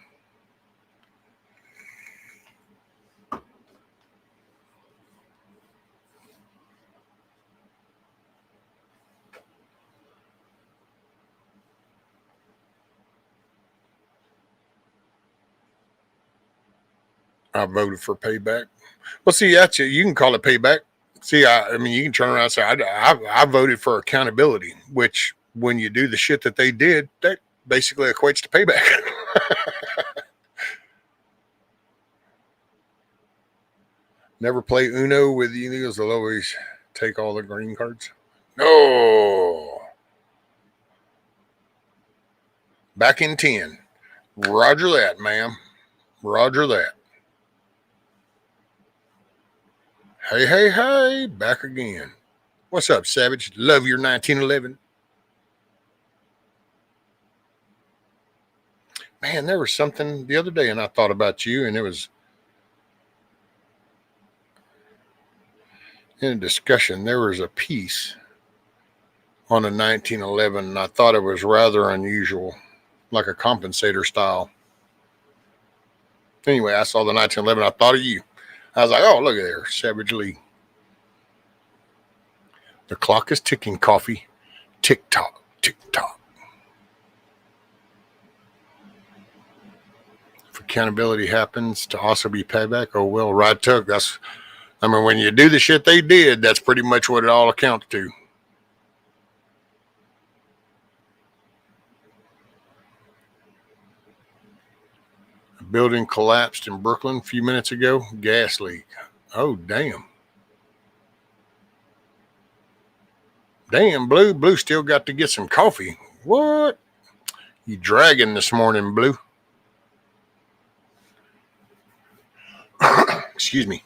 I voted for payback. Well, see, that's it. You can call it payback. See, I mean, you can turn around and say, I voted for accountability, which when you do the shit that they did, that basically equates to payback. Never play Uno with the illegals. They'll always take all the green cards. No. Back in 10. Roger that, ma'am. Roger that. Hey, hey, hey. Back again. What's up, Savage? Love your 1911. Man, there was something the other day, and I thought about you, and it was in a discussion. There was a piece on a 1911, and I thought it was rather unusual, like a compensator style. Anyway, I saw the 1911. I thought of you. I was like, oh, look at there, Savage Lee. The clock is ticking, coffee. Tick tock, tick tock. If accountability happens to also be payback, oh, well, right took. When you do the shit they did, that's pretty much what it all accounts to. A building collapsed in Brooklyn a few minutes ago. Gas leak. Oh, damn. Damn, Blue. Blue still got to get some coffee. What? You dragging this morning, Blue. Excuse me.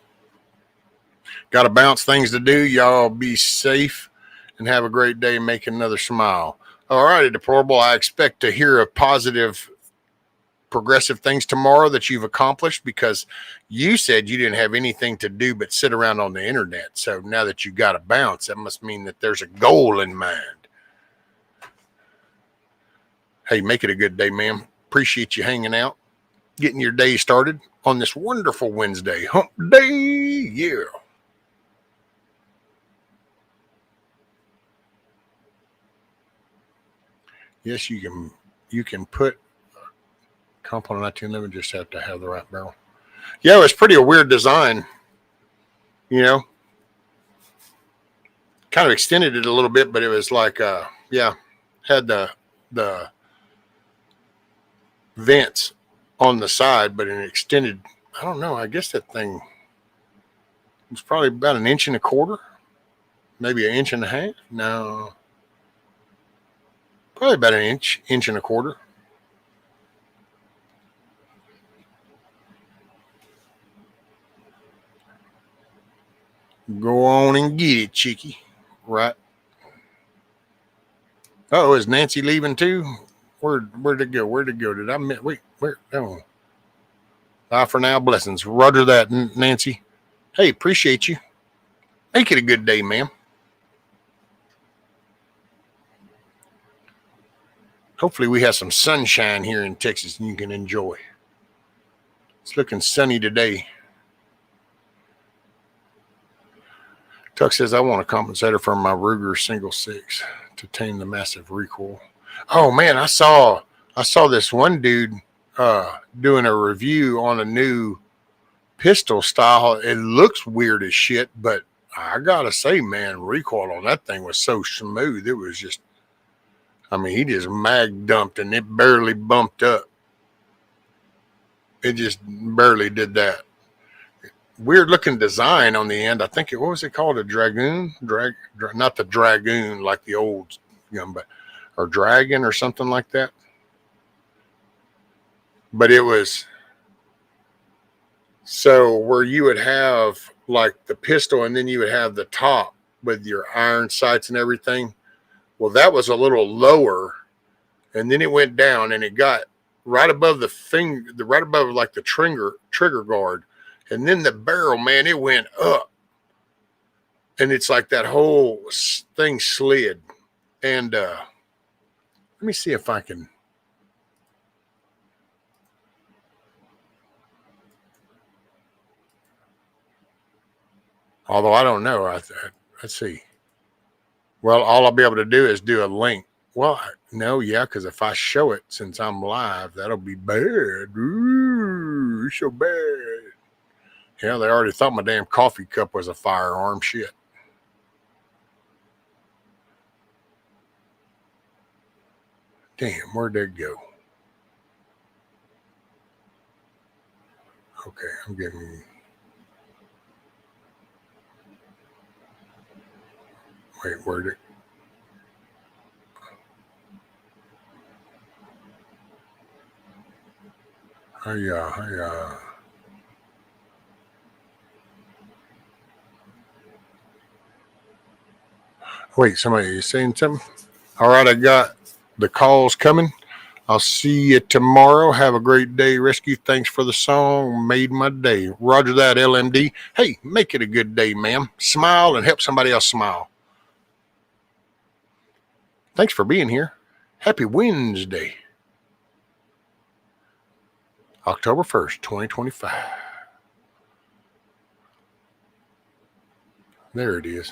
Got to bounce, things to do. Y'all be safe and have a great day. Make another smile. All righty, Deplorable. I expect to hear of positive, progressive things tomorrow that you've accomplished, because you said you didn't have anything to do but sit around on the internet. So now that you got to bounce, that must mean that there's a goal in mind. Hey, make it a good day, ma'am. Appreciate you hanging out, getting your day started on this wonderful Wednesday. Hump day, yeah. Yes, you can put component 1911, just have to have the right barrel. Yeah, it was pretty a weird design, kind of extended it a little bit, but it was like, had the vents on the side, but it extended. I don't know. I guess that thing was probably about 1.25 inches, maybe 1.5 inches. No, probably about 1.25 inches. Go on and get it, Chicky. Right. Oh, is Nancy leaving too? Where'd it go? Where'd it go? Did I miss? Wait, where? Oh. Bye for now. Blessings. Roger that, Nancy. Hey, appreciate you. Make it a good day, ma'am. Hopefully we have some sunshine here in Texas and you can enjoy. It's looking sunny today. Tuck says, I want a compensator for my Ruger single 6 to tame the massive recoil. Oh man, I saw this one dude doing a review on a new pistol style. It looks weird as shit, but I gotta say, man, recoil on that thing was so smooth. It was just, he just mag dumped and it barely bumped up. It just barely did that. Weird looking design on the end. I think what was it called? A Dragoon? Not the Dragoon like the old gun, or Dragon or something like that. But it was so where you would have like the pistol and then you would have the top with your iron sights and everything. Well, that was a little lower, and then it went down, and it got right above the finger, right above like the trigger guard, and then the barrel, man, it went up, and it's like that whole thing slid. And let me see if I can. Although I don't know. Let's see. Well, all I'll be able to do is do a link. Well, no, yeah, because if I show it since I'm live, that'll be bad. Ooh, so bad. Yeah, they already thought my damn coffee cup was a firearm. Shit. Damn, where'd that go? Okay, I'm getting. Wait, where'd it? Hiya. Wait, somebody is saying something? All right, I got the calls coming. I'll see you tomorrow. Have a great day, Rescue. Thanks for the song. Made my day. Roger that, LMD. Hey, make it a good day, ma'am. Smile and help somebody else smile. Thanks for being here. Happy Wednesday. October 1st, 2025. There it is.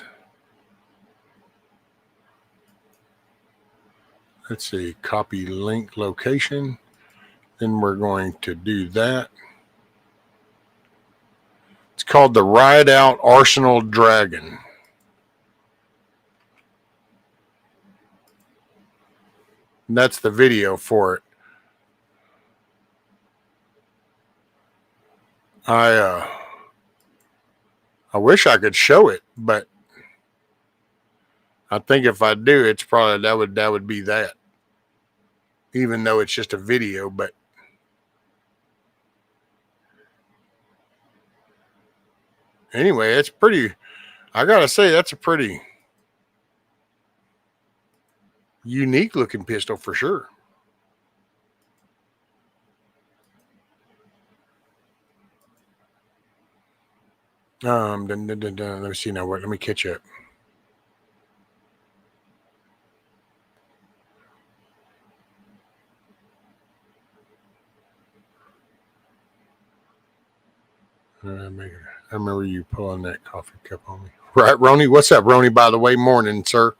Let's see, copy link location. Then we're going to do that. It's called the Ride Out Arsenal Dragon. And that's the video for it. I wish I could show it, but I think if I do, it's probably that would be that. Even though it's just a video, but anyway, it's pretty. I gotta say, that's a pretty unique looking pistol for sure. Let me see now. What? Let me catch up. I remember you pulling that coffee cup on me. Right, Roni? What's up, Roni, by the way? Morning, sir.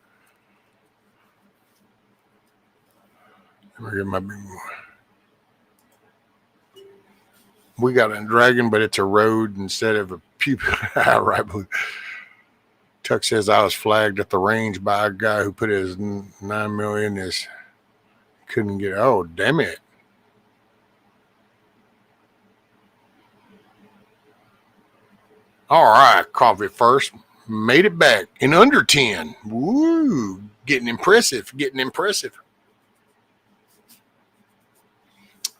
We got a dragon, but it's a road instead of a pupa. Right. Tuck says I was flagged at the range by a guy who put his 9 million in his couldn't get. Oh, damn it. All right, coffee first. Made it back in under 10. Woo, getting impressive.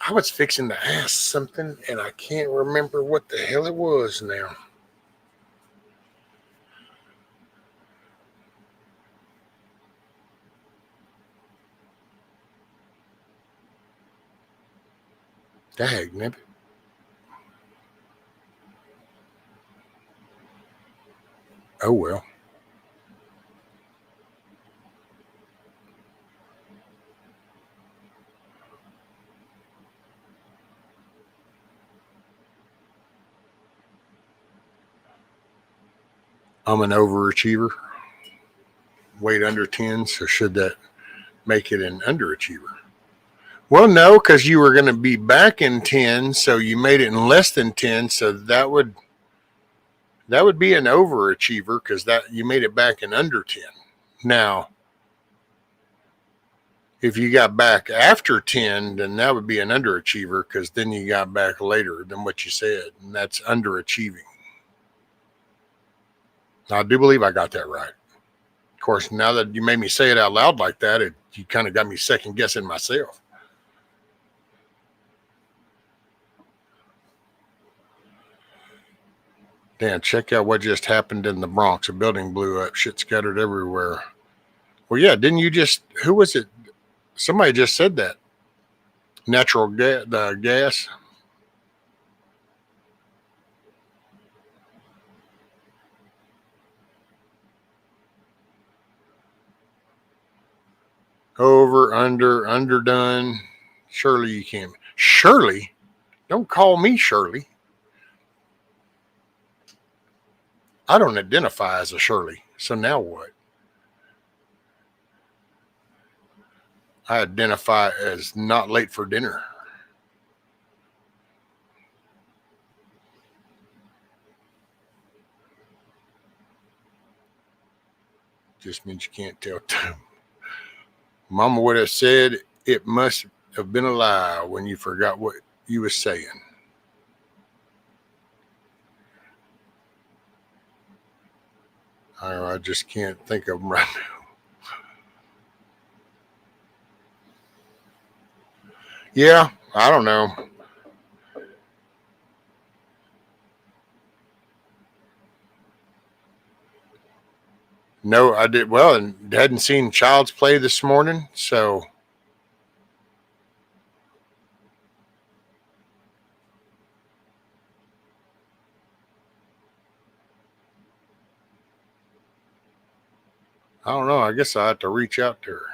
I was fixing to ask something, and I can't remember what the hell it was now. Dagnabbit. Oh, well. I'm an overachiever. Weight under 10, so should that make it an underachiever? Well, no, because you were going to be back in 10, so you made it in less than 10, so that would be an overachiever because that you made it back in under 10. Now, if you got back after 10, then that would be an underachiever because then you got back later than what you said, and that's underachieving. I do believe I got that right. Of course, now that you made me say it out loud like that, you kind of got me second guessing myself. Damn, check out what just happened in the Bronx. A building blew up. Shit scattered everywhere. Well, yeah, didn't you just, who was it? Somebody just said that. Natural gas. Over, under, underdone. Surely you can. Shirley? Don't call me Shirley. I don't identify as a Shirley. So now what? I identify as not late for dinner. Just means you can't tell time. Mama would have said it must have been a lie when you forgot what you was saying. I just can't think of them right now. Yeah, I don't know. No, I did well and hadn't seen Child's Play this morning, so I don't know. I guess I have to reach out to her.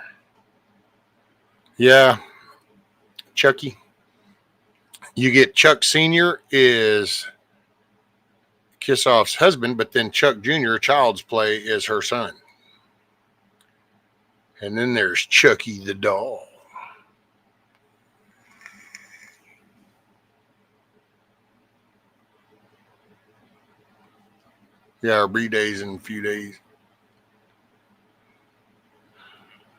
Yeah, Chucky. You get Chuck Sr. is Kissoff's husband, but then Chuck Jr., Child's Play, is her son. And then there's Chucky the doll. Yeah, our B-Day's in a few days.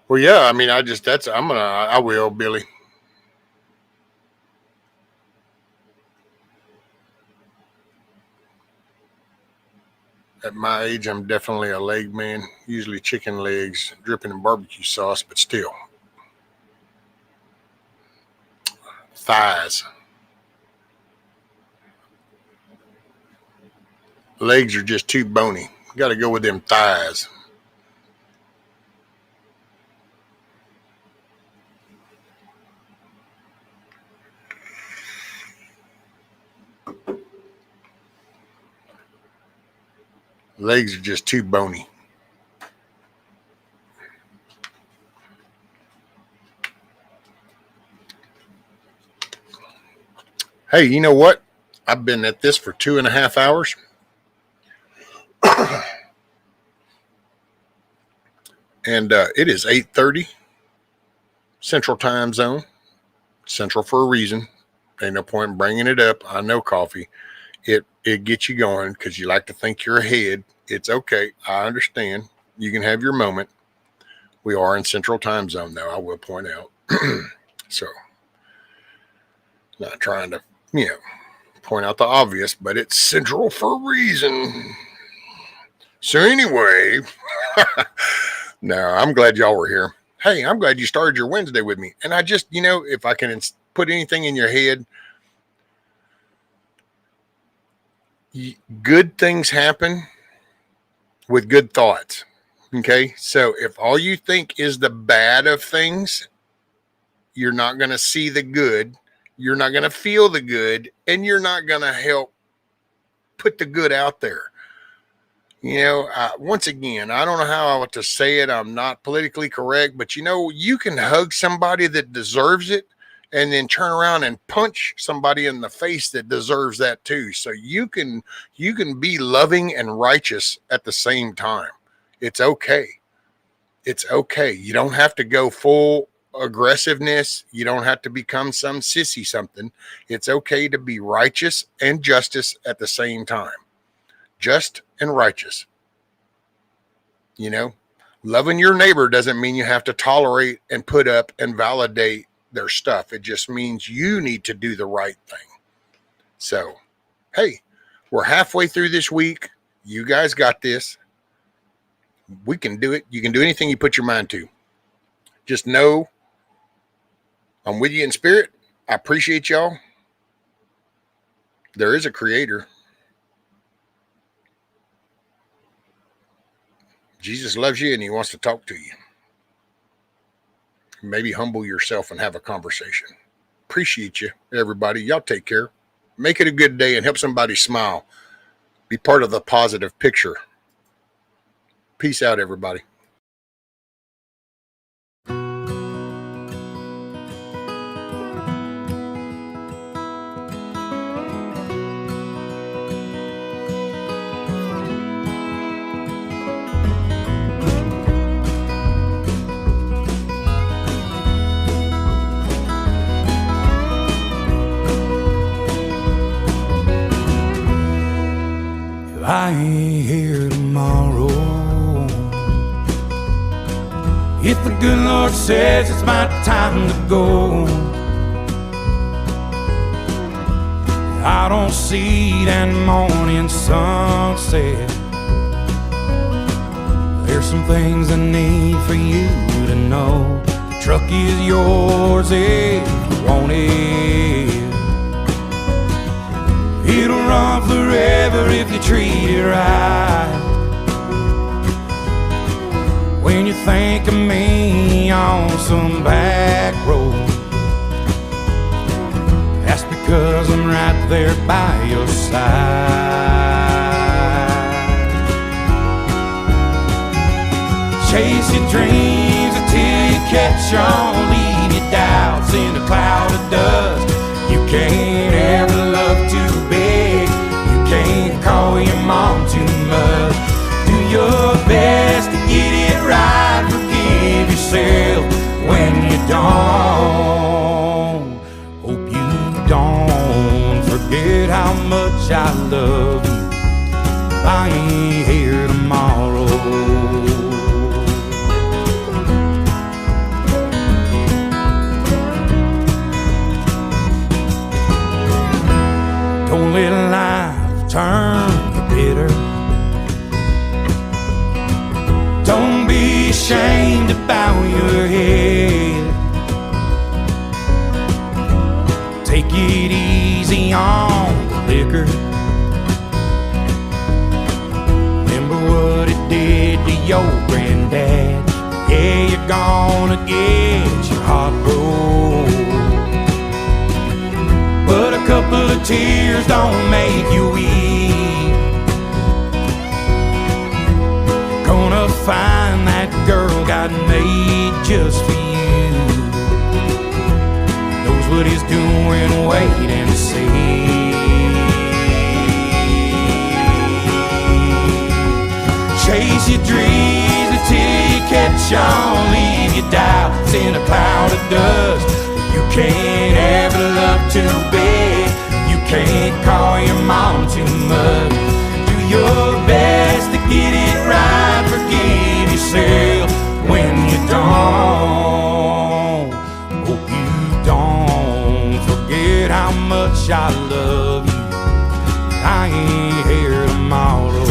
Well, yeah, I mean, I will, Billy. At my age, I'm definitely a leg man. Usually chicken legs, dripping in barbecue sauce, but still. Thighs. Legs are just too bony. Got to go with them thighs. Legs are just too bony. Hey, you know what? I've been at this for 2.5 hours. And it is 8:30 Central Time Zone. Central for a reason. Ain't no point in bringing it up. I know coffee. It gets you going because you like to think you're ahead. It's okay. I understand. You can have your moment. We are in Central Time Zone, though, I will point out. So, not trying to, point out the obvious, but it's Central for a reason. So anyway, no, I'm glad y'all were here. Hey, I'm glad you started your Wednesday with me. And I just, if I can put anything in your head, good things happen with good thoughts. Okay. So if all you think is the bad of things, you're not going to see the good. You're not going to feel the good, and you're not going to help put the good out there. Once again, I don't know how I want to say it. I'm not politically correct, but you can hug somebody that deserves it and then turn around and punch somebody in the face that deserves that too. So you can be loving and righteous at the same time. It's okay. It's okay. You don't have to go full aggressiveness. You don't have to become some sissy something. It's okay to be righteous and justice at the same time. Just and righteous. Loving your neighbor doesn't mean you have to tolerate and put up and validate their stuff. It just means you need to do the right thing. So, hey, we're halfway through this week. You guys got this. We can do it. You can do anything you put your mind to. Just know I'm with you in spirit. I appreciate y'all. There is a creator. Jesus loves you and he wants to talk to you. Maybe humble yourself and have a conversation. Appreciate you, everybody. Y'all take care. Make it a good day and help somebody smile. Be part of the positive picture. Peace out, everybody. I ain't here tomorrow. If the good Lord says it's my time to go, I don't see that morning sunset. There's some things I need for you to know. The truck is yours if you want it. It'll run forever if you treat it right. When you think of me on some back road, that's because I'm right there by your side. Chase your dreams until you catch on. Leave your doubts in a cloud of dust. You can't ever love too big. You can't call your mom too much. Do your best to get it right. Forgive yourself when you don't. Hope you don't forget how much I love you. I ain't here tomorrow. Don't let life turn you bitter. Don't be ashamed to bow your head. Take it easy on the liquor. Remember what it did to your granddad. Yeah, you're gonna get your heart broke, but a couple of tears don't make you weep. Gonna find that girl God made just for you. Knows what he's doing, wait and see. Chase your dreams until you catch on. Leave your doubts in a cloud of dust. You can't ever love too big. You can't call your mom too much. Do your best to get it right. Forgive yourself when you don't. Hope you don't forget how much I love you. I ain't here tomorrow.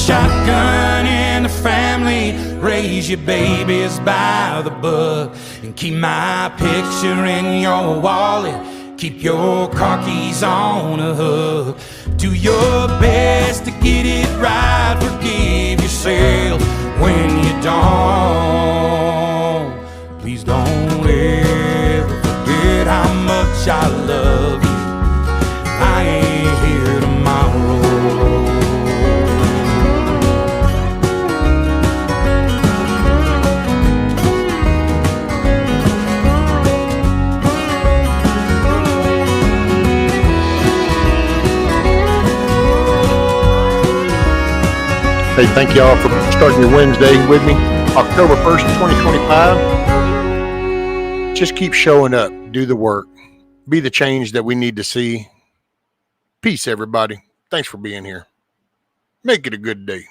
Shotgun in the family, raise your babies by the book, and keep my picture in your wallet. Keep your car keys on a hook. Do your best to get it right. Forgive yourself when you don't. Please don't ever forget how much I love you. I ain't here tomorrow. Hey, thank y'all for starting your Wednesday with me. October 1st, 2025. Just keep showing up. Do the work. Be the change that we need to see. Peace, everybody. Thanks for being here. Make it a good day.